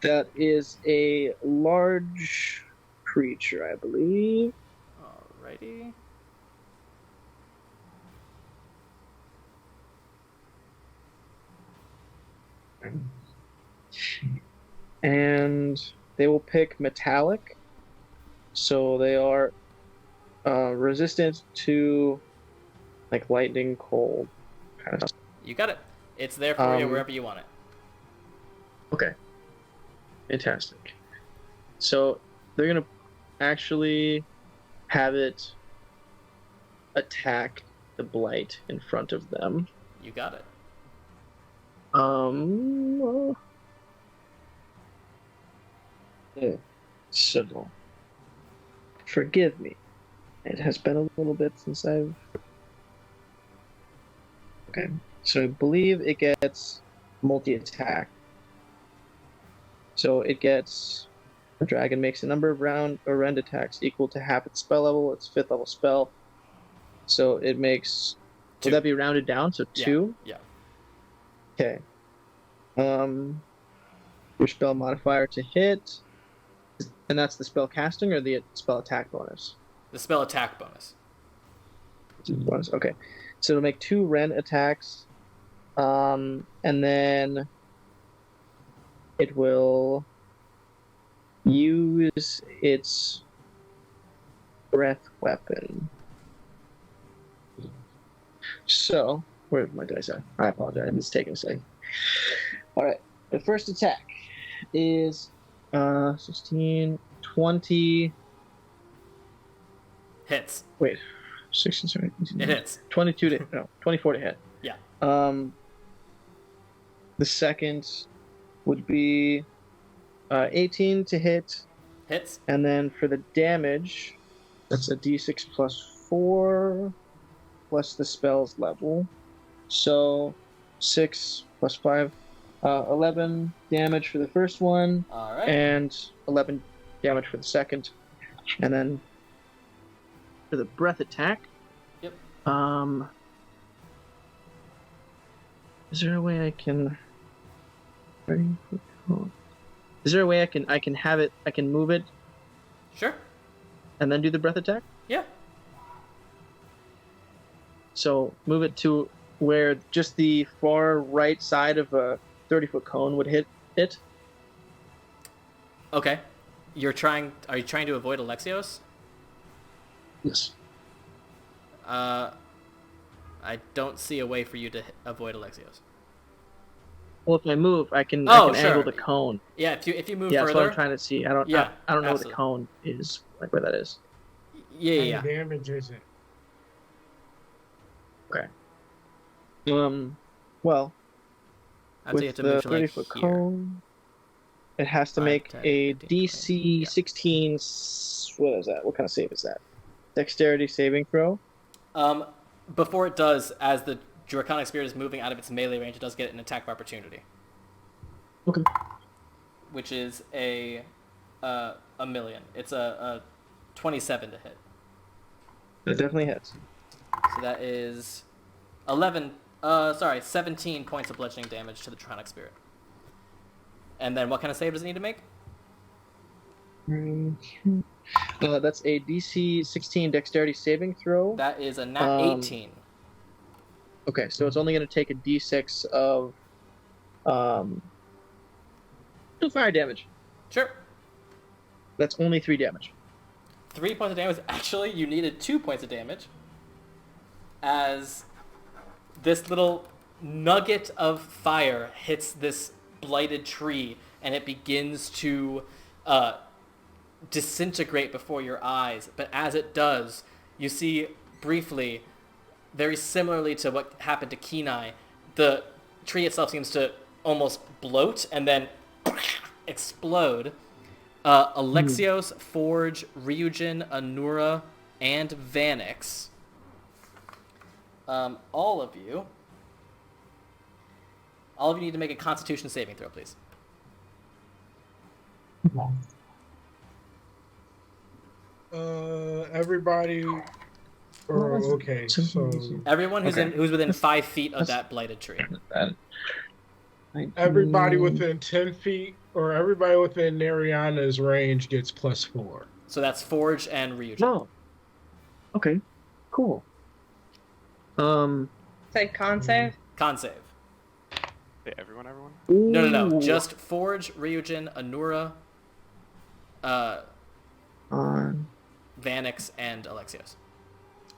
That is a large creature, I believe. Alrighty. And they will pick metallic, so they are resistant to like lightning, cold kind of stuff. You got it. It's there for you Um, wherever you want it. Okay, fantastic. So they're gonna actually have it attack the blight in front of them. You got it. So, forgive me. It has been a little bit since I've... Okay, so I believe it gets multi-attack. So it gets... The dragon makes a number of round or rend attacks equal to half its spell level, its 5th level spell. So it makes... Two. Will that be rounded down? So 2? Yeah. Okay. Your spell modifier to hit... And that's the spell casting or the spell attack bonus? The spell attack bonus. Bonus. Okay. So it'll make 2 rend attacks. And then it will use its breath weapon. So, where's my dice at? I apologize. It's taking a second. Alright. The first attack is 16, 20. Hits. Wait, 16, 17, 18, It hits. 22 to no, 24 to hit. Yeah. The second would be 18 to hit, Hits. and then for the damage, that's a d6 plus 4 plus the spell's level. So 6 plus 5, 11 damage for the first one, All right. and 11 damage for the second. And then for the breath attack, Yep. Is there a way I can? Is there a way I can have it? I can move it Sure. and then do the breath attack. Yeah. So move it to where just the far right side of a 30-foot cone would hit it. Okay. Are you trying to avoid Alexios? Yes. I don't see a way for you to avoid Alexios. Well, if I move, I can Oh, angle sure. the cone. Yeah, if you move Yeah, that's what further. I'm trying to see. I don't Yeah, know where the absolutely. cone is, like where that is. Yeah. How many damage is it? Okay. Well, I'd say you with have to the move to like 30-foot here. cone, it has to 5, make 10, a 15, 20, DC yeah. 16. What is that? What kind of save is that? Dexterity saving throw. Before it does, as the Draconic Spirit is moving out of its melee range, it does get an attack of opportunity, Okay. which is a million. It's a 27 to hit. That definitely hits. So that is 17 points of bludgeoning damage to the Draconic Spirit. And then what kind of save does it need to make? That's a DC 16 Dexterity saving throw. That is a nat 18. Okay, so it's only going to take a D6 of fire damage. Sure. That's only 3 damage. 3 points of damage. Actually, you needed 2 points of damage. As this little nugget of fire hits this blighted tree, and it begins to disintegrate before your eyes. But as it does, you see briefly, very similarly to what happened to Kenai, the tree itself seems to almost bloat and then explode. Alexios, Forge, Ryujin, Anura, and Vanix. All of you need to make a Constitution saving throw, please. Everybody. Okay, so Everyone who's within 5 feet of that blighted tree. everybody within 10 feet or everybody within Nariana's range gets +4. So that's Forge and Ryujin. No. Okay. Cool. Say con save. Con save. Hey, everyone. No. Just Forge, Ryujin, Anura, Vanix, and Alexios.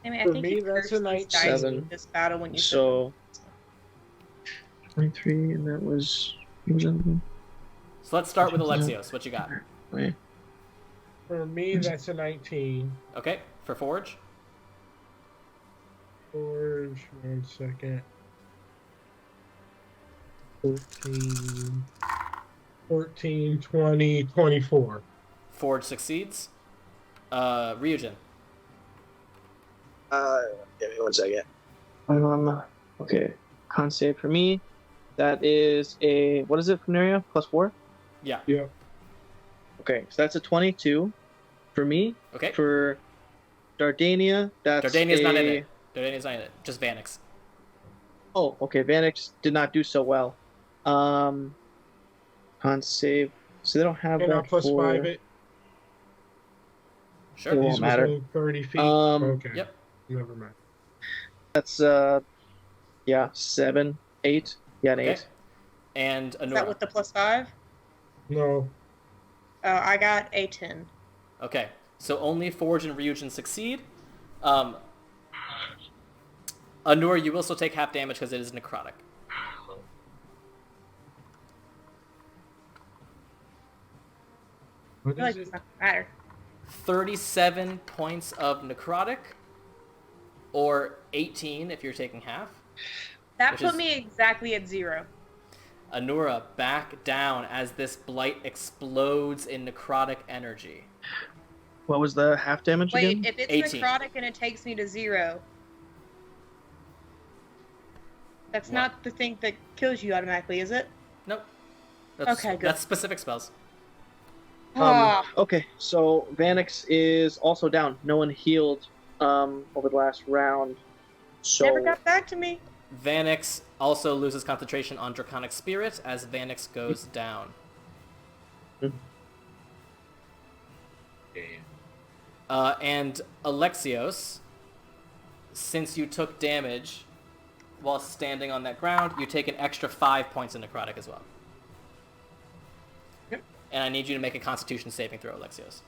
I mean, I For think me, you that's cursed a these dice 7. in this battle when you So 23, and that was. So let's start with Alexios. What you got? Wait. For me, that's a 19. Okay, for Forge. Forge, 1 second. 14, 20, 24. Forge succeeds. Ryujin. Give me 1 second. Okay. Con save for me. That is a. What is it for Naria? +4? Yeah. Yeah. Okay, so that's a 22 for me. Okay. For Dardania, that's Dardania's not in it. Dardania's not in it. Just Vanix. Oh, okay. Vanix did not do so well. Con save. So they don't have And I'll that +5 for... it. Sure. It won't He's matter. within 30 feet. Um, Okay. Yep. Never mind. That's 7, 8. Yeah, an Okay. 8. And Is that Anura. with the +5? No. I got a 10. Okay. So only Forge and Ryujin succeed. Anura, you will still take half damage because it is necrotic. I What feel like is it's it? not gonna matter. 37 points of necrotic, or 18 if you're taking half. That Which put is- me exactly at 0. Anura, back down as this blight explodes in necrotic energy. What was the half damage Wait, again? if it's 18. necrotic and it takes me to 0, that's What? not the thing that kills you automatically, is it? Nope. That's, Okay, good. That's specific spells. Okay, so Vanix is also down. No one healed over the last round. So Never got back to me. Vanix also loses concentration on Draconic Spirit as Vanix goes down. And Alexios, since you took damage while standing on that ground, you take an extra 5 points of necrotic as well. Yep. And I need you to make a Constitution saving throw, Alexios.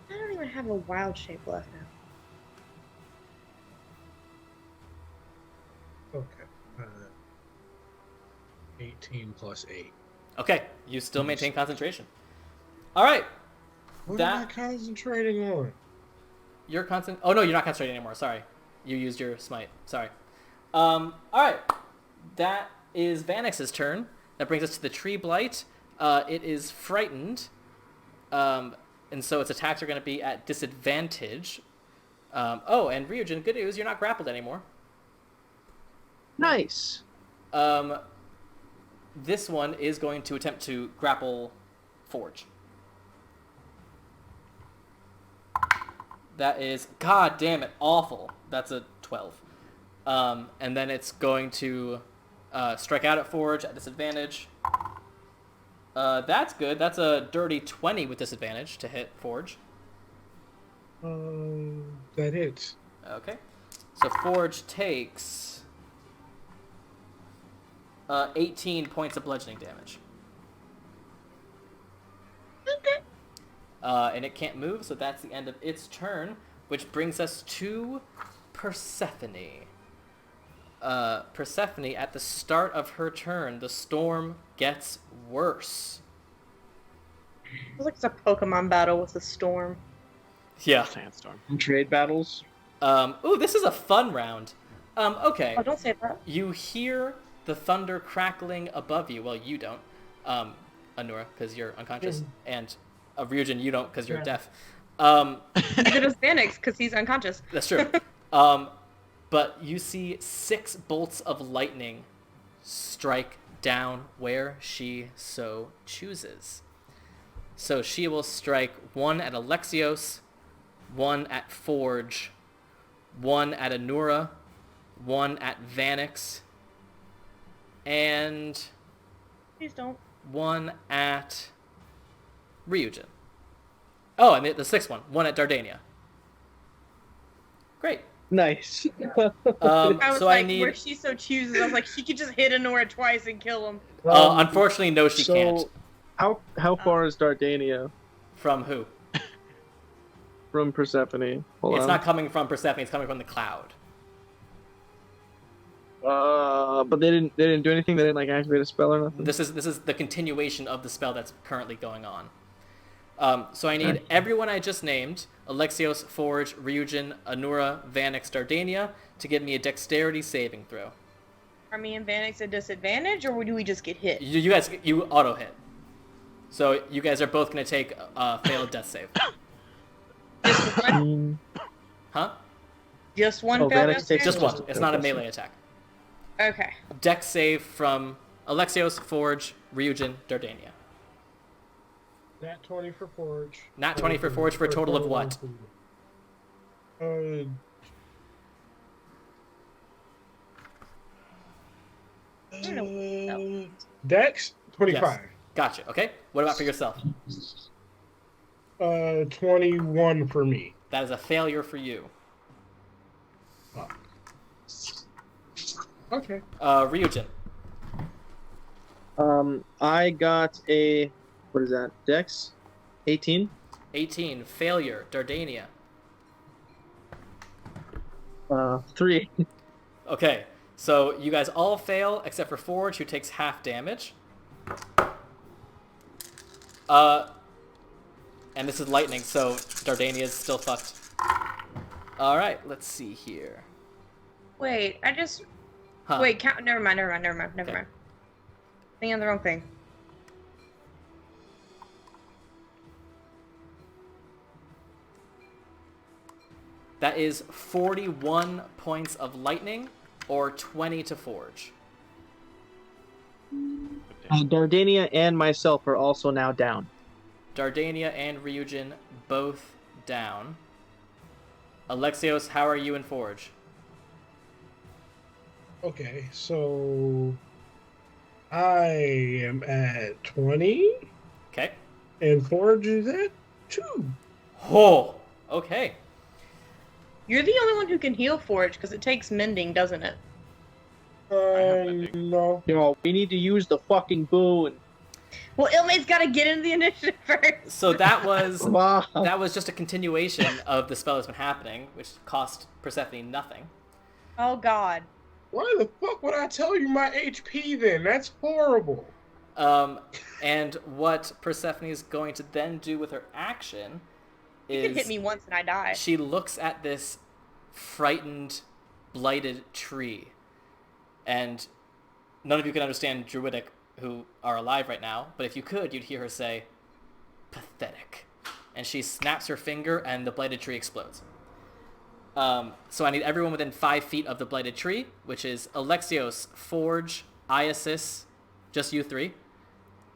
I don't even have a wild shape left now. Okay. 18 + 8. Okay, you still maintain concentration. All right, What That- am I concentrating on? you're constant. Oh no, you're not concentrating anymore. Sorry, you used your smite. Sorry. All right, that is Vanix's turn. That brings us to the tree blight. It is frightened, and so its attacks are going to be at disadvantage. Oh, and Ryujin, good news, you're not grappled anymore. nice. This one is going to attempt to grapple Forge. That is, god damn it, awful. That's a 12. And then it's going to strike out at Forge at disadvantage. That's good. That's a dirty 20 with disadvantage to hit Forge. That hits. Okay. So Forge takes 18 points of bludgeoning damage. And it can't move, so that's the end of its turn, which brings us to Persephone. Persephone, at the start of her turn, the storm gets worse. It's like it's a Pokemon battle with a storm. Yeah. Sandstorm. Trade battles. Ooh, this is a fun round. Okay. Oh, don't say that. You hear the thunder crackling above you. Well, you don't, Anura, because you're unconscious, and Ryujin, you don't, because you're deaf. Neither does Vanix, because he's unconscious. That's true. But you see 6 bolts of lightning strike down where she so chooses. So she will strike 1 at Alexios, 1 at Forge, 1 at Anura, 1 at Vanix, and Please don't. 1 at Ryujin. Oh, and the 6th one, 1 at Dardania. Great. Nice. I was So like, I need. where she so chooses, I was like, she could just hit Anora twice and kill him. Unfortunately, no, she can't. How far is Dardania From who? from Persephone? Hold It's on. not coming from Persephone. It's coming from the cloud. But they didn't do anything. They didn't like activate a spell or nothing. This is the continuation of the spell that's currently going on. So I need everyone I just named, Alexios, Forge, Ryujin, Anura, Vanix, Dardania, to give me a dexterity saving throw. Are me and Vanix at disadvantage, or do we just get hit? You guys, you auto hit. So you guys are both going to take a failed death save. Just one? Huh? Just one Oh, failed Vanix death takes save? Just one. It's not a melee attack. Okay. Dex save from Alexios, Forge, Ryujin, Dardania. Nat 20 for Forge. Nat 20 for Forge for a total of what? Dex 25. Yes. Gotcha. Okay. What about for yourself? 21 for me. That is a failure for you. Okay. Ryujin. I got a what is that? Dex, 18. 18. Failure. Dardania. 3. Okay. So you guys all fail except for Forge, who takes half damage. And this is lightning, so Dardania is still fucked. All right. Let's see here. Wait, I just... Huh. Wait, count... Never mind. Okay. Thinking of the wrong thing. That is 41 points of lightning, or 20 to Forge. Dardania and myself are also now down. Dardania and Ryujin both down. Alexios, how are you in Forge? Okay, so I am at 20, Okay. and Forge is at 2. Oh, okay. You're the only one who can heal Forge, because it takes mending, doesn't it? have nothing. No. Yo, we need to use the fucking boon. Well, Ilmate's got to get into the initiative first. So that was Wow. that was just a continuation of the spell that's been happening, which cost Persephone nothing. Oh, God. Why the fuck would I tell you my HP then? That's horrible. And what Persephone is going to then do with her action You is can hit me once and I die. she looks at this frightened, blighted tree. And none of you can understand Druidic who are alive right now, but if you could, you'd hear her say, "Pathetic." And she snaps her finger and the blighted tree explodes. So I need everyone within 5 feet of the blighted tree, which is Alexios, Forge, Iasis, just you 3.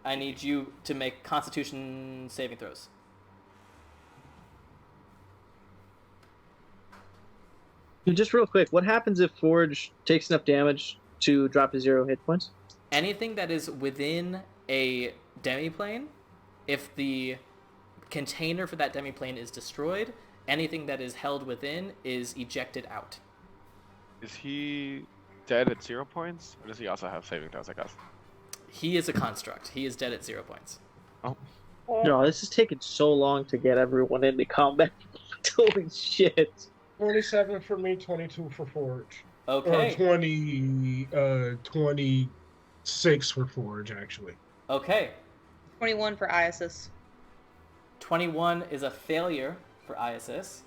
I need you to make Constitution saving throws. Just real quick, what happens if Forge takes enough damage to drop to 0 hit points? Anything that is within a demiplane, if the container for that demiplane is destroyed, anything that is held within is ejected out. Is he dead at 0 points? Or does he also have saving throws, I guess? He is a construct. He is dead at 0 points. No, this is taking so long to get everyone into combat. Holy shit. 27 for me, 22 for Forge. Okay. Or 26 for Forge, actually. Okay. 21 for Iasis. 21 is a failure for Iasis.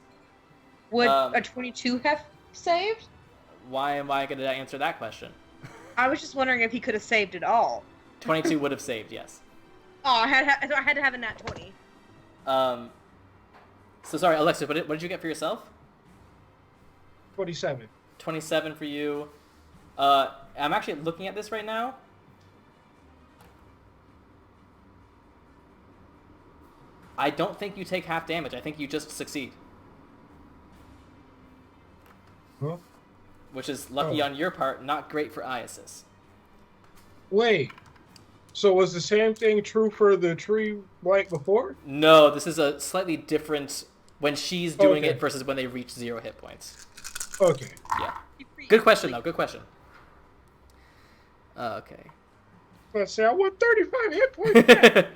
Would Um, a 22 have saved? Why am I going to answer that question? I was just wondering if he could have saved at all. 22 would have saved, yes. Oh, I had to have a nat 20. So sorry, Alexis, what did you get for yourself? 27. 27 for you. I'm actually looking at this right now. I don't think you take half damage. I think you just succeed. Huh? Which is lucky on your part, not great for Iasis. Wait. So was the same thing true for the tree like before? No, this is a slightly different when she's doing Okay. it versus when they reach 0 hit points. Okay. Yeah. Good question, though. Good question. Okay. Let's say I want 35 hit points back.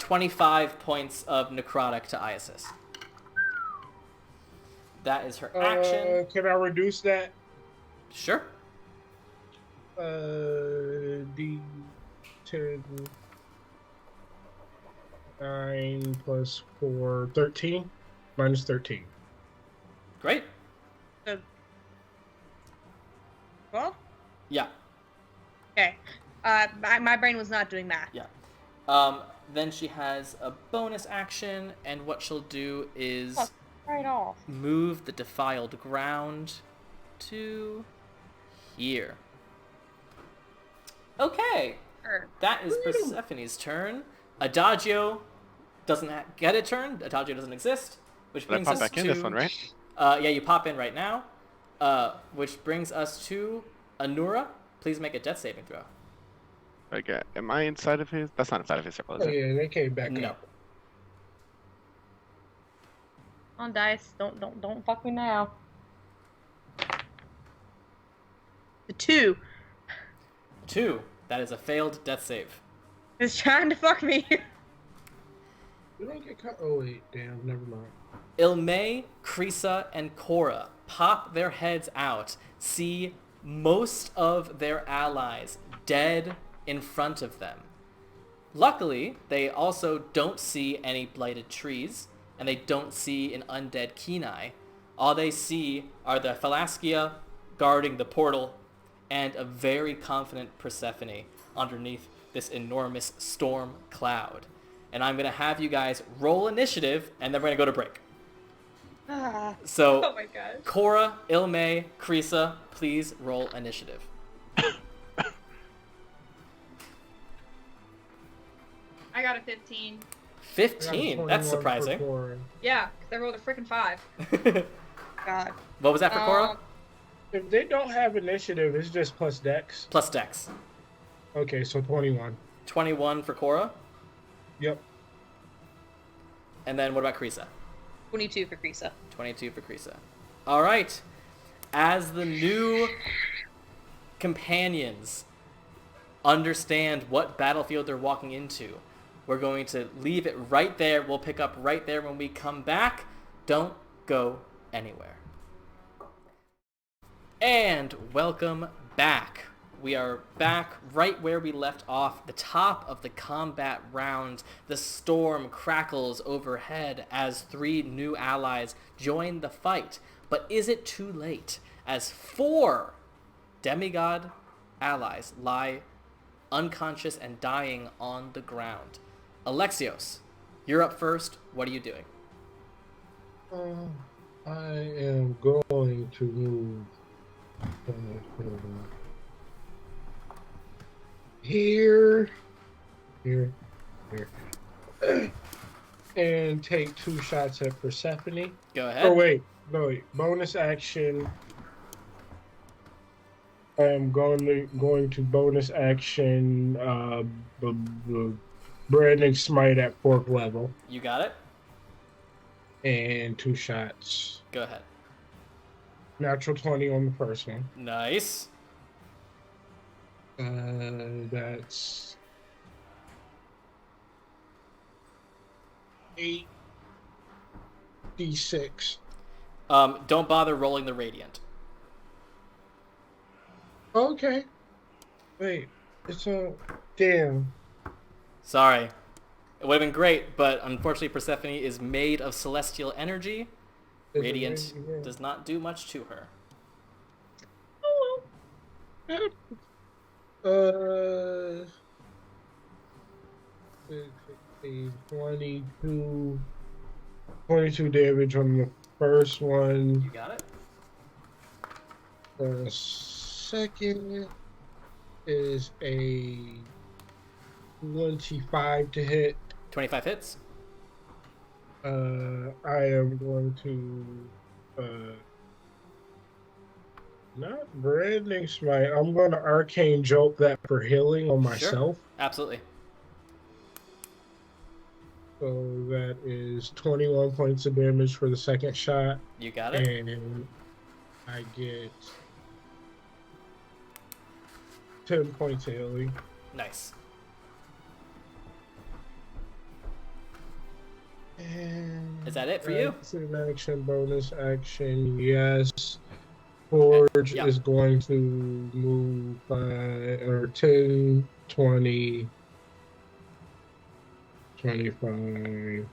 25 points of necrotic to Iasis. That is her action. Can I reduce that? Sure. D10 9 plus 4 13 minus 13. Great. Well, Yeah. okay. My brain was not doing that. Yeah. Then she has a bonus action, and what she'll do is Fuck right off. move the defiled ground to here. Okay. That is Persephone's turn. Adagio doesn't get a turn. Adagio doesn't exist, which Did I brings pop us back to in this one, right? Yeah, you pop in right now. Which brings us to Anura. Please make a death saving throw. Okay, am I inside of his? That's not inside of his circle, is Oh it? yeah, they came back No. up. On dice, don't fuck me now. The 2 2. That is a failed death save. is trying to fuck me. Did I get cut? Oh wait, damn, never mind. Ilme, Krisa, and Cora pop their heads out, see most of their allies dead in front of them. Luckily, they also don't see any blighted trees, and they don't see an undead Kenai. All they see are the Thalaskia guarding the portal, and a very confident Persephone underneath this enormous storm cloud. And I'm going to have you guys roll initiative, and then we're going to go to break. So, Oh my god. Cora, Ilme, Krisa, please roll initiative. I got a 15. 15? That's surprising. Yeah, because I rolled a freaking 5. God. What was that for Cora? If they don't have initiative, it's just plus dex. Plus Dex. Okay, so 21. 21 for Cora. Yep. And then what about Krisa? 22 for Krisa. 22 for Krisa. All right. As the new companions understand what battlefield they're walking into, we're going to leave it right there. We'll pick up right there when we come back. Don't go anywhere. And welcome back. We are back right where we left off, the top of the combat round. The storm crackles overhead as 3 new allies join the fight. But is it too late as 4 demigod allies lie unconscious and dying on the ground? Alexios, you're up first. What are you doing? I am going to move here, and take 2 shots at Persephone. Go ahead. Oh wait, no wait. Bonus action. I'm going to bonus action branding smite at 4th level, You got it. and 2 shots. Go ahead. Natural 20 on the first one. Nice. That's 8d6. Don't bother rolling the radiant. Okay. Wait, it's a damn. Sorry. It would have been great, but unfortunately Persephone is made of celestial energy. Radiant does not do much to her. Uh, 22 damage on the first one. You got it? The second is a 25 to hit. 25 hits. I am going to not branding smite. I'm going to arcane jolt that for healing on myself. Sure. Absolutely. So that is 21 points of damage for the second shot. You got it. And I get 10 points of healing. Nice. And Is that it for you? Action, bonus action, yes. Forge Yeah. is going to move by 10, 20, 25,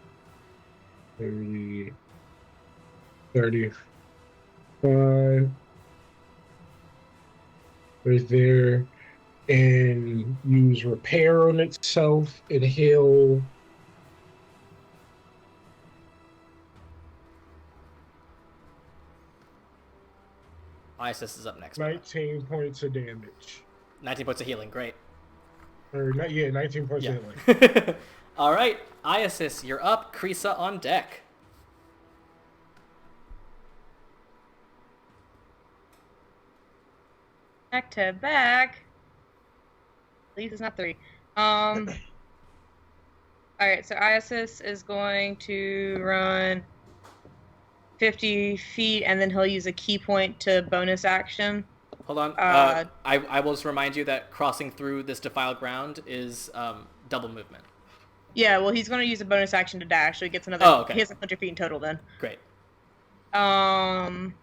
30, 35. Right there. And use repair on itself and heal. Isis is up next. 19 points of damage. 19 points of healing. Great. Or not, yeah, 19 points of healing. All right, Isis, you're up. Krisa on deck. Back to back. At least it's not 3. Alright, so Isis is going to run 50 feet, and then he'll use a key point to bonus action. Hold on. I will just remind you that crossing through this defiled ground is double movement. Yeah, well, he's going to use a bonus action to dash, so he gets another. Oh, okay. He has 100 feet in total then. Great. If I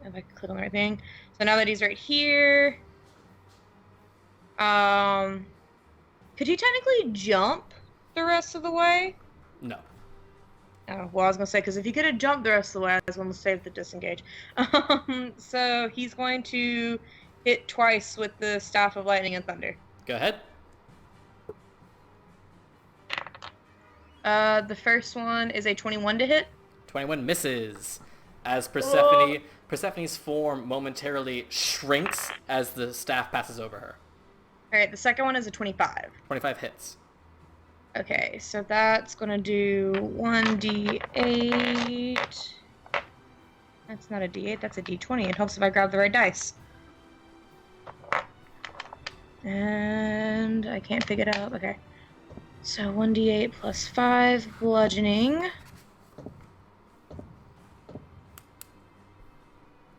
can click on the right thing. So now that he's right here, could he technically jump the rest of the way? No. Oh, well, I was going to say, because if he could have jumped the rest of the way, I was going to save the disengage. So he's going to hit twice with the Staff of Lightning and Thunder. Go ahead. The first one is a 21 to hit. 21 misses. As Persephone's form momentarily shrinks as the staff passes over her. Alright, the second one is a 25. 25 hits. Okay, so that's going to do 1d8. That's not a d8, that's a d20. It helps if I grab the right dice. And I can't pick it up. Okay. So 1d8 plus 5 bludgeoning.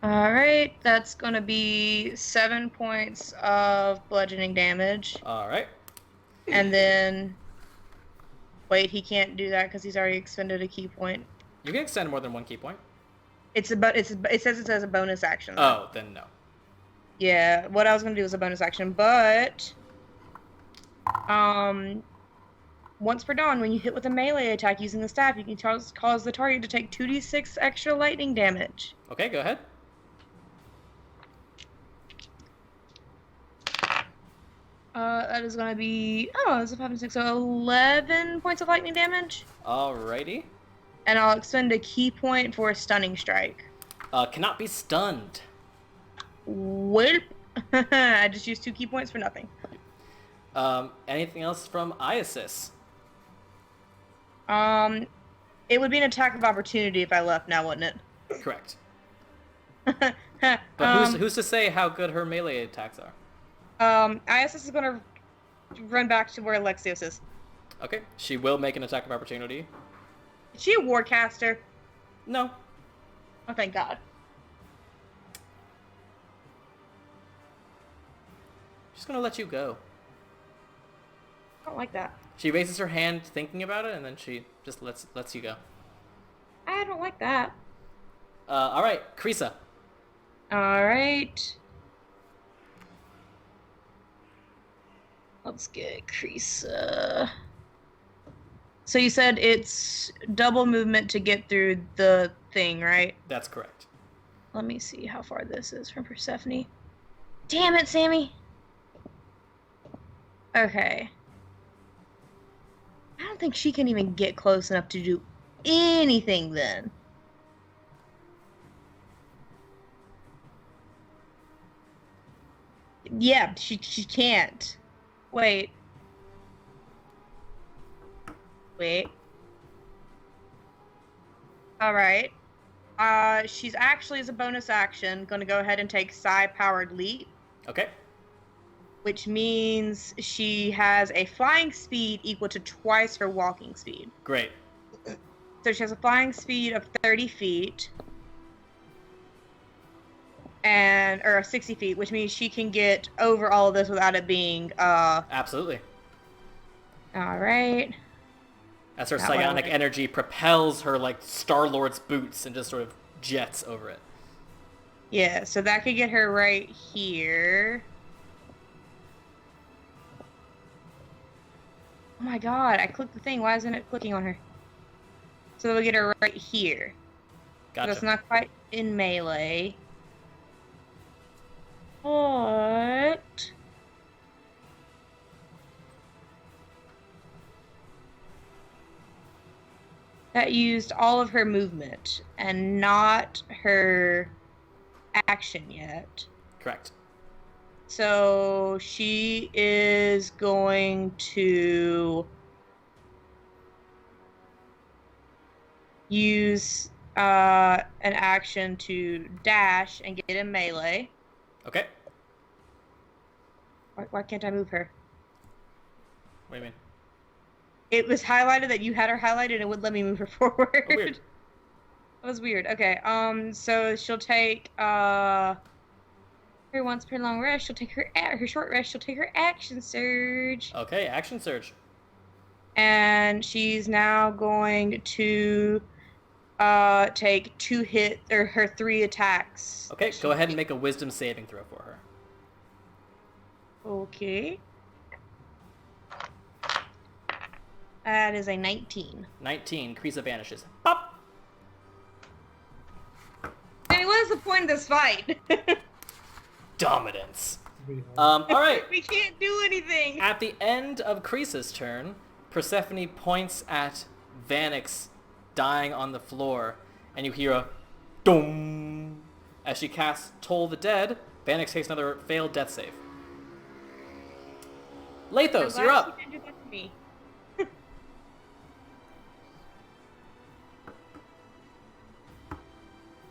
Alright, that's going to be 7 points of bludgeoning damage. Alright. And then... Wait, he can't do that because he's already expended a key point. You can extend more than one key point. It says it as a bonus action. Oh, then no. Yeah, what I was going to do was a bonus action, but... Once per dawn, when you hit with a melee attack using the staff, you can cause the target to take 2d6 extra lightning damage. Okay, go ahead. That is going to be... Oh, it's a 5 and 6, so 11 points of lightning damage. Alrighty. And I'll expend a key point for a stunning strike. Cannot be stunned. Well, I just used 2 key points for nothing. Anything else from Isis? It would be an attack of opportunity if I left now, wouldn't it? Correct. But who's to say how good her melee attacks are? Isis is gonna run back to where Alexios is. Okay, she will make an attack of opportunity. Is she a warcaster? No. Oh, thank God. She's gonna let you go. I don't like that. She raises her hand thinking about it, and then she just lets you go. I don't like that. Alright, Krisa. Alright. Let's get Creasa. So you said it's double movement to get through the thing, right? That's correct. Let me see how far this is from Persephone. Damn it, Sammy! Okay. I don't think she can even get close enough to do anything then. Yeah, she can't. Wait. Alright. She's actually, as a bonus action, going to go ahead and take Psi-powered leap, Okay. which means she has a flying speed equal to twice her walking speed. Great. So she has a flying speed of 30 feet, or 60 feet, which means she can get over all of this without it being, Absolutely. Alright. As her That one psionic works. energy propels her like Star-Lord's boots and just sort of jets over it. Yeah, so that could get her right here. Oh my god, I clicked the thing. Why isn't it clicking on her? So that will get her right here. So Gotcha. it's not quite in melee. But... that used all of her movement and not her action yet. Correct. So she is going to use an action to dash and get in melee. Okay. Why can't I move her? What do you mean? It was highlighted that you had her highlighted and it wouldn't let me move her forward. Oh, weird. That was weird. Okay, so she'll take, her once per long rest, she'll take her short rest, she'll take her action surge. Okay, action surge. And she's now going to, take 2 hit, or her 3 attacks. Okay, go ahead and make a wisdom saving throw for her. Okay. That is a 19. 19, Creasa vanishes. Pop! I mean, what is the point of this fight? Dominance. Be Alright. We can't do anything. At the end of Creasa's turn, Persephone points at Vanix dying on the floor, and you hear a dong as she casts Toll the Dead. Vanix takes another failed death save. Lathos, I'm you're glad up. she didn't do that to me.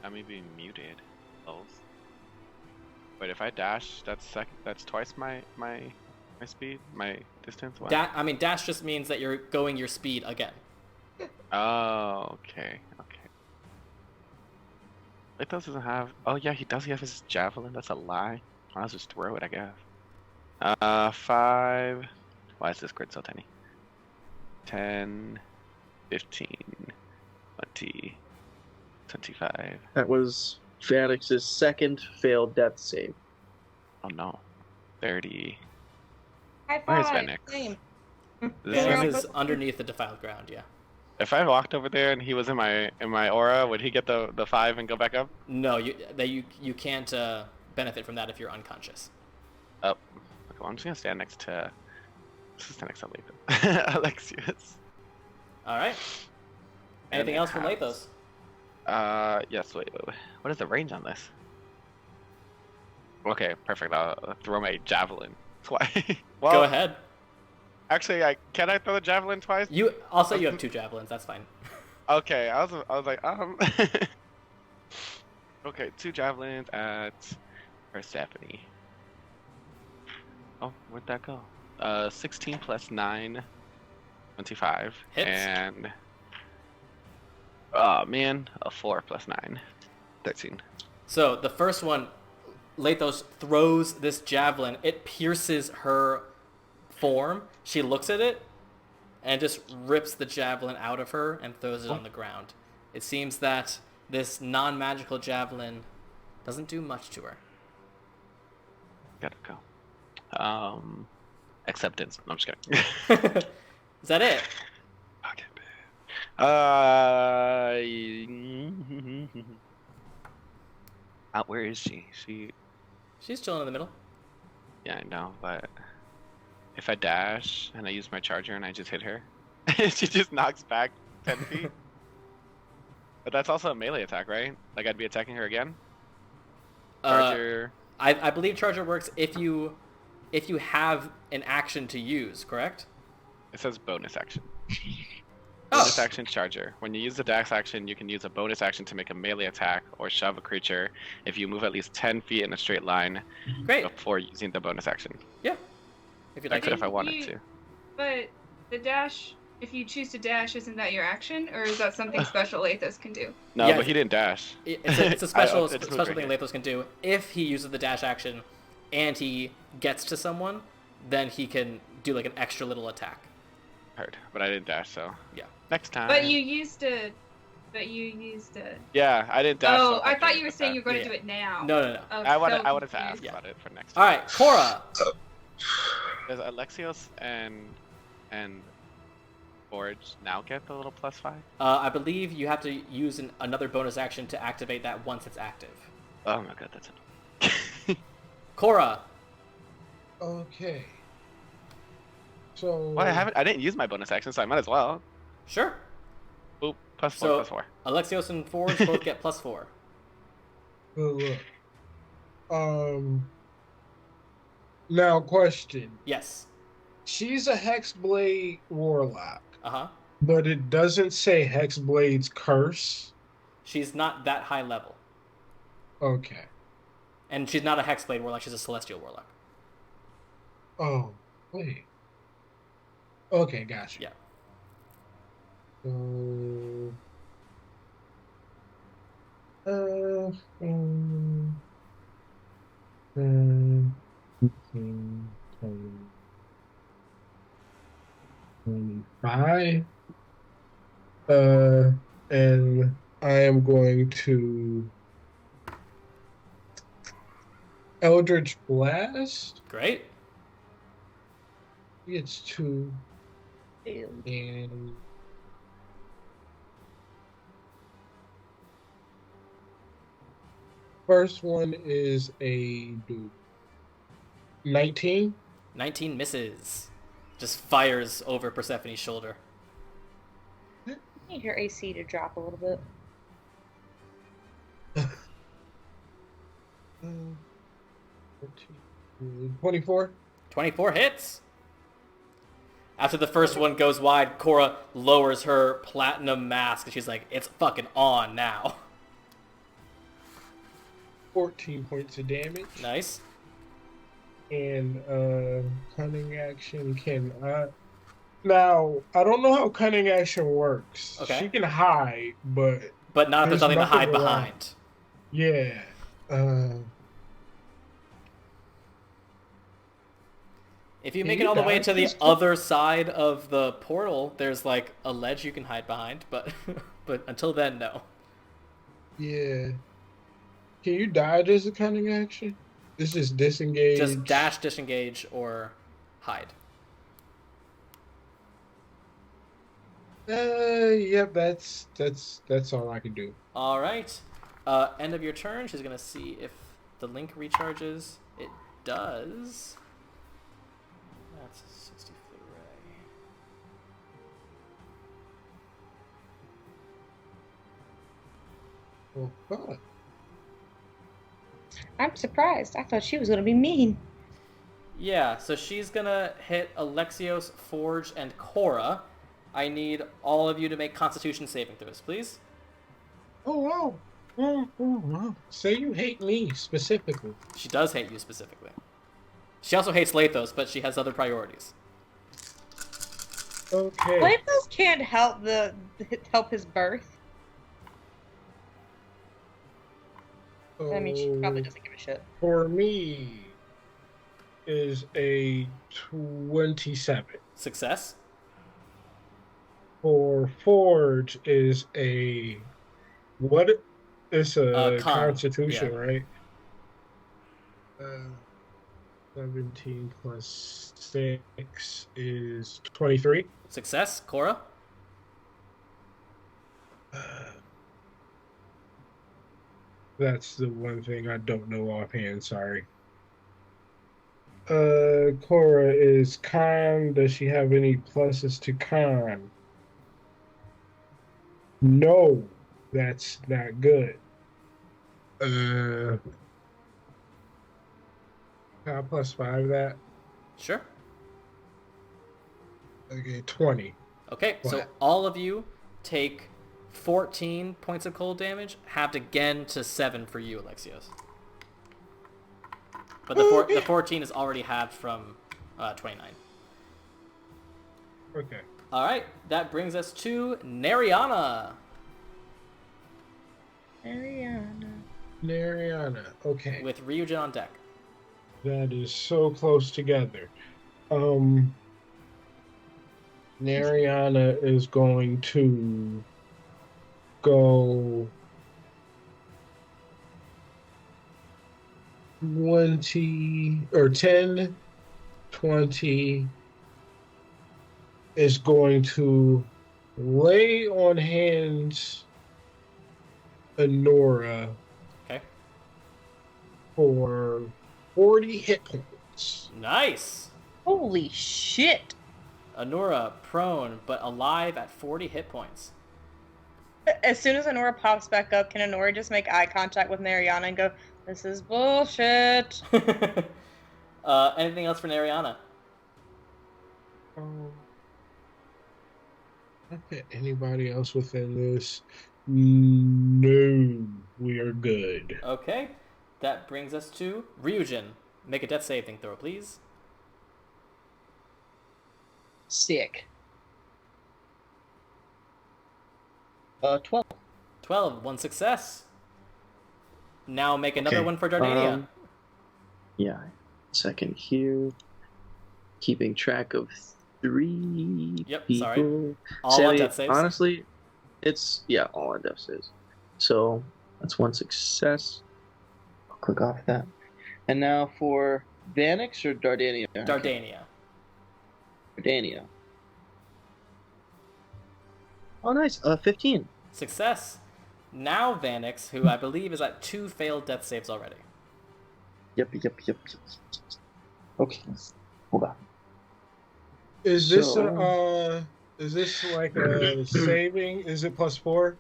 I'm even muted. Lols. Wait, if I dash, that's twice my speed, my distance. What? Dash just means that you're going your speed again. Oh, okay. Lithos doesn't have. Oh yeah, he does. He has his javelin. That's a lie. I'll just throw it, I guess. 5. Why is this grid so tiny? 10, 15, 20, 25. That was Vanix's second failed death save. Oh no. 30. High Where's five. Vanix? Same. This Vanix is- is underneath the defiled ground, yeah. If I walked over there and he was in my aura, would he get the 5 and go back up? No, you can't benefit from that if you're unconscious. Oh. Okay, well, I'm just gonna stand next to. Stand next to Lathos. Alexius. Alright. Anything else from Lathos? Yes. Wait. What is the range on this? Okay, perfect. I'll throw my javelin twice. Well, Go ahead. Actually, can I throw the javelin twice? You have 2 javelins, that's fine. Okay, I was like, Okay, 2 javelins at Persephone. Oh, where'd that go? 16 plus 9, 25. Hits. And oh man, a 4 plus 9, 13. So the first one, Lathos throws this javelin. It pierces her form. She looks at it and just rips the javelin out of her and throws it on the ground. It seems that this non-magical javelin doesn't do much to her. Gotta go. Acceptance. No, I'm just kidding. Is that it? Okay. Where is she? She's chilling in the middle. Yeah, I know, but if I dash and I use my charger and I just hit her, she just knocks back 10 feet. But that's also a melee attack, right? Like I'd be attacking her again. Charger. I believe charger works if you have an action to use, correct? It says bonus action. Oh. Bonus action charger. When you use the dash action, you can use a bonus action to make a melee attack or shove a creature if you move at least 10 feet in a straight line Great. before using the bonus action. Yeah. If you'd I like could to. if I wanted to. But the dash, if you choose to dash, isn't that your action, or is that something special Lathos can do? No, Yeah, but he didn't dash. It's a special I just moved special right thing here. Lathos can do. If he uses the dash action and he gets to someone, then he can do like an extra little attack. Heard, but I didn't dash, so Yeah. next time. But you used a. Yeah, I didn't dash. Oh, so I I'm thought okay you were with saying that. you were going to Yeah. do it now. No. Oh, I wanted so to ask confused. about it for next All time. right, Cora. Does Alexios and Forge now get the little +5? I believe you have to use another bonus action to activate that once it's active. Oh my god, that's it. Cora. Okay. So Well, I didn't use my bonus action, so I might as well. Sure. Boop, +4, So +4. Alexios and Forge both get +4. look. Now question. Yes. She's a Hexblade warlock, Uh-huh. but it doesn't say Hexblade's curse. She's not that high level. Okay. And she's not a Hexblade warlock, she's a Celestial warlock. Oh, wait. Okay, gotcha. Yeah. So, uh, 25. And I am going to Eldritch Blast. Great. It's 2 Ew. and first one is a 19. 19 misses. Just fires over Persephone's shoulder. I need your AC to drop a little bit. 24. 24 hits. After the first one goes wide, Cora lowers her platinum mask and she's like, it's fucking on now. 14 points of damage. Nice. And cunning action can now I don't know how cunning action works. Okay. She can hide, but But not if there's There's nothing to hide nothing around. behind. yeah. If you Can make it you all the way dodge to the this stuff? other side of the portal, there's like a ledge you can hide behind, but but until then, no. Yeah. Can you dodge as a cunning action? This is disengage. Just dash, disengage, or hide. Yep, that's all I can do. All right. End of your turn. She's gonna see if the link recharges. It does. That's a 60 foot array. Oh, fuck. I'm surprised. I thought she was gonna be mean. Yeah, so she's gonna hit Alexios, Forge, and Cora. I need all of you to make Constitution saving throws, please. Oh, wow. Wow. Say you hate me specifically. She does hate you specifically. She also hates Lathos, but she has other priorities. Okay. Lathos can't help his birth. I mean, she probably doesn't give a shit. For me, is a 27. Success. For Forge is a what? It's a Con, Constitution, yeah. right? 17 plus 6 is 23. Success, Cora. That's the one thing I don't know offhand, sorry. Cora is con. Does she have any pluses to con? No, that's not good. Can I plus 5 that? Sure. Okay, 20. Okay, so What? all of you take 14 points of cold damage, halved again to 7 for you, Alexios. But the 14 is already halved from 29. Okay. All right, that brings us to Neriana. Nariana. Okay. With Ryujin on deck. That is so close together. Nariana is going to go 20 or 10, 20 is going to lay on hands Honora Okay. for 40 hit points. Nice. Holy shit! Anura prone but alive at 40 hit points. As soon as Honora pops back up, can Honora just make eye contact with Mariana and go, "This is bullshit"? Anything else for Neriana? Okay, anybody else within this? No, we are good. Okay, that brings us to Ryujin. Make a death saving throw, please. Sick. 12. 12, one success. Now make another Okay, one for Dardania. Yeah. Second here. Keeping track of 3 Yep, people. sorry. All on Sammy, death saves. honestly, it's, all on death saves. So, that's one success. I'll click off that. And now for Vanix or Dardania? Dardania. Dardania. Oh, nice. 15. Success. Now Vanix, who I believe is at 2 failed death saves already. Yep. Okay. Hold on. Is this So- is this like a saving? Is it plus 4?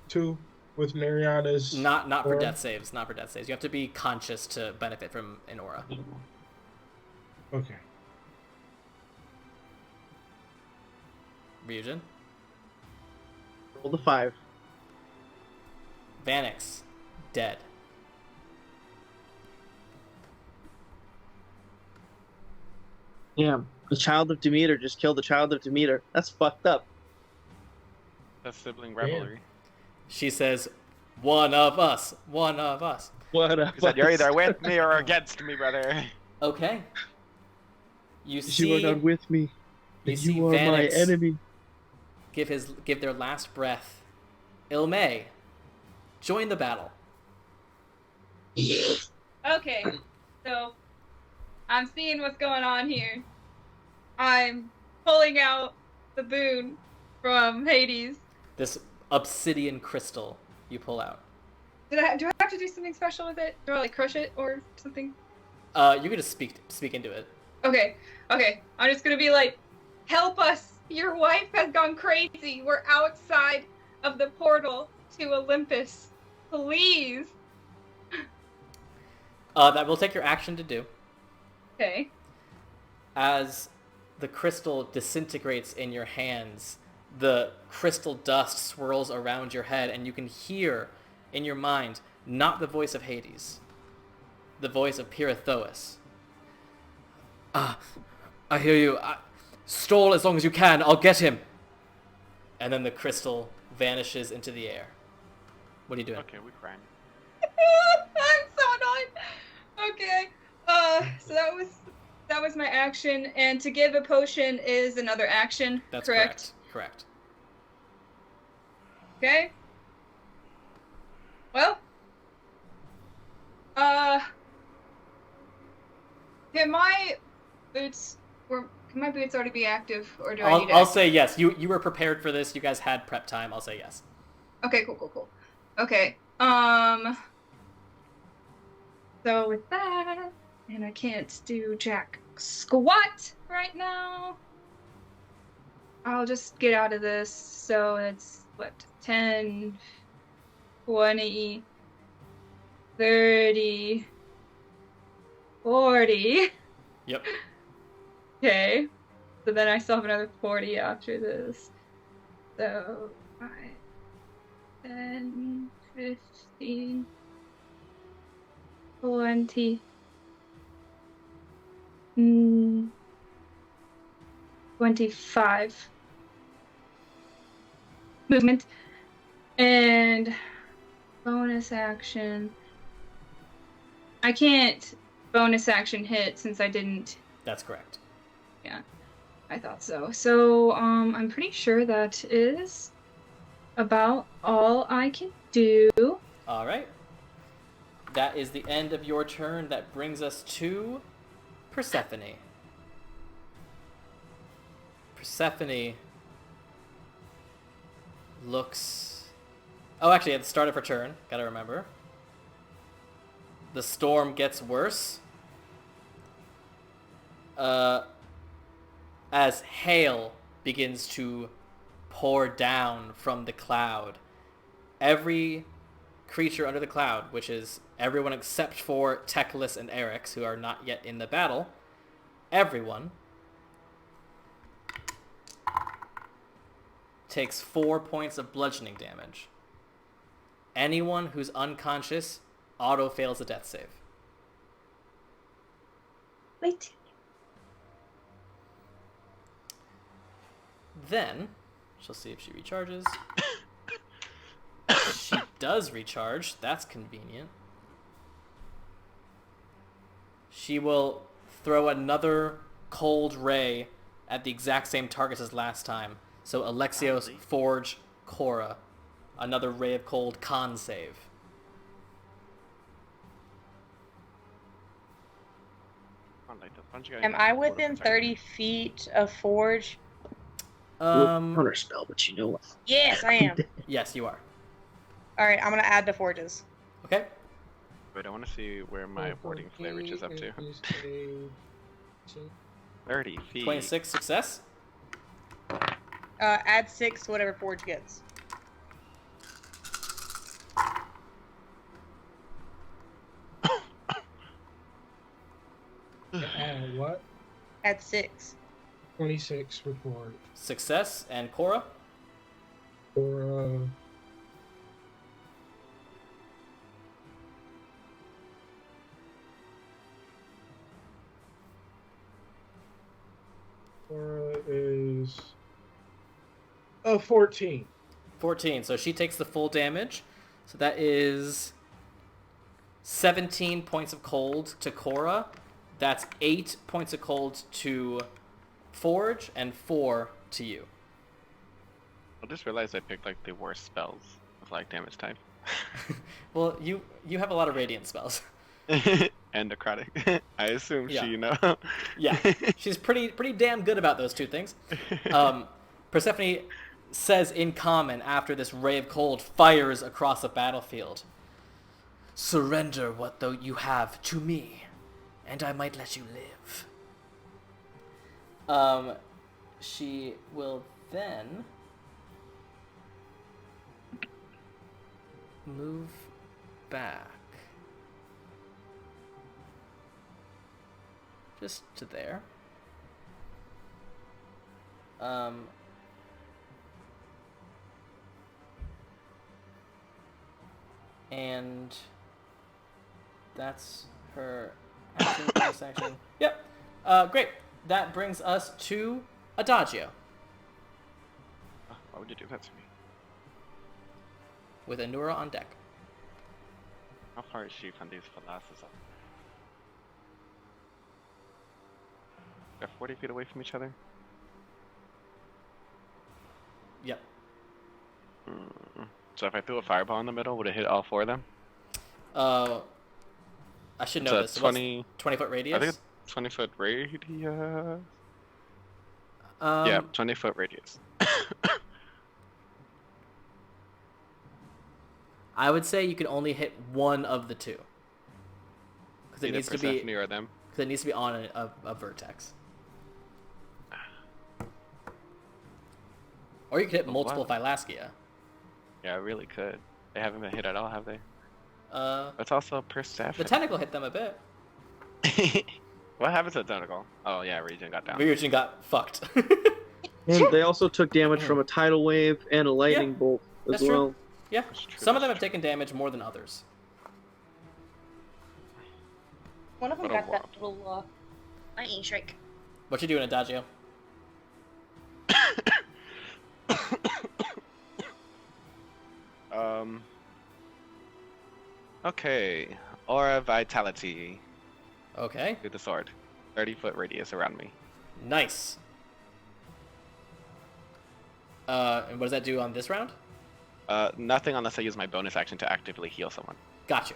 2 with Nariana's Not for aura? death saves. Not for death saves. You have to be conscious to benefit from an aura. Okay. Ryujin. Roll the 5. Vanix. Dead. Yeah. The child of Demeter just killed the child of Demeter. That's fucked up. That's sibling rivalry. She says, "One of us. One of us." What up? He said, "You're either with me or against me, brother." Okay. You see, You are not with me. you see You are my Vanix enemy. give their last breath. Ilmay, join the battle. Okay, so I'm seeing what's going on here. I'm pulling out the boon from Hades. This obsidian crystal you pull out. Do I have to do something special with it? Do I like crush it or something? You can just speak into it. Okay. I'm just gonna be like, help us! Your wife has gone crazy. We're outside of the portal to Olympus. Please. That will take your action to do. Okay. As the crystal disintegrates in your hands, the crystal dust swirls around your head, and you can hear in your mind not the voice of Hades, the voice of Pirithous. I hear you. Stall as long as you can. I'll get him. And then the crystal vanishes into the air. What are you doing? Okay, we crying. I'm so annoyed. Okay. So that was my action, and to give a potion is another action. That's correct. Correct. Okay. Well. Can my boots already be active, or do I need to I'll say yes. You were prepared for this. You guys had prep time. I'll say yes. Okay, cool. Okay. So with that, and I can't do jack squat right now. I'll just get out of this. So it's what, 10, 20, 30, 40. Yep. Okay. So then I still have another 40 after this. So 5, 10, 15, 20, 25 movement. And bonus action. I can't bonus action hit since I didn't. That's correct. Yeah, I thought so. So, I'm pretty sure that is about all I can do. All right. That is the end of your turn. That brings us to Persephone. Persephone looks... Oh, actually, at the start of her turn, gotta remember. The storm gets worse. As hail begins to pour down from the cloud. Every creature under the cloud, which is everyone except for Teclis and Eryx, who are not yet in the battle, everyone takes 4 points of bludgeoning damage. Anyone who's unconscious auto fails a death save. Wait. Then, she'll see if she recharges. She does recharge. That's convenient. She will throw another cold ray at the exact same targets as last time. So Alexios, Forge, Cora. Another ray of cold con save. Am I within 30 feet of Forge? Counter spell, but you know what? Yes, I am. Yes, you are. Alright, I'm gonna add to Forges. Okay. Wait, I want to see where my warding flare reaches up to. 30 feet. 26 success. Add 6 to whatever Forge gets. What? Add 6. 26 for Ford. Success. And Cora? Or, Cora is 14. 14. So she takes the full damage. So that is 17 points of cold to Cora. That's 8 points of cold to Forge and 4 to you. I just realized I picked like the worst spells with like damage type. Well, you have a lot of radiant spells. And necrotic. I assume Yeah. she, you know. Yeah, she's pretty damn good about those two things. Persephone says in common after this ray of cold fires across the battlefield, "Surrender what though you have to me, and I might let you live." She will then move back just to there. And that's her action, bonus action. Yep. Great. That brings us to Adagio Why would you do that to me? with Anura on deck. How far is she from these Phalasses? They're 40 feet away from each other? Yep. So if I threw a fireball in the middle, would it hit all 4 of them? I should know So this. that's What's 20... 20-foot radius? I think 20-foot radius. Um, Yeah, 20-foot radius. I would say you can only hit one of the two. Because it Either needs to Persephone be or them. because it needs to be on a vertex. Or you could hit multiple Thylaskia. Yeah, I really could. They haven't been hit at all, have they? Uh, It's also Persephone. the tentacle hit them a bit. What happened to the tentacle? Oh yeah, Region got down. Ryujin got fucked. And they also took damage from a tidal wave and a lightning bolt as that's well. true. Yeah, That's true, some of them that's have taken damage more than others. One of them What a got that little lightning strike. What you doing, Adagio? Okay. Aura Vitality. Okay, Through the sword. 30-foot radius around me. nice. And what does that do on this round? Nothing unless I use my bonus action to actively heal someone. Gotcha.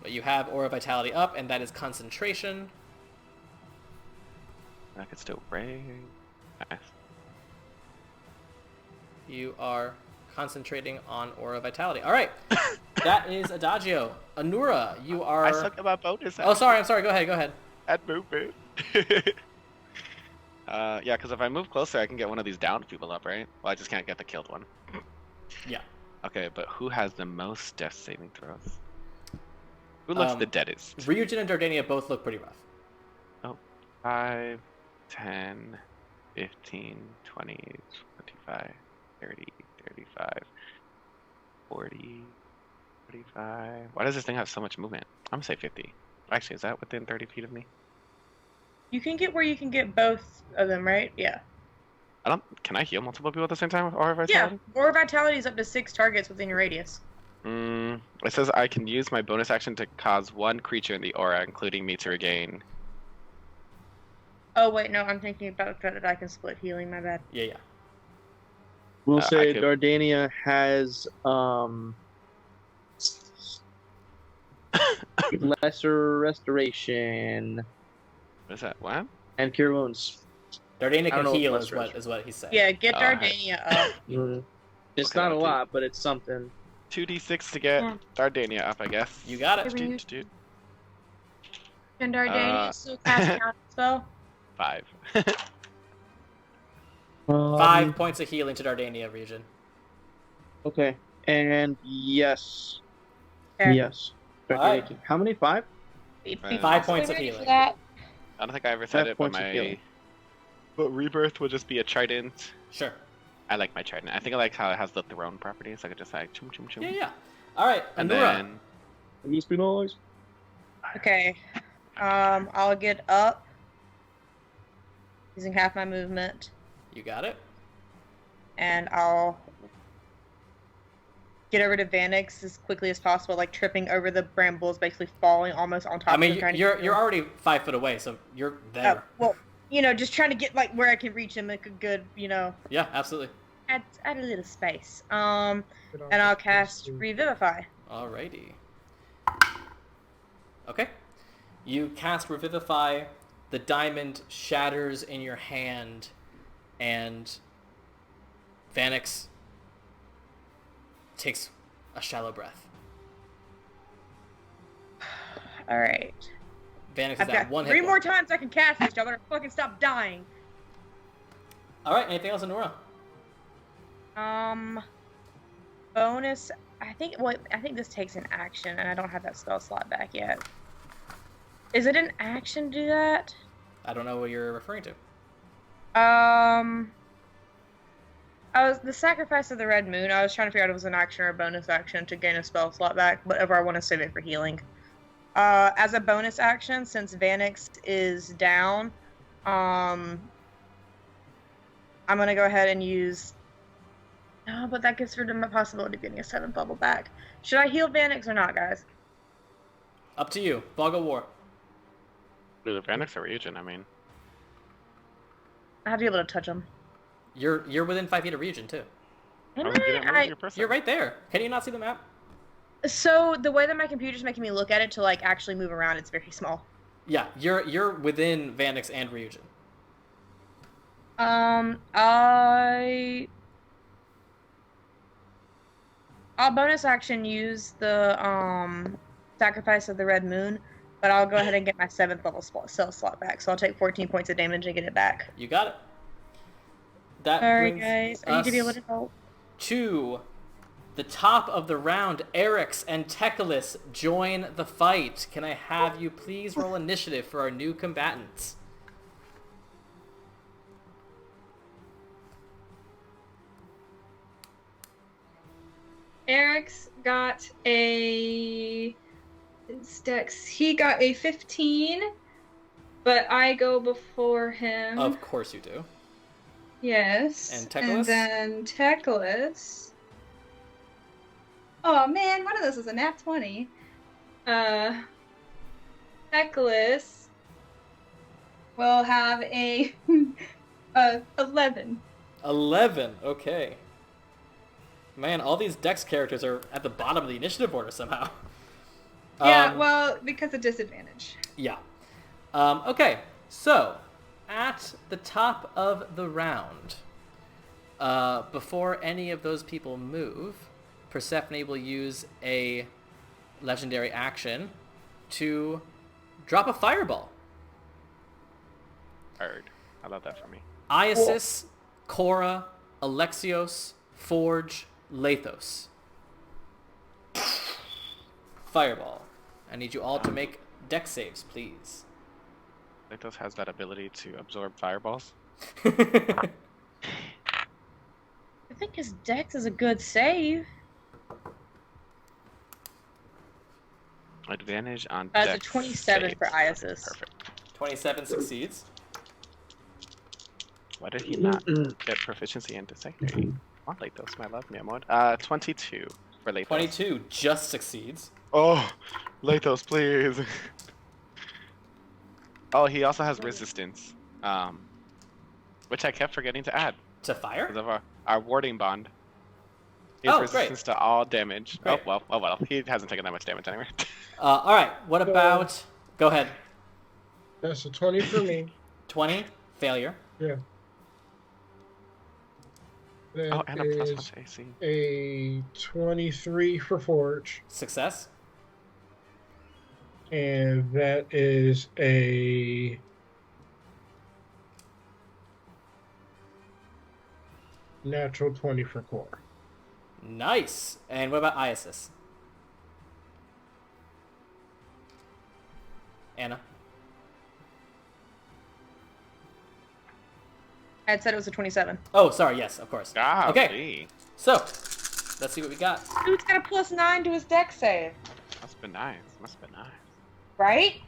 But you have Aura Vitality up, and that is concentration. I could still ring. Nice. You are concentrating on Aura Vitality. All right, that is Adagio. Anura, you are. I suck at my bonus action. Oh, sorry. I'm sorry. Go ahead. At movement. Yeah, because if I move closer, I can get one of these downed people up, right? Well, I just can't get the killed one. Yeah. Okay, but who has the most death saving throws? Who looks the deadest? Ryujin and Dardania both look pretty rough. Oh, 5, 10, 15, 20, 25, 30, 35, 40, 45. Why does this thing have so much movement? I'm gonna say 50. Actually, is that within 30 feet of me? You can get where you can get both of them, right? Yeah. Can I heal multiple people at the same time with Aura Yeah. Vitality? Aura Vitality is up to 6 targets within your radius. It says I can use my bonus action to cause one creature in the aura, including me, to regain. Oh wait, no, I'm thinking about that I can split healing. My bad. Yeah. We'll I say could- Dardania has lesser restoration What is that? What? and cure wounds. Dardania I don't can know if heal, that's is what he's saying. Yeah, get Oh, Dardania up. It's Okay, not a I'll do- lot, but it's something. 2d6 to get Yeah. Dardania up, I guess. You got it. Maybe you- Dude. Can Dardania still cast a counter spell? 5. 5 points of healing to Dardania region. Okay, and yes, Okay. yes. Alright. How many? 5? Be 5 points of ready healing. for that. I don't think I ever said 5 it, but points of healing. But rebirth will just be a trident. Sure. I like my trident. I think I like how it has the throne properties. I could just like chum chum chum. Yeah. All right, And Anura. then Must be noise. Okay. I'll get up using half my movement, You got it. and I'll get over to Vanix as quickly as possible, like tripping over the brambles, basically falling almost on top I of mean, him. trying to you're get you're him. already 5 foot away, so you're there. Well, just trying to get like where I can reach him, like a good, Yeah, absolutely. add a little space. And I'll cast Revivify. Alrighty. Okay. You cast Revivify. The diamond shatters in your hand, and Vanix takes a shallow breath. All right. Vanix I've is got at 1 hit 3 more point. times I can cast this. Y'all better fucking stop dying. All right. Anything else, Anura? Bonus. I think this takes an action, and I don't have that spell slot back yet. Is it an action to do that? I don't know what you're referring to. I was the sacrifice of the red moon. I was trying to figure out if it was an action or a bonus action to gain a spell slot back, whatever. I want to save it for healing. As a bonus action, since Vanix is down, I'm gonna go ahead and use. No, but that gives her the possibility of getting a 7th level back. Should I heal Vanix or not, guys? Up to you. Fog of War. the Vanix or region, I mean. I have to be able to touch him. You're within 5 feet of region too. Am Oh, you didn't move I? your person. You're right there. Can you not see the map? So the way that my computer's making me look at it to like actually move around, it's very small. Yeah, you're within Vanix and Ryujin. I'll bonus action use the sacrifice of the red moon, but I'll go ahead and get my 7th level cell slot back. So I'll take 14 points of damage and get it back. You got it. That Sorry, brings guys. I need to be able us to help. to the top of the round. Eryx and Teclis join the fight. Can I have you please roll initiative for our new combatants? Eric's got a Dex. He got a 15, but I go before him. Of course you do. Yes. And Teclis? And then Teclis. Oh man, one of those is a nat 20. Teclis will have a 11. 11. Okay. Man, all these Dex characters are at the bottom of the initiative order somehow. Yeah, well, because of disadvantage. Yeah. Okay, so at the top of the round, before any of those people move, Persephone will use a legendary action to drop a fireball. Heard. I love that for me. Iasis, Korra, Alexios, Forge, Lathos. Fireball. I need you all to make dex saves, please. Lathos has that ability to absorb fireballs. I think his dex is a good save. Advantage on That's a dex 27 saves. for Iasis. Perfect. 27 succeeds. Why did he not get proficiency in dexterity? On Lathos, my love, Miamod. 22 for Lathos. 22 just succeeds. Oh, Lathos, please. Oh, he also has resistance, which I kept forgetting to add To fire? because of our warding bond. He has Oh, resistance great. to all damage. Great. Oh well. He hasn't taken that much damage anyway. Alright, what about... Go ahead. That's a 20 for me. 20, failure. Yeah. That Oh, and a plus is 1 to AC. a 23 for Forge. Success. And that is a natural 20 for Core. Nice. And what about Iasis? Anna? I had said it was a 27. Oh, sorry, yes, of course. Ah, Okay, so, let's see what we got. Dude's got a plus 9 to his dex save. Must be nice. Must be nice. Right?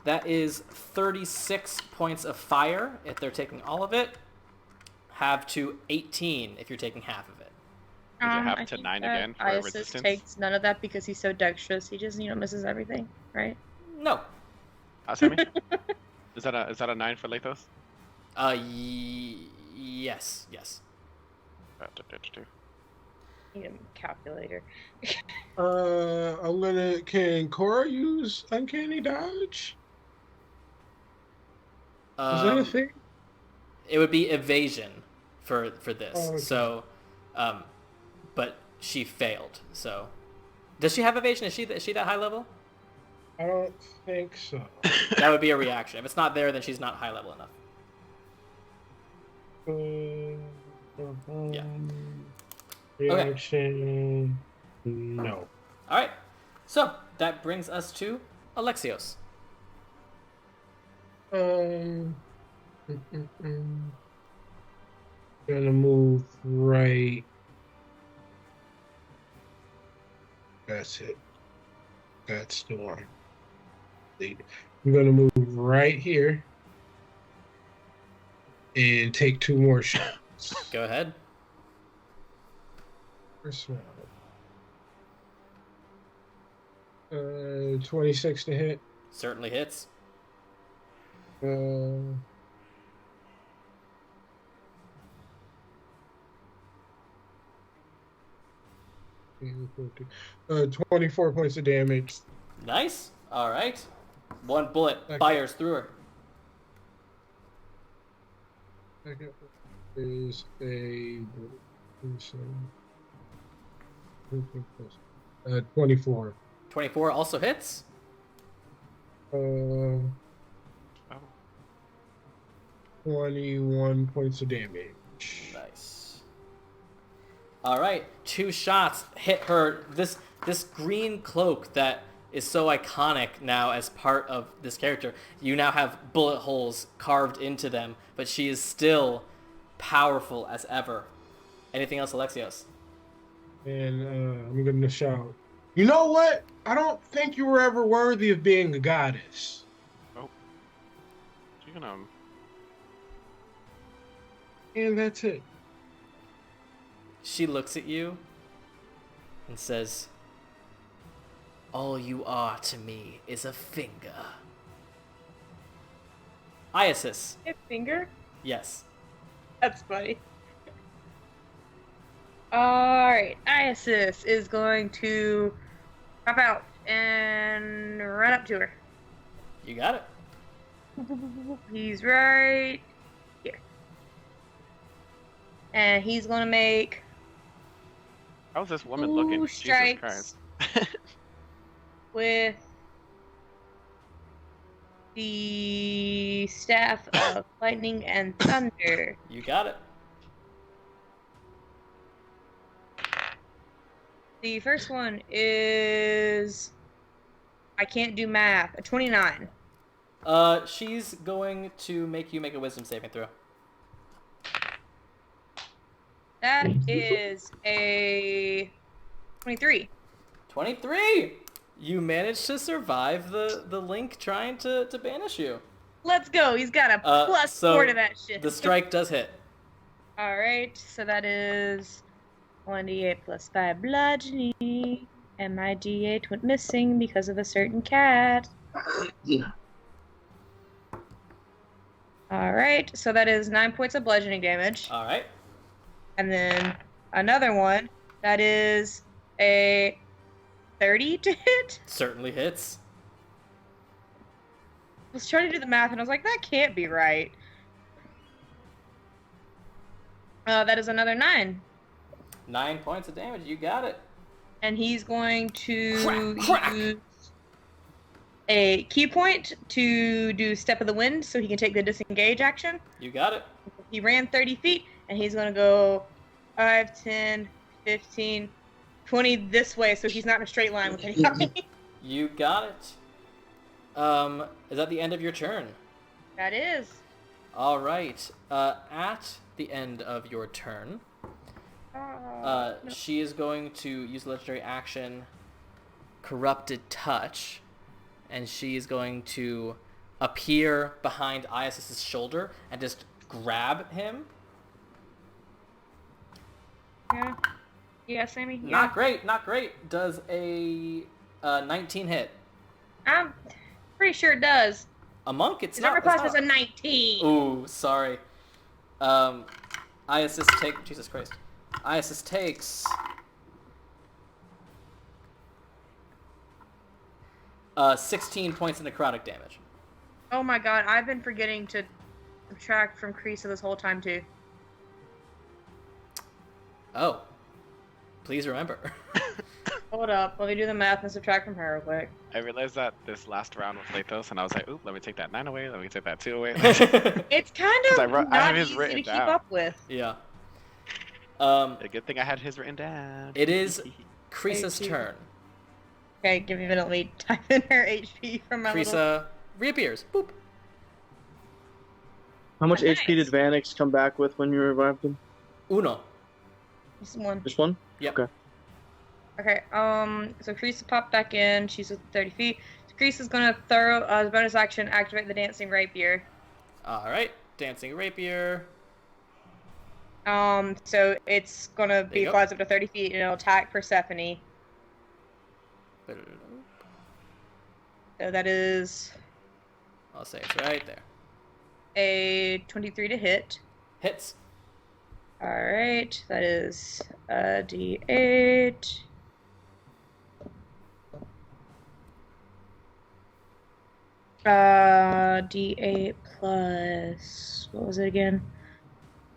That is 36 points of fire if they're taking all of it. Have to 18 if you're taking half of it. Does it have I to think 9 that again for Iasis resistance? takes none of that because he's so dexterous. He just, misses everything, right? No. Sammy? Is that a 9 for Lathos? Yes. Need a calculator. Can Cora use Uncanny Dodge? Is that a thing? It would be evasion for this. Oh, okay. So, but she failed. So, does she have evasion? Is she that high level? I don't think so. That would be a reaction. If it's not there, then she's not high level enough. Yeah. Reaction. No. All right. So that brings us to Alexios. Gonna move right. That's it. That's the one. I'm gonna move right here and take 2 more shots. Go ahead. First one. 26 to hit. Certainly hits. Uh, 24 points of damage. Nice. All right. One bullet Okay. fires through her. Second is a 24. 24 also hits. Oh. 21 points of damage. Nice. All right, 2 shots hit her. This green cloak that is so iconic now as part of this character. You now have bullet holes carved into them, but she is still powerful as ever. Anything else, Alexios? And I'm going to shout, you know what? I don't think you were ever worthy of being a goddess. Oh. You're gonna... And that's it. She looks at you and says, all you are to me is a finger. Iasis. A finger? Yes. That's funny. Alright, Iasis is going to pop out and run up to her. You got it. He's right here. And he's gonna make How's this woman 2 looking? Jesus strikes Christ. with the staff of lightning and thunder. You got it. The first one is, I can't do math, a 29. She's going to make you make a wisdom saving throw. That is a 23. 23! You managed to survive the link trying to banish you. Let's go. He's got a plus so 4 to that shit. The strike does hit. Alright, so that is 1d8 plus 5 bludgeoning. And my d8 went missing because of a certain cat. Alright, so that is 9 points of bludgeoning damage. Alright. And then another one, that is a 30 to hit. Certainly hits. I was trying to do the math and I was like, that can't be right. That is another 9. 9 points of damage. You got it. And he's going to Crack. use a key point to do Step of the Wind so he can take the disengage action. You got it. He ran 30 feet and he's going to go 5, 10, 15, 20 this way so he's not in a straight line with anybody. You got it. Is that the end of your turn? That is. All right. At the end of your turn, No. she is going to use legendary action, Corrupted Touch, and she is going to appear behind Iasis' shoulder and just grab him. Yeah. Yeah, Sammy. Yeah. Not great, not great. Does a 19 hit? I'm pretty sure it does. A monk? It's His not. armor It's class not. is a 19. Ooh, sorry. Iasis take. Jesus Christ. Iasis takes 16 points of necrotic damage. Oh my god, I've been forgetting to subtract from Creasa this whole time too. Oh. Please remember. Hold up, let me do the math and subtract from her real quick. I realized that this last round with Lathos, and I was like, oop, let me take that 9 away, let me take that 2 away. It's kind 'Cause of I not have his easy written to keep down. up with. Yeah. A good thing I had his written down. It is Creasa's HP. turn. Okay, give me a minute, let me type in her HP from my little... Creasa reappears. Boop. How much Nice. HP did Vanix come back with when you revived him? Uno. Just one. Just one? Yep. Okay. Okay, so Creasa popped back in, she's at 30 feet. So Creasa's gonna throw, as a bonus action, activate the Dancing Rapier. Alright. Dancing rapier. So it's gonna There be you go. flies up to 30 feet and it'll attack Persephone. So that is I'll say it's right there. a 23 to hit. Hits. Alright, that is a d8 D8 plus what was it again?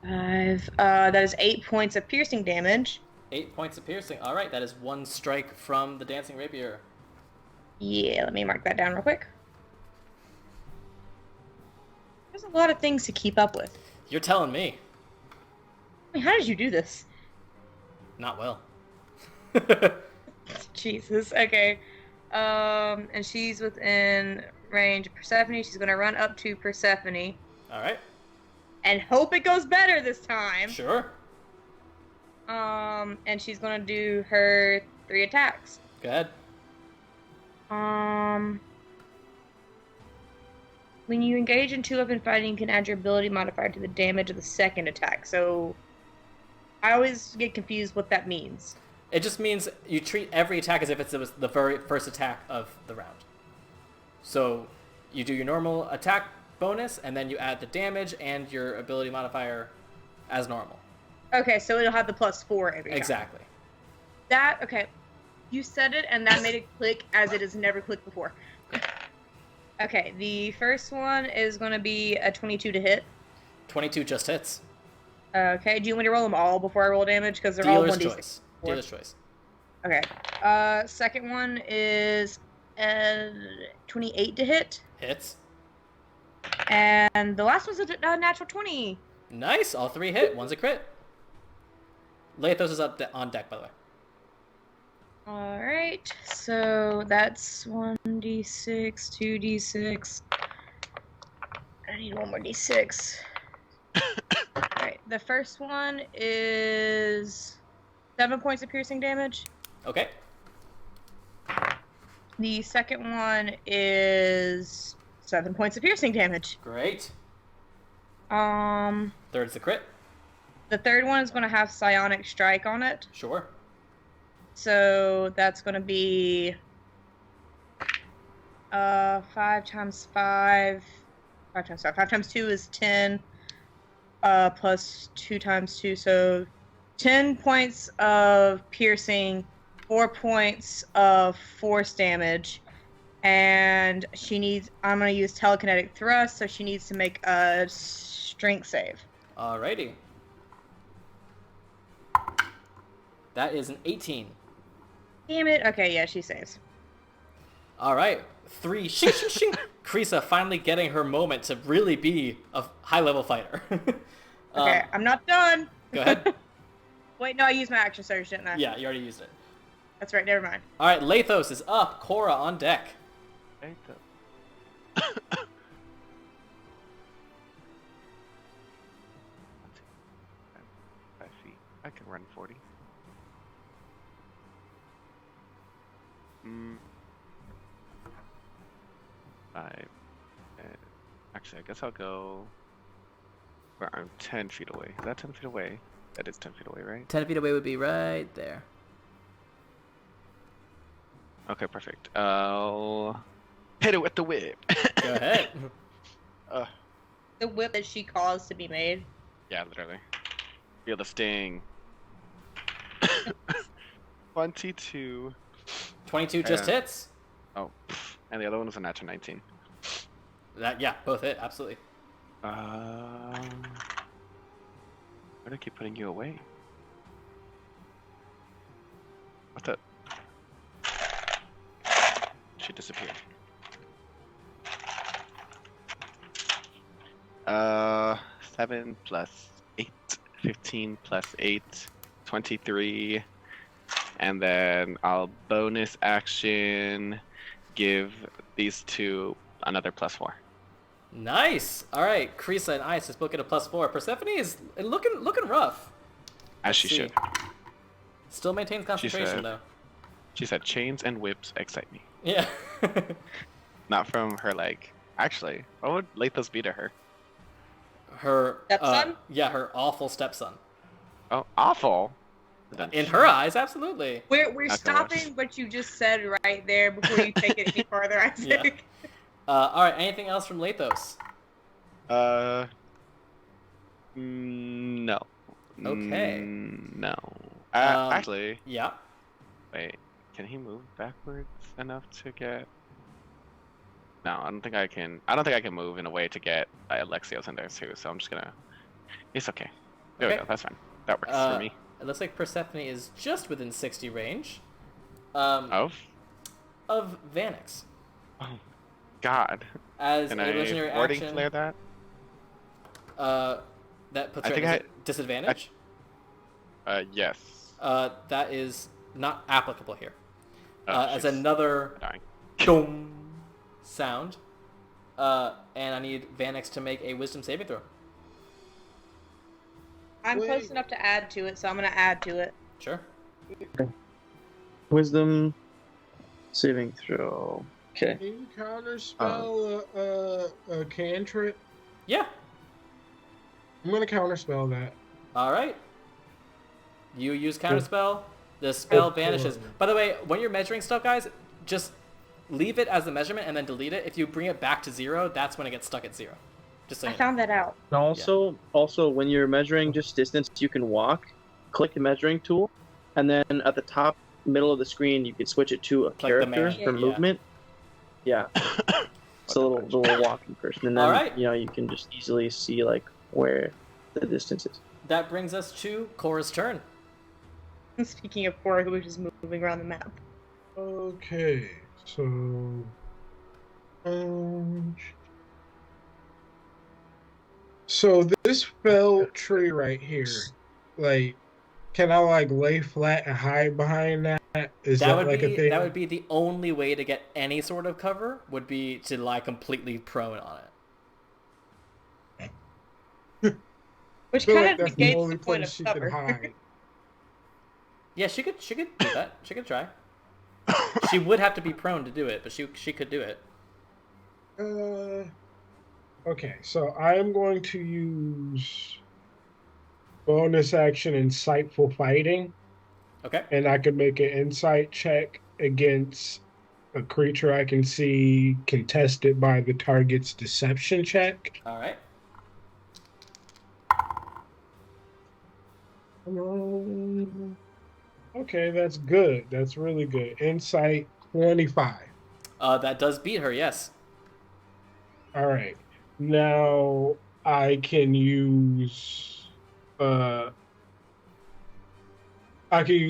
5. That is 8 points of piercing damage. 8 points of piercing. All right, that is 1 strike from the dancing rapier. Yeah, let me mark that down real quick. There's a lot of things to keep up with. You're telling me. I mean, how did you do this? Not well. Jesus. Okay. And she's within range of Persephone. She's gonna run up to Persephone All right. and hope it goes better this time. Sure. And she's gonna do her 3 attacks. Go ahead. When you engage in 2-weapon fighting, you can add your ability modifier to the damage of the second attack. So, I always get confused what that means. It just means you treat every attack as if it was the very first attack of the round. So you do your normal attack bonus, and then you add the damage and your ability modifier as normal. Okay, so it'll have the +4 every time. Exactly. Okay. You said it, and that made it click as it has never clicked before. Okay, the first one is going to be a 22 to hit. 22 just hits. Okay, do you want me to roll them all before I roll damage? Because they're all 1d6. Choice. Dealer's choice. Okay. Second one is 28 to hit. Hits. And the last one's a natural 20. Nice. All 3 hit. One's a crit. Lathos is on deck, by the way. Alright, so that's 1d6, 2d6. I need one more d6. Alright, the first one is 7 points of piercing damage. Okay. The second one is 7 points of piercing damage. Great. Third's the crit. The third one is going to have psionic strike on it. Sure. So that's going to be 5 times 5. 5 times 5. 5 times 2 is 10. Plus 2 times 2. So 10 points of piercing, 4 points of force damage. And I'm going to use telekinetic thrust, so she needs to make a strength save. Alrighty. That is an 18. Damn it. Okay, yeah, she saves. Alright. 3. Shing, shing, shing. Krisa finally getting her moment to really be a high-level fighter. Okay, I'm not done. Go ahead. Wait, no, I used my action surge, didn't I? Yeah, you already used it. That's right, never mind. Alright, Lathos is up. Cora on deck. Lathos. 5 feet. I can run 40. Actually, I guess I'll go where I'm 10 feet away. Is that 10 feet away? That is 10 feet away, right? 10 feet away would be right there. Okay, perfect. I'll hit it with the whip. Go ahead. The whip that she caused to be made. Yeah, literally. Feel the sting. 22. 22 just hits. Oh, and the other one was a natural 19. Yeah, both hit, absolutely. Why do I keep putting you away? What the? She disappeared. 7 plus 8, 15 plus 8, 23. And then I'll bonus action give these two another +4. Nice. All right, Krisa and Ice is both get a +4. Persephone is looking rough. As she should. Still maintains concentration though. She said chains and whips excite me. Yeah. Not from her actually, what would Lathos be to her? Her stepson? Yeah, her awful stepson. Oh, awful. In her eyes, absolutely. We're stopping what you just said right there before you take it any farther, I think. Yeah. All right. Anything else from Lathos? No. Okay. No. Actually. Yeah. Wait. Can he move backwards enough to get? No, I don't think I can. I don't think I can move in a way to get Alexios in there too. So I'm just gonna. It's okay. There we Okay. go. That's fine. That works for me. It looks like Persephone is just within 60 range. Of? Of Vanix. Oh, God. As Can a legendary I warding action, flare that? that puts I her think at disadvantage. Yes. That is not applicable here. Oh, As another dying. boom sound, and I need Vanix to make a Wisdom saving throw. I'm Wait. close enough to add to it, so I'm gonna add to it. Sure. Wisdom saving throw. Okay. Can you counterspell a cantrip? Yeah. I'm gonna counterspell that. All right. You use counterspell. The spell vanishes. By the way, when you're measuring stuff, guys, just leave it as the measurement and then delete it. If you bring it back to 0, that's when it gets stuck at 0. Just so I you know. found that out. And also, when you're measuring just distance you can walk, click the measuring tool, and then at the top middle of the screen you can switch it to a the character man. for Yeah. movement. Yeah. It's a little walking person, and then Alright. you can just easily see like where the distance is. That brings us to Cora's turn. Speaking of Cora, who was just moving around the map. Okay, so so this fell tree right here, like, can I like lay flat and hide behind that? Is that like a thing? That would be the only way to get any sort of cover, would be to lie completely prone on it. Which I feel kind like of that's the negates only the point place of she can cover. hide. Yeah, she could do that. She could try. She would have to be prone to do it, but she could do it. Okay, so I am going to use bonus action insightful fighting, Okay. and I can make an insight check against a creature I can see contested by the target's deception check. All right. Okay, that's good. That's really good. Insight 25. That does beat her. Yes. All right. Now I can use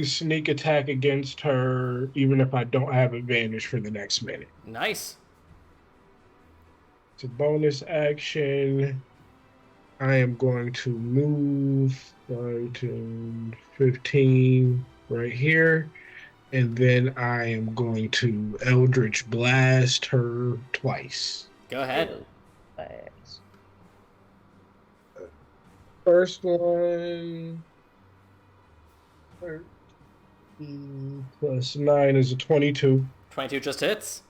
sneak attack against her even if I don't have advantage for the next minute. Nice. It's a bonus action. I am going to move 5 to 15 right here. And then I am going to Eldritch Blast her twice. Go ahead. Thanks. First one, 13 plus 9 is a 22. 22 just hits.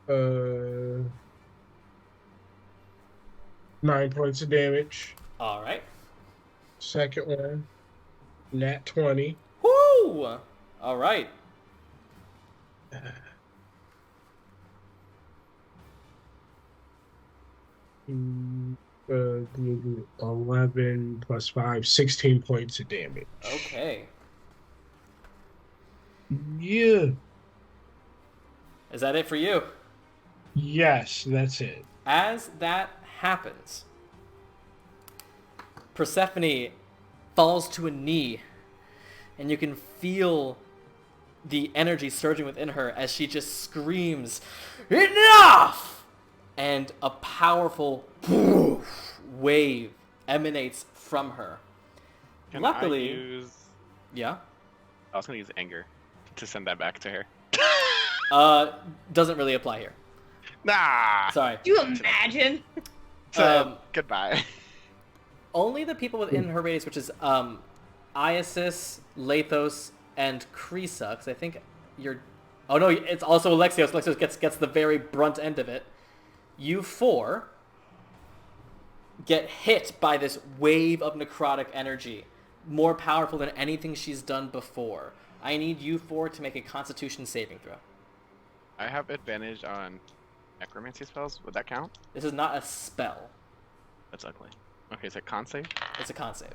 9 points of damage. All right. Second one, nat 20. Woo! All right. 11 plus 5, 16 points of damage. Okay. Yeah. Is that it for you? Yes, that's it. As that happens, Persephone falls to a knee, and you can feel the energy surging within her as she just screams, "Enough!" And a powerful wave emanates from her. Can Luckily, I use... yeah, I was gonna use anger to send that back to her. doesn't really apply here. Nah. Sorry. Do you imagine? So, goodbye. Only the people within her radius, which is Iasis, Lathos, and Krisa, because I think you're... Oh no, it's also Alexios. Alexios gets the very brunt end of it. You four get hit by this wave of necrotic energy, more powerful than anything she's done before. I need you four to make a Constitution saving throw. I have advantage on necromancy spells. Would that count? This is not a spell. That's ugly. Okay, is it con save? It's a con save.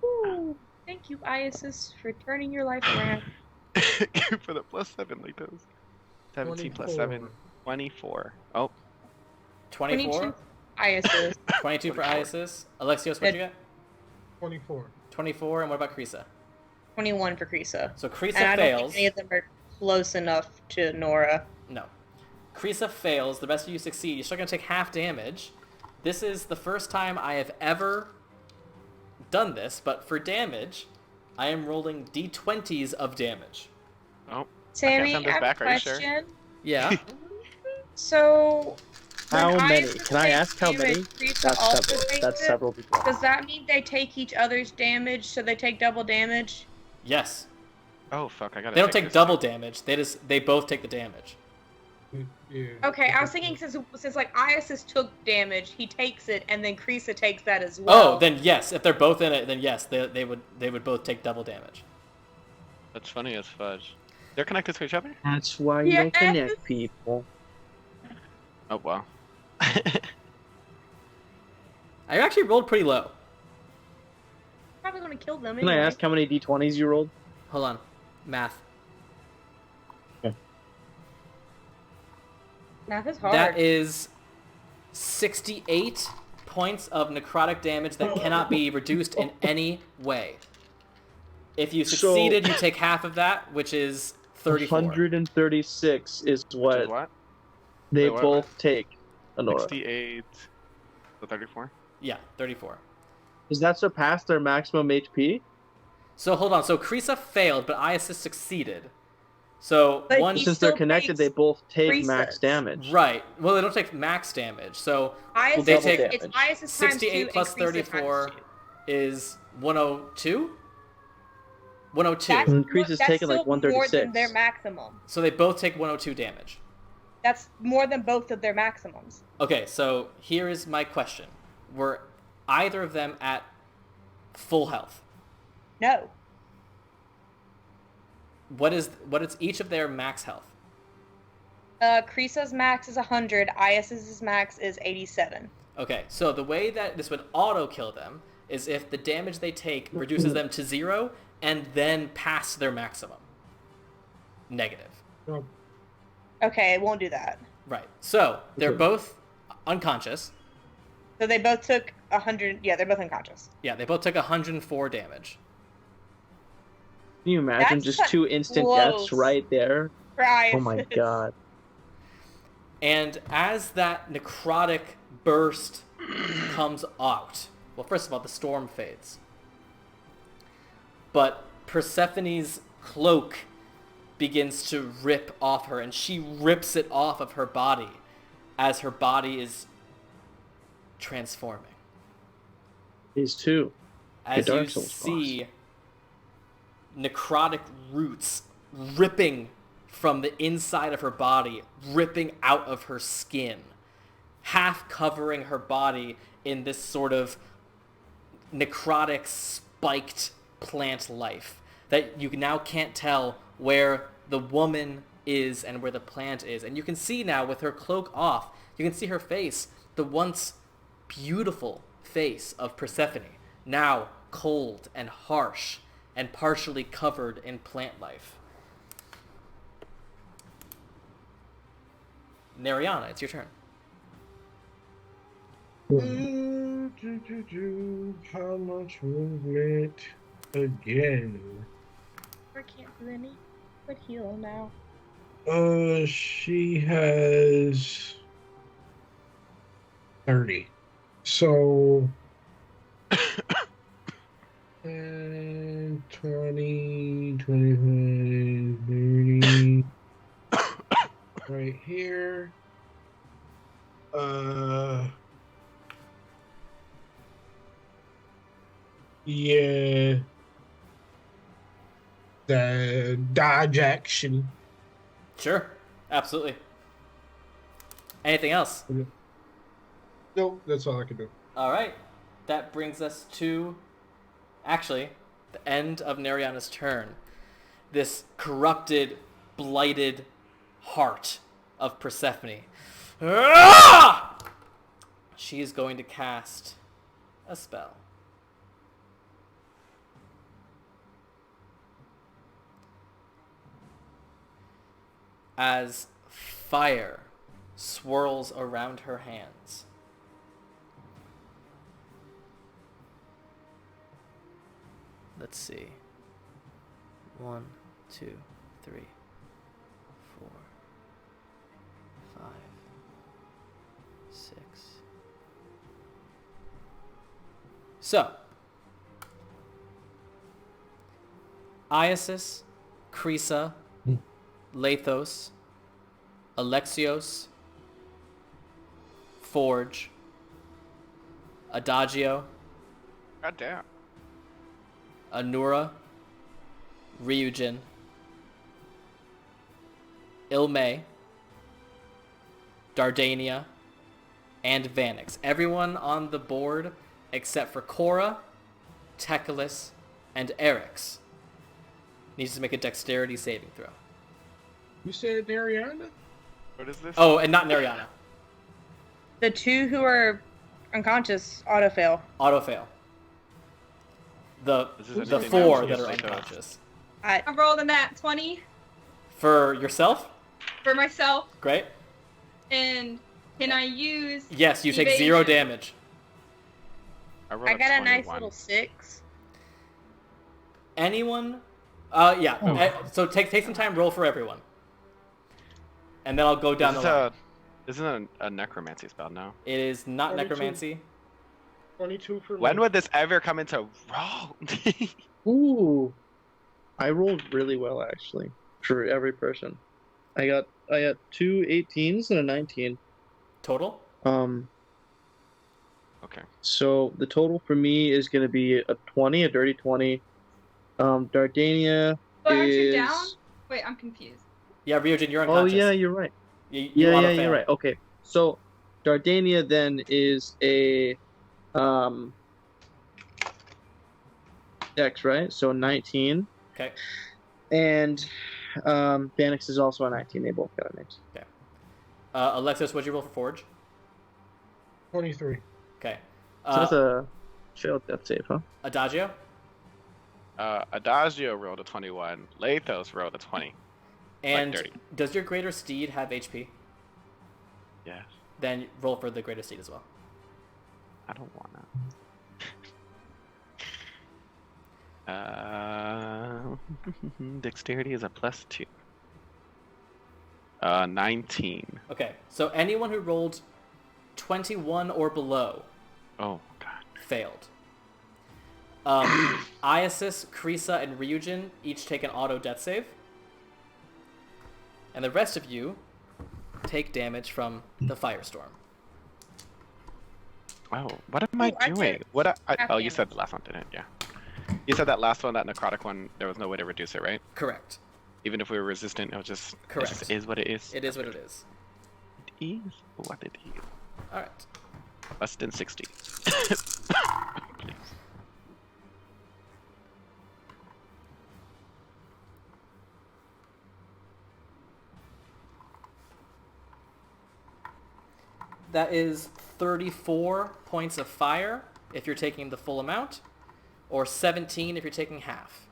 Ooh, thank you, Iasis, for turning your life around. For the +7 like those. 17 plus 7. 24. Oh, 24? 22 ISs. 22 for 24. Iasis. Alexios, what'd you get? 24. 24, and what about Krisa? 21 for Krisa. So Krisa And I don't fails. think any of them are close enough to Nora. No. Krisa fails. The rest of you succeed. You're still going to take half damage. This is the first time I have ever done this, but for damage, I am rolling d20s of damage. oh. Sammy, send I this have back, a are you sure? question. Yeah. So, How when many? Isis Can I takes ask how many? damage, Krisa That's also several. takes That's it? several people. Does that mean they take each other's damage, so they take double damage? Yes. Oh, fuck, I gotta They don't take this double thing. damage. They both take the damage. Yeah. Okay, I was thinking since like Isis took damage, he takes it, and then Krisa takes that as well. Oh, then yes. If they're both in it, then yes, they would both take double damage. That's funny as fudge. They're connected to each other? That's why you don't Yes. connect people. Oh, wow. I actually rolled pretty low. Probably gonna kill them Can anyway. I ask how many d20s you rolled? Hold on. Math. Math is hard. That is 68 points of necrotic damage that cannot be reduced in any way. If you So- succeeded, you take half of that, which is 34. 136 is Which what is what? they Wait, what? both take, Honora. 68. So 34? Yeah, 34. Does that surpass their maximum HP? So hold on. So Krisa failed, but Iasis succeeded. So But one... he Since they're still connected, takes they both take Krisa's. max damage. Right. Well, they don't take max damage. So Isis, they double take damage. it's Isis times 68 2 plus and Krisa 34 times 2. is 102? 102. That's, And Krisa's that's taking, like, still more than 136. their maximum. So they both take 102 damage. That's more than both of their maximums. Okay, so here is my question. Were either of them at full health? No. What is each of their max health? Krisa's max is 100. Isis's max is 87. Okay, so the way that this would auto-kill them is if the damage they take reduces them to 0 and then past their maximum. Negative. Oh, Okay, it won't do that. Right. So they're Okay. both unconscious. So they both took 100. Yeah, they're both unconscious. Yeah, they both took 104 damage. Can you imagine That's just two instant close. deaths right there? For Isis. Oh my god. And as that necrotic burst comes out, well, first of all, the storm fades. But Persephone's cloak begins to rip off her, and she rips it off of her body as her body is transforming. These two. As The you Dark Souls see necrotic roots ripping from the inside of her body, ripping out of her skin, half covering her body in this sort of necrotic spiked plant life that you now can't tell where the woman is and where the plant is. And you can see now with her cloak off, you can see her face, the once beautiful face of Persephone, now cold and harsh and partially covered in plant life. Nariana, it's your turn. How much movement again? I can't do any. But heal now. She has 30. So, and 20, 25, 30. Right here. Yeah. The dodge action. Sure, absolutely. Anything else? Nope, that's all I can do. All right, that brings us to, actually, the end of Nariana's turn. This corrupted, blighted heart of Persephone. Ah! She is going to cast a spell. As fire swirls around her hands. Let's see. 1, 2, 3, 4, 5, 6. So, Iasis, Crisa, Lathos, Alexios, Forge, Adagio, God damn. Anura, Ryujin, Ilme, Dardania, and Vanix. Everyone on the board except for Cora, Tekalis, and Erix needs to make a dexterity saving throw. You said Nariana? What is this? Oh, and not Nariana. The two who are unconscious auto fail. Auto fail. The This is the anything four else? that are Yes, Lathos. unconscious. I I rolled a nat 20 For yourself? for myself, Great. and can I use? Yes, you take 0 evasion? damage. rolled got a nice 21. little 6. Anyone? Yeah. So take some time, roll for everyone. And then I'll go down This the line. isn't a necromancy spell, no? It is not 22. necromancy. 22 for me. When would this ever come into roll? Ooh, I rolled really well actually for every person. I got 2 18s and a 19. Total? Okay. So the total for me is going to be a 20, a dirty 20. Dardania Oh, aren't you is. down? Wait, I'm confused. Yeah, Ryujin, you're Oh unconscious. yeah, you're right. You Yeah, auto-fail. you're right. Okay, so Dardania then is a Dex, right? So 19, Okay. and Banix is also a 19. They both got a mix. Alexis, what'd you roll for Forge? 23. Okay. So that's a failed death save, huh? Adagio? Adagio rolled a 21. Lathos rolled a 20. And dirty. does your greater steed have HP? Yes. Then roll for the greater steed as well. I don't wanna. Dexterity is a +2. 19. Okay, so anyone who rolled 21 or below Oh god. failed. Iasis, Crisa, and Ryujin each take an auto death save. And the rest of you take damage from the firestorm. Wow, what am I Ooh, I doing? took What? half Oh, you said damage. the last one, didn't you? Yeah. You said that last one, that necrotic one, there was no way to reduce it, right? Correct. Even if we were resistant, it was just. Correct. It just is what it is. It is what it is. It is what it is. Alright. Less than 60. Please. That is 34 points of fire if you're taking the full amount, or 17 if you're taking half.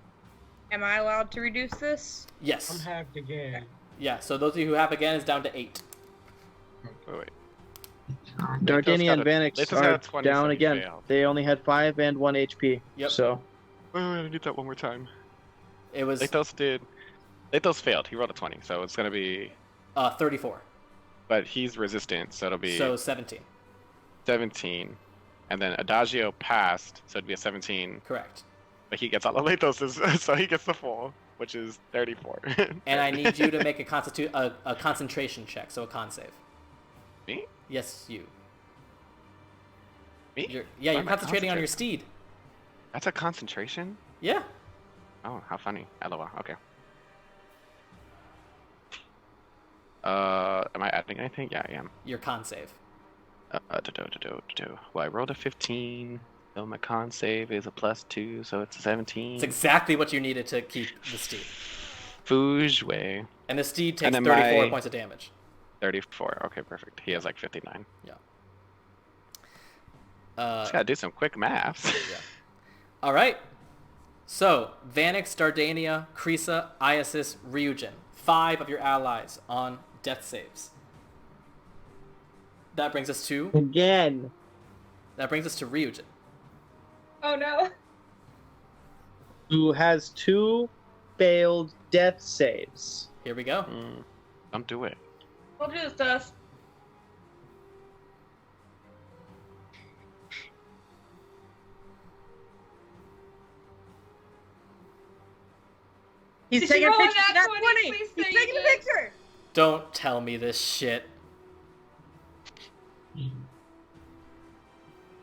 Am I allowed to reduce this? I'm Yes. halved again. Yeah, so those of you who have again is down to 8. Wait. Dardania and Lathos Vanix got a are 20, so down he again. failed. They only had 5 and 1 HP. Yep. So Wait, I need that one more time. It was Lathos failed. He rolled a 20, so it's gonna be. 34. But he's resistant, so it'll be So 17. 17. And then Adagio passed, so it'd be a 17. Correct. But he gets all of Lathos's, so he gets the full, which is 34. And I need you to make a concentration check, so a con save. Me? Yes, you. Me? You're Why am I concentrating on your concentrating? steed. That's a concentration? Yeah. Oh, how funny. LOL. Okay. Am I adding anything? Yeah, I am. Your con save. Well, I rolled a 15. So my con save is a +2, so it's a 17. It's exactly what you needed to keep the steed. Foujue. And the steed And takes then 34 my- points of damage. 34. Okay, perfect. He has like 59. Uh, Just gotta do some quick maths. yeah. All right. So, Vanix, Dardania, Crisa, Iasis, Ryujin. 5 of your allies on death saves. That brings us to Again. Ryujin. Oh no. Who has 2 failed death saves. Here we go. Don't do it. We'll do this, Dust. He's Did you taking a roll a picture. nat That's 20? 20. Please He's say taking you a did. picture. Don't tell me this shit.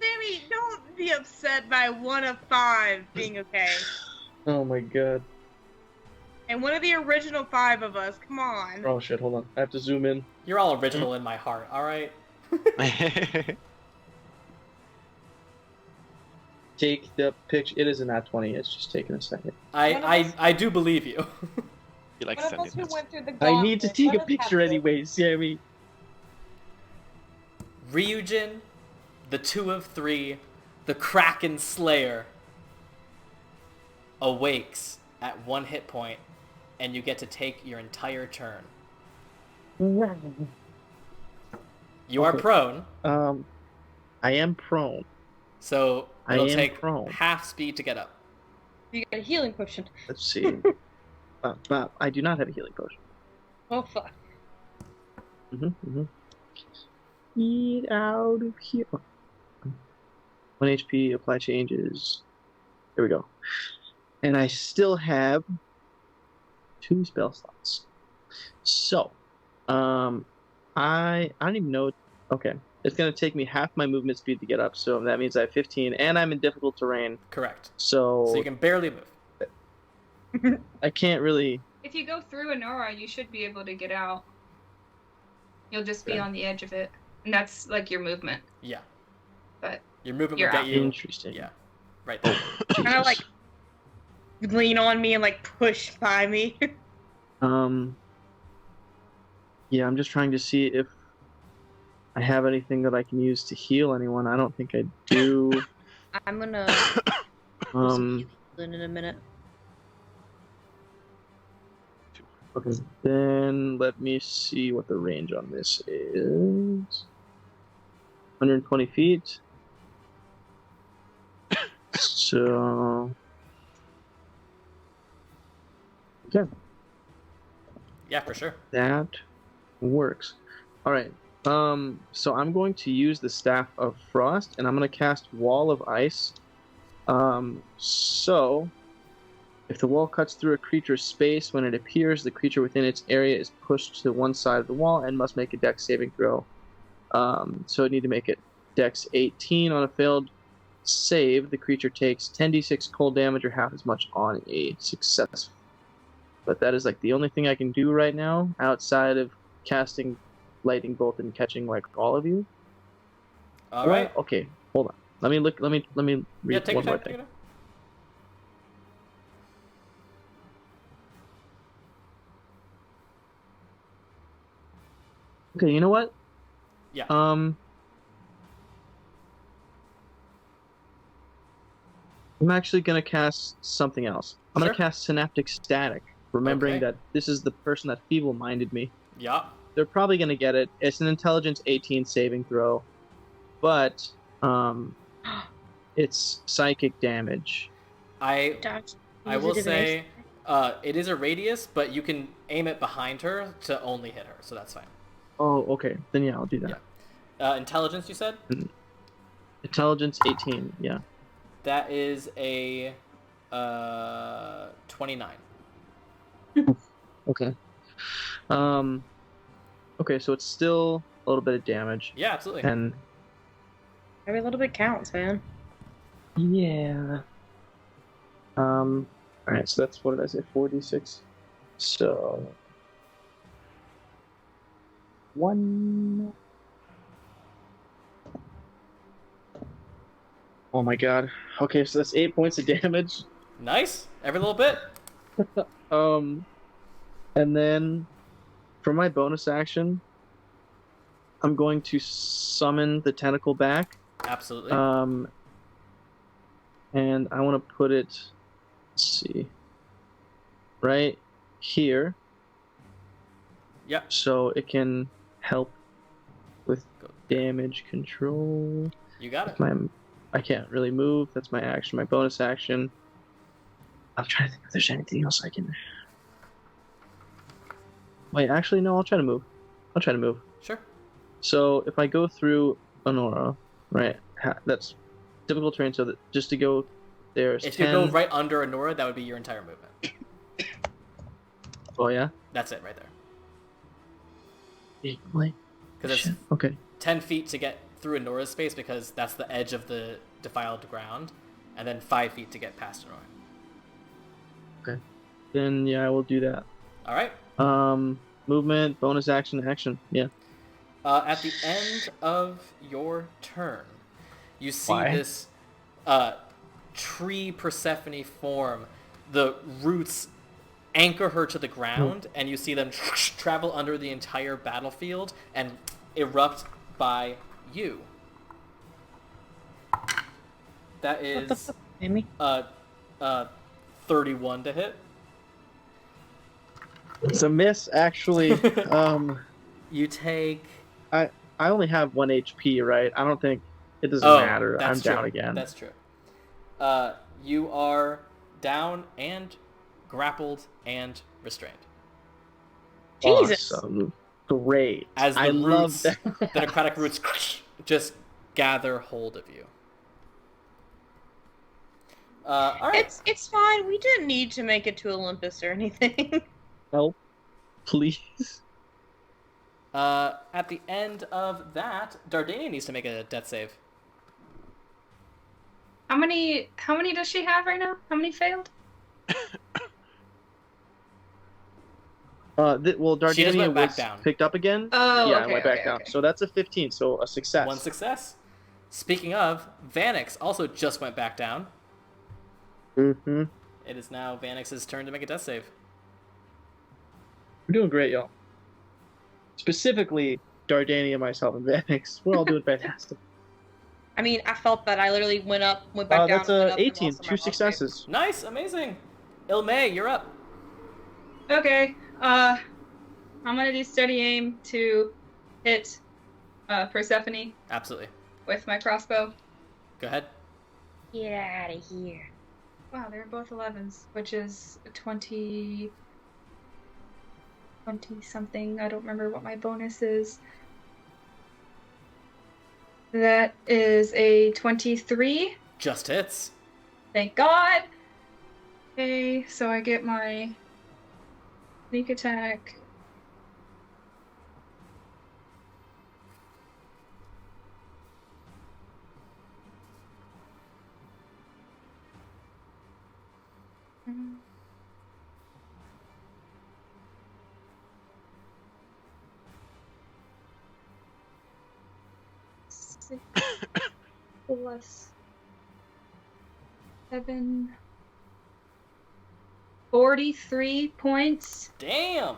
Sammy, don't be upset by 1 of 5 being okay. Oh my god. And one of the original 5 of us. Come on. Oh shit, hold on. I have to zoom in. You're all original in my heart, alright? Take the picture. It is a nat 20. It's just taking a second. I do believe you. You like One of us sending who this. went through the I need to gauntlet, take let a us picture have this. anyway, Sammy. Ryujin, the 2 of 3, the Kraken Slayer, awakes at 1 hit point, and you get to take your entire turn. You are Okay. prone, I am prone. so I it'll am take prone. half speed to get up. You got a healing potion. Let's see. But I do not have a healing potion. Oh fuck. Get out of here. 1 HP, apply changes. There we go. And I still have 2 spell slots. So, I don't even know. Okay, it's gonna take me half my movement speed to get up, so that means I have 15, and I'm in difficult terrain. Correct. So, So you can barely move. I can't really. If you go through an aura, you should be able to get out. You'll just be Yeah. on the edge of it. And that's like your movement. Yeah. But Your movement You're will get out. you. Interesting. Yeah. Right there. Kind of like lean on me and like push by me. Yeah, I'm just trying to see if I have anything that I can use to heal anyone. I don't think I do. I'm gonna in a minute. Okay, then let me see what the range on this is. 120 feet. So, okay, Yeah, for sure. that works. All right. So I'm going to use the Staff of Frost, and I'm going to cast Wall of Ice. So if the wall cuts through a creature's space when it appears, the creature within its area is pushed to one side of the wall and must make a Dex saving throw. So I need to make it Dex 18 on a failed save. The creature takes 10d6 cold damage or half as much on a success. But that is like the only thing I can do right now outside of casting lightning bolt and catching like all of you. All right. Okay, hold on. Let me look. Let me Yeah, read take one your more time. Take thing. your time. Okay, you know what? Yeah. I'm actually gonna cast something else. I'm Sure. gonna cast Synaptic Static, remembering Okay. that this is the person that feeble-minded me. Yeah. They're probably gonna get it. It's an Intelligence 18 saving throw, but it's psychic damage. I Dodge. I Use a will divination. say, it is a radius, but you can aim it behind her to only hit her, so that's fine. Oh, okay. Then yeah, I'll do that. Yeah. Intelligence, you said? Intelligence 18. Yeah. That is a 29. Okay. Okay, so it's still a little bit of damage, Yeah, absolutely. and Every little bit counts, man. yeah. All right, so that's what did I say? 4d6. So 1. Oh my god. Okay, so that's 8 points of damage. Nice. Every little bit. And then for my bonus action, I'm going to summon the tentacle back. Absolutely. And I want to put it, let's see, right here, Yep. so it can help with damage control. You got it. I can't really move. That's my action. My bonus action. I'm trying to think if there's anything else I can. Wait, actually, no. I'll try to move. Sure. So if I go through Honora, right? That's difficult terrain. So that just to go there is If 10. you go right under Honora, that would be your entire movement. Oh yeah. That's it right there. Wait. Because it's Okay. 10 feet to get through Honora's space because that's the edge of the defiled ground, and then 5 feet to get past Honora. Okay. Then yeah, I will do that. All right. Movement, bonus action, action. Yeah. At the end of your turn, you see Why? this tree Persephone form. The roots anchor her to the ground, and you see them travel under the entire battlefield and erupt by you. That What the is fuck, Amy? 31 to hit. It's a miss, actually. You take... I only have 1 HP, right? I don't think it doesn't matter. I'm that's true. down again. That's true. You are down and grappled and restrained. Jesus. Awesome. Great. As the I love roots, that. the necrotic roots just gather hold of you. All right. It's fine. We didn't need to make it to Olympus or anything. Help, please. At the end of that, Dardania needs to make a death save. How many does she have right now? How many failed? Well, She just Dardania went back was down. picked up again. Oh, yeah, okay, I went back okay, down. okay. So that's a 15. So a success. One success. Speaking of, Vanix also just went back down. Mm-hmm. It is now Vanix's turn to make a death save. We're doing great, y'all. Specifically, Dardania, myself, and Vanix. We're all doing fantastic. I mean, I felt that I literally went back down. That's went a up, and 18. lost my 2 lost successes. Nice, amazing. Ilmay, you're up. Okay. I'm gonna do steady aim to hit Persephone Absolutely. with my crossbow. Go ahead. weight. Get out of here. Wow, they're both 11s, which is 20 something. I don't remember what my bonus is. That is a 23. Just hits. Thank God. Okay, so I get my sneak attack. Six plus 7. 43 points. Damn.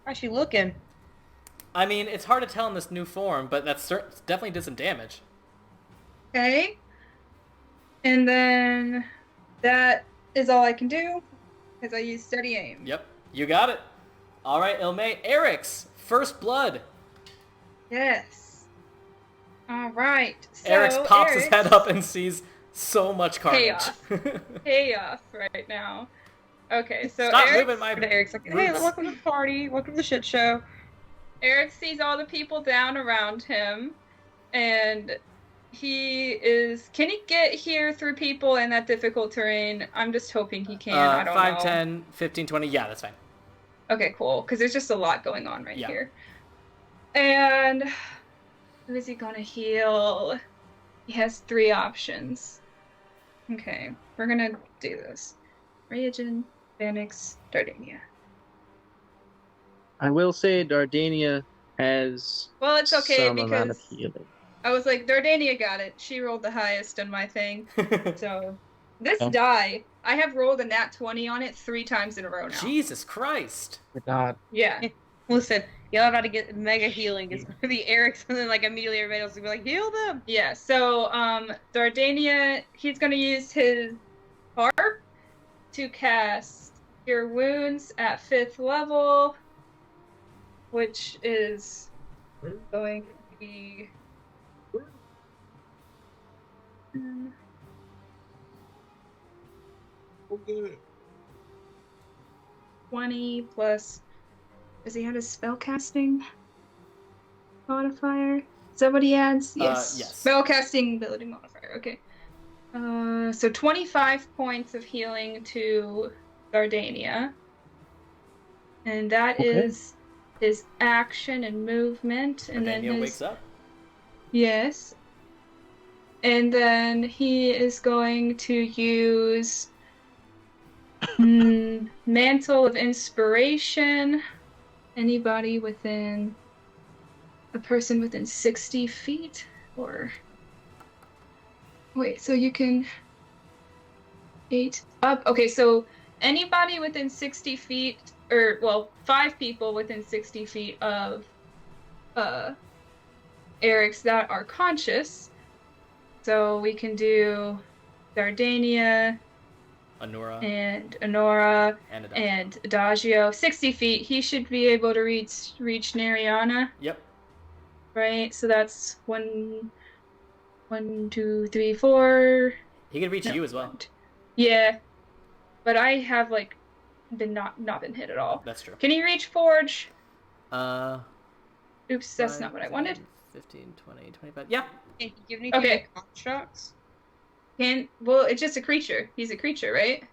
How's she looking? I mean, it's hard to tell in this new form, but that's definitely did some damage. Okay. And then that is all I can do because I use steady aim. Yep, you got it. All right, Ilmay. Eric's first blood. Yes. All right. So Eric's pops his Eric's head up and sees so much carnage. Chaos. Chaos right now. Okay, so Stop Eric, moving my Eric's like, hey, roots. welcome to the party. Welcome to the shit show. Eric sees all the people down around him, and he is. Can he get here through people in that difficult terrain? I'm just hoping he can. I don't 5, know. 10, 15, 20. Yeah, that's fine. Okay, cool. Because there's just a lot going on right Yeah. here. And who is he gonna heal? He has 3 options. Okay, we're gonna do this. Rayagen, Vanix, Dardania. I will say Dardania has Well, it's okay some amount of because healing. I was like, Dardania got it. She rolled the highest on my thing. So this Oh. die, I have rolled a nat 20 on it 3 times in a row now. Jesus Christ. My God. Yeah. Listen, y'all about to get mega healing. It's gonna be Eric's, and then like immediately everybody else will be like, heal them. Yeah, so Dardania, he's gonna use his harp to cast Cure Wounds at 5th level which is going to be 20 plus. Does he have a spellcasting modifier? Is that what he adds? Yes. Yes. Spellcasting ability modifier. Okay. So 25 points of healing to Dardania. And that is his action and movement. And Dardania then wakes up. Yes. And then he is going to use Mantle of Inspiration. Anybody within a person within 60 feet? Or wait, so you can 8 up. Okay, so anybody within 60 feet, or well, 5 people within 60 feet of Eric's that are conscious. So we can do Dardania, Anora, and Honora, and Adagio. 60 feet. He should be able to reach Nariana. Yep. Right? So that's 1, 2, 3, 4. He can reach you as well. Yeah. But I have like not been hit at all. That's true. Can he reach Forge? Oops, that's not what I wanted. 15, 20, 25. Yeah. Can you give anything Okay. constructs? Well, it's just a creature. He's a creature, right?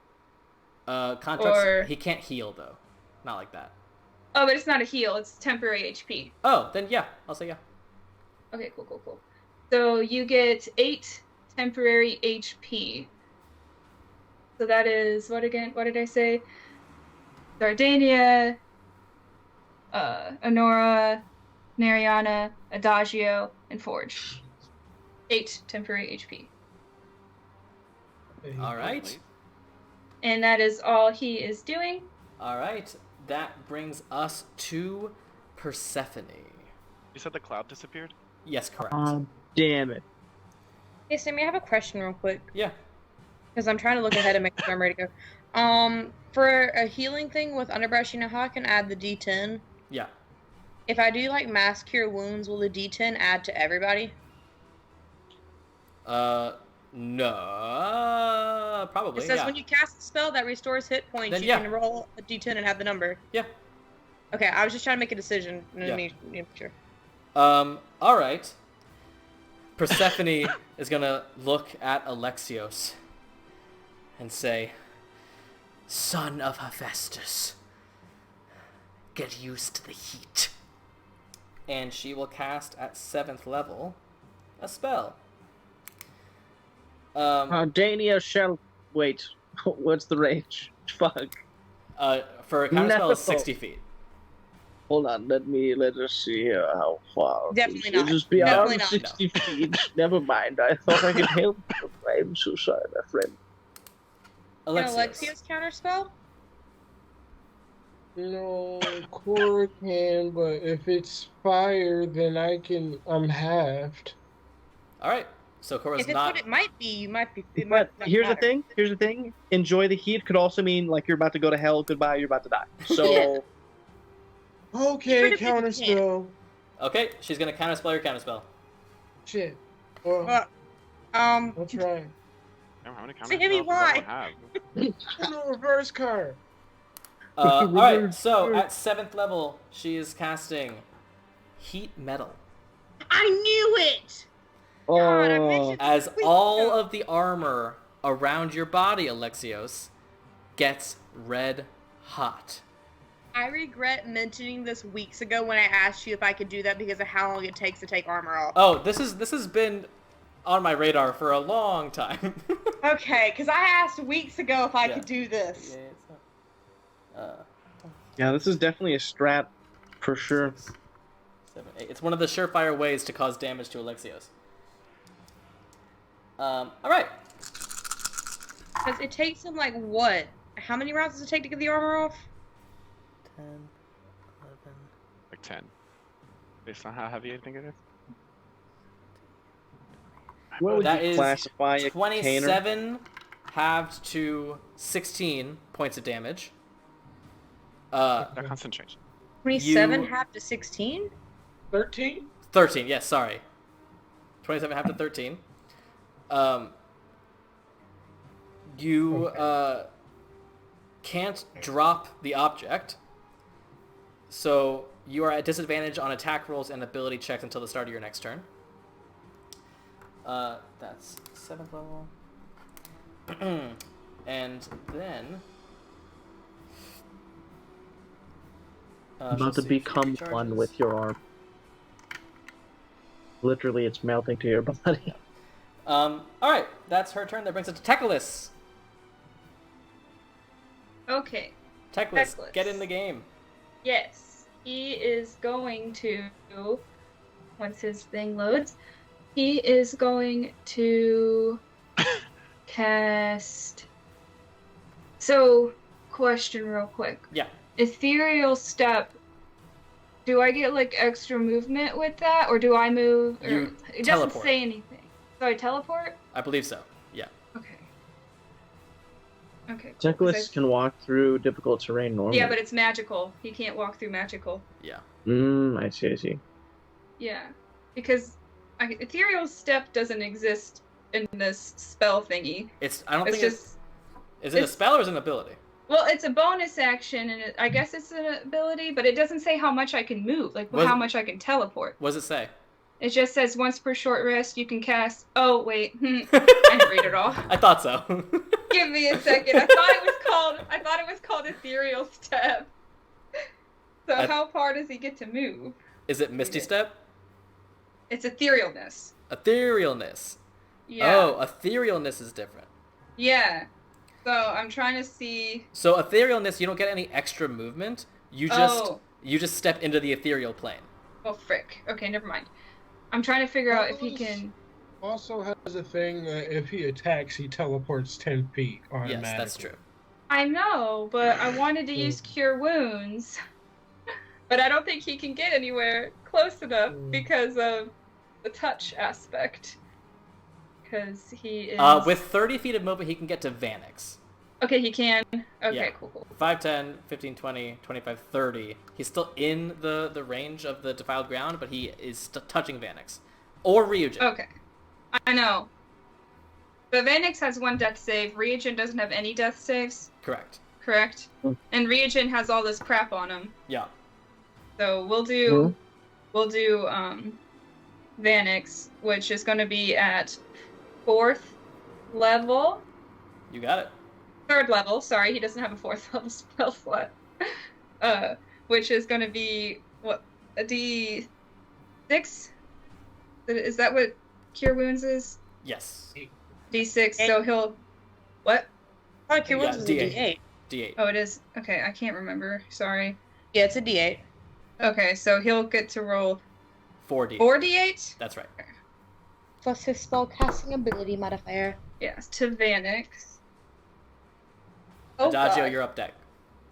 Contracts. He can't heal though. Not like that. Oh, but it's not a heal. It's temporary HP. Oh, then yeah. I'll say yeah. Okay, cool. So you get 8 temporary HP. So that is what again? What did I say? Dardania, Honora, Nariana, Adagio, and Forge. 8 temporary HP. All right. And that is all he is doing. All right. That brings us to Persephone. You said the cloud disappeared? Yes, correct. Damn it. Hey, Sammy, I have a question real quick. Yeah. Because I'm trying to look ahead and make sure I'm ready to go. For a healing thing with Underbrush, you know how I can add the D10? Yeah. If I do like mass cure wounds, will the D10 add to everybody? No. Probably. It says yeah. when you cast a spell that restores hit points, Then you yeah. can roll a D10 and have the number. Yeah. Okay, I was just trying to make a decision. Yeah. Sure. All right. Persephone is gonna look at Alexios and say, "Son of Hephaestus, get used to the heat." And she will cast at 7th level a spell. Dania shall wait. What's the range? Fuck. For a counter spell is No. 60 feet. Hold on, let us see here how far. Definitely It'll not. just be Definitely out not. 60 feet. Never mind. I thought I could help. I'm so sorry, my friend. Can Alexios counterspell? No, Cora can, but if it's fire, then I'm halved. All right. So Cora's If it's not. what it might be, you might be. It But might not here's the matter. thing. Here's the thing. Enjoy the heat could also mean like you're about to go to hell. Goodbye. You're about to die. So. Yeah. Okay, Pretty good counterspell. Okay, she's gonna counterspell your counterspell. Shit. Well, Well, I'll try. How many Say, Amy, counterspells does why? everyone have? No reverse card. All right. So at 7th level, she is casting Heat Metal. I knew it. God, I Oh. mentioned As this week all ago. of the armor around your body, Alexios, gets red hot. I regret mentioning this weeks ago when I asked you if I could do that because of how long it takes to take armor off. Oh, this has been on my radar for a long time. Okay, because I asked weeks ago if I Yeah. could do this. Yeah, this is definitely a strat, for sure. 7, 8. It's one of the surefire ways to cause damage to Alexios. All right. Because it takes him like what? How many rounds does it take to get the armor off? 10, 11. Like 10. Based on how heavy I think it is. What would That you is classify a container? 27 halved to 16 points of damage. That concentration. 27 You- half to 16? 13? 13, yes, sorry. 27 half to 13. You can't drop the object, so you are at disadvantage on attack rolls and ability checks until the start of your next turn. That's 7th level. And then... About to become one with your arm. Literally, it's melting to your body. Alright, that's her turn. That brings it to Teclis. Okay. Teclis, Teclis. get in the game. Yes. He is going to, once his thing loads, he is going to cast. So, question real quick. Yeah. Ethereal Step. Do I get like extra movement with that, or do I move? Or, You it teleport. doesn't say anything. So I teleport? I believe so. Yeah. Okay. Okay. Cool, 'cause Teclis can walk through difficult terrain normally. Yeah, but it's magical. He can't walk through magical. Yeah. I see. Yeah, because Ethereal Step doesn't exist in this spell thingy. I don't It's think just is it a it's- spell or is it an ability? well, it's a bonus action, and I guess it's an ability, but it doesn't say how much I can move, like Was- how much I can teleport. What does it say? It just says once per short rest you can cast. Oh wait, I didn't read it all. I thought so. Give me a second. I thought it was called Ethereal Step. So how far does he get to move? Is it Misty Step? It's etherealness. Etherealness. Yeah. Oh, etherealness is different. Yeah. So I'm trying to see. So etherealness, you don't get any extra movement. You just step into the ethereal plane. Oh frick. Okay, never mind. I'm trying to figure out if he can. Also has a thing that if he attacks, he teleports 10 feet automatically. Yes, that's true. I know, but I wanted to use Cure Wounds. But I don't think he can get anywhere close enough because of the touch aspect. Because he is. With 30 feet of movement, he can get to Vanix. Okay, he can. Okay, Yeah. cool. 5, 10, 15, 20, 25, 30. He's still in the range of the defiled ground, but he is touching Vanix. Or Ryujin. Okay. I know. But Vanix has one death save. Ryujin doesn't have any death saves. Correct. Correct? And Ryujin has all this crap on him. Yeah. So we'll do Vanix, which is going to be at 4th level. You got it. 3rd level, sorry, he doesn't have a 4th level spell slot. Which is going to be, what, a D6? Is that what Cure Wounds is? Yes. D6, so he'll... What? I thought Cure Wounds was a D8. D8. D8. Oh, it is? Okay, I can't remember. Sorry. Yeah, it's a D8. Okay, so he'll get to roll 4D. 4d8? That's right. Plus his spellcasting ability modifier. Yes, to Vanix. Adagio, God. you're up deck.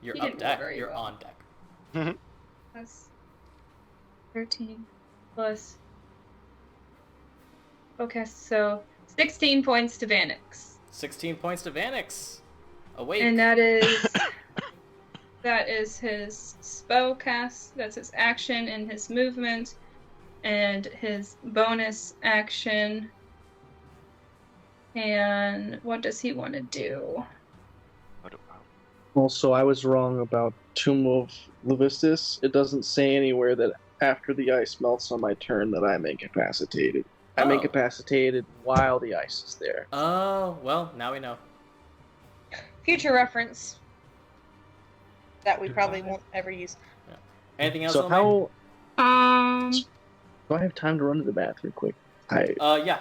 You're He up didn't roll deck. very You're well. on deck. That's 13 plus. Okay, so 16 points to Vanix. 16 points to Vanix. Awake. And that is his spell cast. That's his action and his movement. And his bonus action. And what does he want to do? Also, I was wrong about Tomb of Levistus. It doesn't say anywhere that after the ice melts on my turn that I'm incapacitated. I'm Oh. incapacitated while the ice is there. Oh, well, now we know. Future reference. That we probably won't ever use. Anything else? So Lil May? do I have time to run to the bathroom quick? Yeah.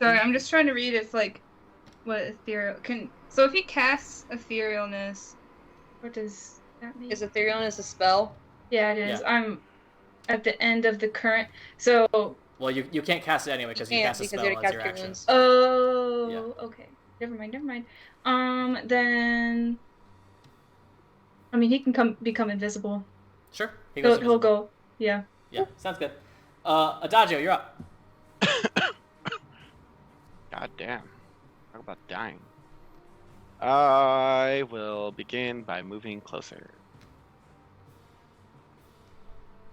Sorry, I'm just trying to read if, like, what ethereal can. So if he casts etherealness, what does that mean? Is Etherealness a spell? Yeah, it is. Yeah. I'm at the end of the current. So. Well, you can't cast it anyway because you cast a spell you as cast your Cure action. Wounds. Oh. Okay. Never mind. Then. I mean, he can become invisible. Sure. He He'll invisible. go. Yeah. Yeah, sounds good. Adagio, you're up. God damn. Talk about dying. I will begin by moving closer.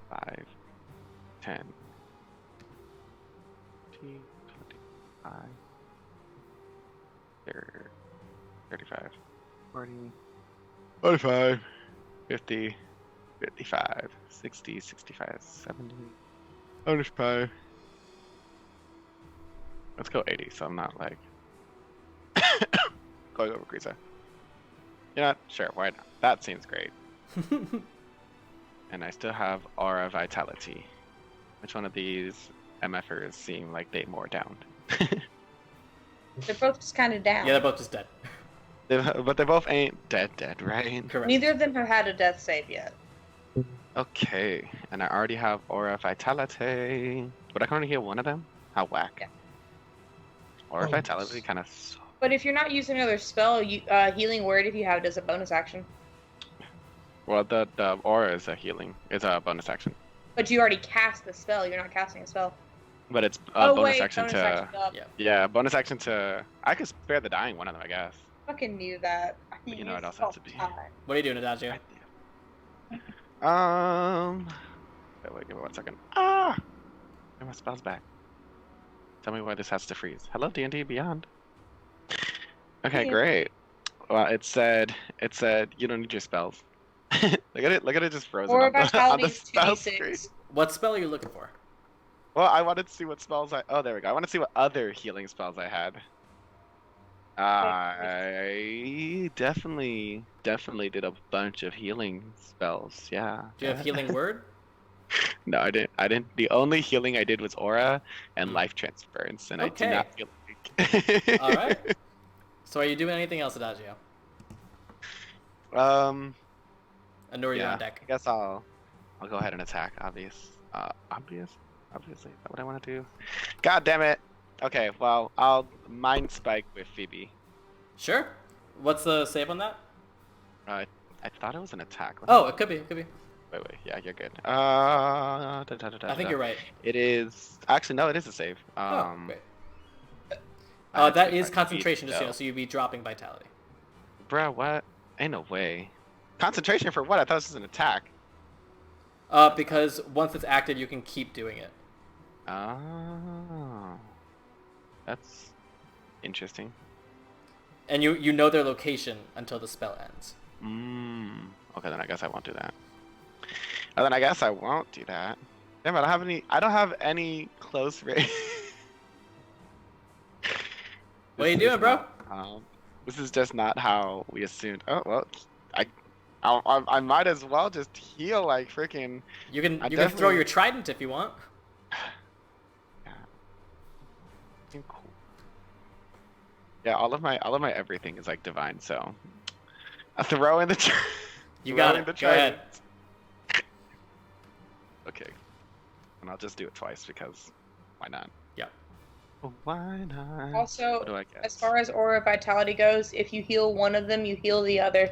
5, 10, 20, 25, 30, 35, 40, 45, 50, 55, 60, 65, 70, 75. Let's go 80, so I'm not like going over Krisa. You know what? Sure, why not? That seems great. And I still have Aura Vitality. Which one of these MFers seem like they more down? They're both just kind of down. Yeah, they're both just dead. But they both ain't dead, right? Correct. Neither of them have had a death save yet. Okay, and I already have Aura Vitality. Would I can only heal one of them? How whack. Yeah. Aura Oh, Vitality yes. kind of. But if you're not using another spell, Healing Word, if you have it as a bonus action. Well, the Aura is a healing. It's a bonus action. But you already cast the spell. You're not casting a spell. But it's a bonus wait, action bonus to. action up. Yeah. Yeah, bonus action to. I could spare the dying one of them, I guess. Fucking knew that. But you know what else has to be? What are you doing, Adagio? Wait, give me 1 second. Ah! Get my spells back. Tell me why this has to freeze. Hello, D&D Beyond. Okay, Yeah. great. Well, it said you don't need your spells. Look at it just frozen Or on the Vitality spell screen. 2d6. What spell are you looking for? Well, I wanted to see what spells oh, there we go. I want to see what other healing spells I had. I definitely did a bunch of healing spells. Yeah. Do you have Healing Word? No, I didn't. The only healing I did was aura and life transference, and Okay. I do not feel like. All right. So are you doing anything else, Adagio? Um. Anura, you're Yeah. on deck. I guess I'll go ahead and attack. Obviously, is that what I want to do? God damn it. Okay, well, I'll mind spike with Phoebe. Sure. What's the save on that? I thought it was an attack. Oh, it could be. It could be. Wait, yeah, you're good. I think you're right. It is actually no, it is a save. Oh, great. I had That to is find concentration, Phoebe, just so you know, though. so you'd be dropping vitality. Bruh, what? Ain't no way. Concentration for what? I thought this was an attack. Because once it's active, you can keep doing it. Oh, that's interesting. And you know their location until the spell ends. Okay, then I guess I won't do that. And then I guess I won't do that. Damn, I don't have any close range. What are you doing, bro? This is just not how we assumed. Oh well, I might as well just heal like freaking. You can I throw definitely- your trident if you want. Cool. Yeah, all of my everything is like divine, so I throw in the. You got it. Go ahead. Okay, and I'll just do it twice because why not? Yeah. Why not? Also, What do I get? as far as Aura Vitality goes, if you heal one of them, you heal the other.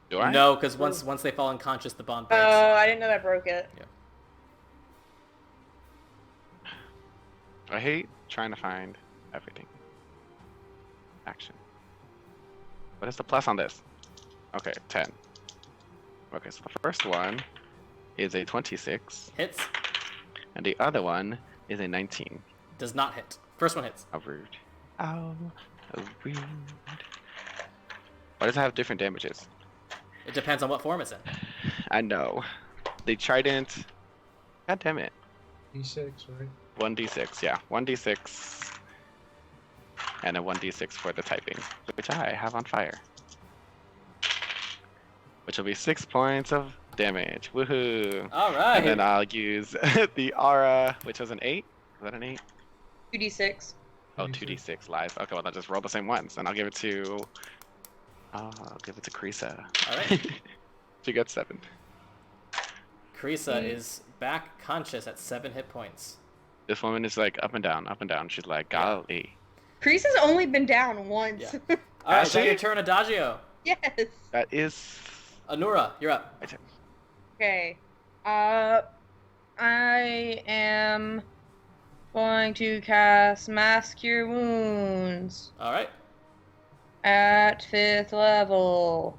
Do I? No, because once they fall unconscious, the bond Oh, breaks. I didn't know that broke it. I hate trying to find everything. Action. What is the plus on this? Okay, 10. Okay, so the first one is a 26, Hits. and the other one is a 19. Does not hit. First one hits. A rude. Ow. A rude. Why does it have different damages? It depends on what form it's in. I know. The trident. God damn it. D6, right? 1d6, yeah. 1d6. And a 1d6 for the typing, which I have on fire. Which will be 6 points of damage. Woohoo! All right. And then I'll use the aura, which was an 8. Is that an 8? 2d6. Oh, 2d6 live. Okay, well, I'll just roll the same ones, and I'll give it to. I'll give it to Krisa. All right. She got 7. Krisa is back conscious at 7 hit points. This woman is like up and down, up and down. She's like, golly. Priest has only been down once. Yeah. All right, is that Actually- your turn, Adagio? Yes. That is. Anura, you're up. My turn. Okay. I am going to cast Mask Cure Wounds. All right. at 5th level.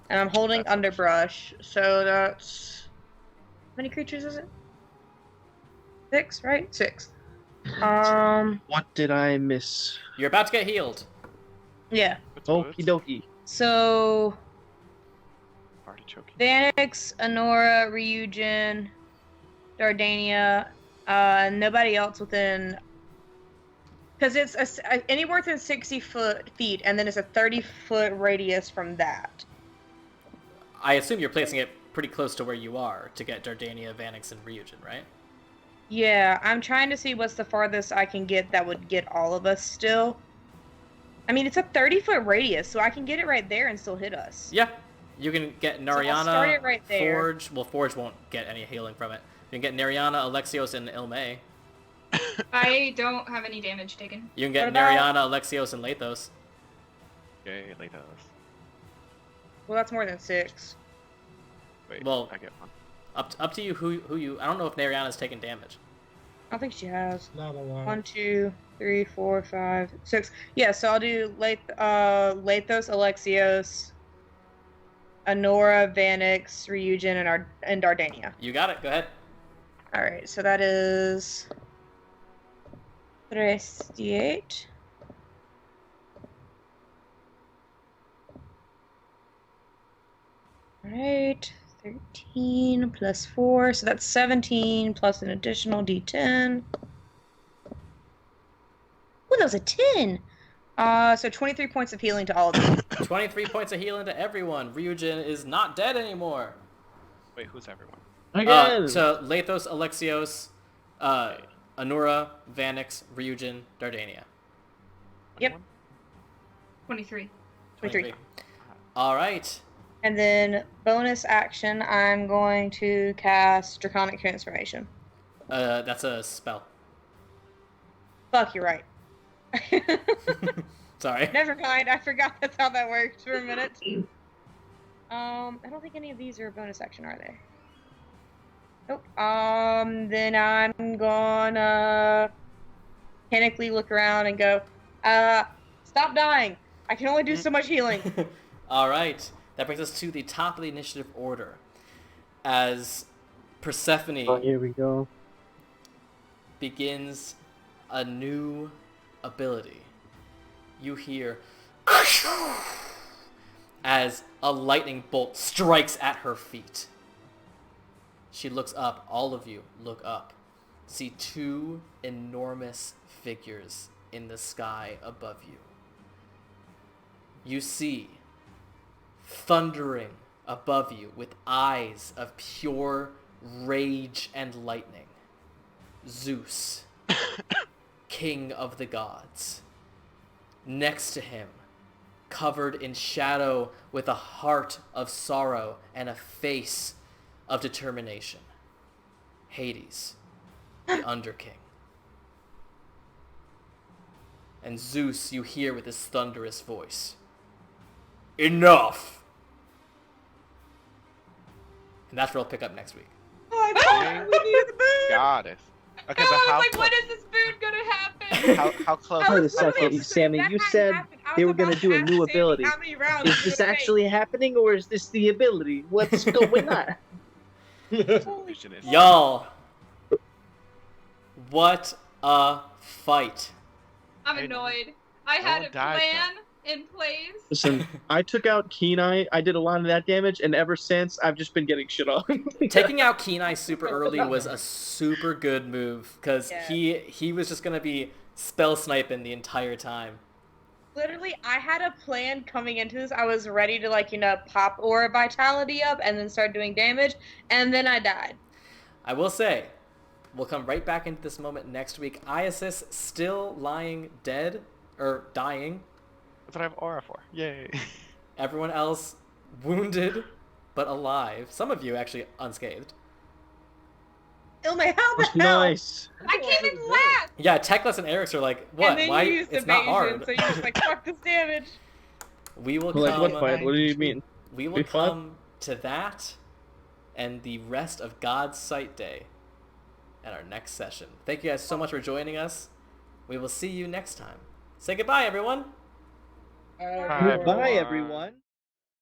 And I'm holding That's sufficient. underbrush, so that's... How many creatures is it? 6, right? 6. What did I miss? You're about to get healed. Yeah. Okie dokie. So, Artichoke. Vanix, Honora, Ryujin, Dardania, nobody else within... Because it's anywhere within 60 feet, and then it's a 30-foot radius from that. I assume you're placing it pretty close to where you are to get Dardania, Vanix, and Ryujin, right? Yeah, I'm trying to see what's the farthest I can get that would get all of us still. I mean, it's a 30-foot radius, so I can get it right there and still hit us. Yeah. You can get Nariana, I'll start it right there. Forge. Well, Forge won't get any healing from it. You can get Nariana, Alexios, and Ilme. I don't have any damage taken. You can get What about- Nariana, Alexios, and Lathos. Okay, Lathos. Well, that's more than 6. Wait, Well- I get one. Up to you who you... I don't know if Nariana's taking damage. I don't think she has. Not a lot. 1, 2, 3, 4, 5, 6. Yeah, so I'll do Lathos, Alexios, Honora, Vanix, Ryujin, and Dardania. You got it. Go ahead. Alright, so that is 3d8. Alright, 13 plus 4, so that's 17 plus an additional d10. Oh, that was a 10! So 23 points of healing to all of them. 23 points of healing to everyone. Ryujin is not dead anymore. Wait, who's everyone? Again. So Lathos, Alexios, Anura, Vanix, Ryujin, Dardania. Yep. 21? 23. 23. All right. And then bonus action, I'm going to cast Draconic Transformation. That's a spell. Fuck, you're right. Sorry. Never mind, I forgot that's how that works for a minute. I don't think any of these are a bonus action, are they? Nope. Then I'm gonna panically look around and go, stop dying. I can only do so much healing. All right. That brings us to the top of the initiative order. As Persephone Oh, here we go. begins a new ability, you hear as a lightning bolt strikes at her feet. She looks up. All of you look up. See 2 enormous figures in the sky above you. You see, thundering above you with eyes of pure rage and lightning, Zeus, king of the gods. Next to him, covered in shadow with a heart of sorrow and a face of determination, Hades, the Underking. And Zeus, you hear with his thunderous voice, "Enough!" And that's where we'll pick up next week. Oh, I thought we needed the boot! Goddess. Okay, I but was how like, close? when is this food gonna happen? How close? Wait a was second, totally- Sammy, that you hadn't said happened. I they was were gonna about do a ask new Sammy ability. How many rounds Is it this would take. actually happening, or is this the ability? What's going on? Holy Vision is- Y'all, what a fight. I'm Hey, annoyed. I no had one a died, plan in place. Listen, I took out Kenai, I did a lot of that damage, and ever since, I've just been getting shit on. Taking out Kenai super early was a super good move, because Yeah. he was just going to be spell sniping the entire time. Literally, I had a plan coming into this. I was ready to, pop Aura Vitality up and then start doing damage, and then I died. I will say, we'll come right back into this moment next week. Iasis still lying dead, or dying. That's what I have aura for. Yay. Everyone else wounded, but alive. Some of you actually unscathed. Ilme, how the hell? Nice. I came in last! Yeah, Techless and Eric's are like, what? And then Why? you used It's evasion, not hard. so you're just like, fuck this damage. We will Like, come. what fight? What do you mean? We will Big fight? come to that and the rest of God's Sight Day at our next session. Thank you guys so much for joining us. We will see you next time. Say goodbye, everyone. Bye, Bye, Goodbye, everyone. everyone.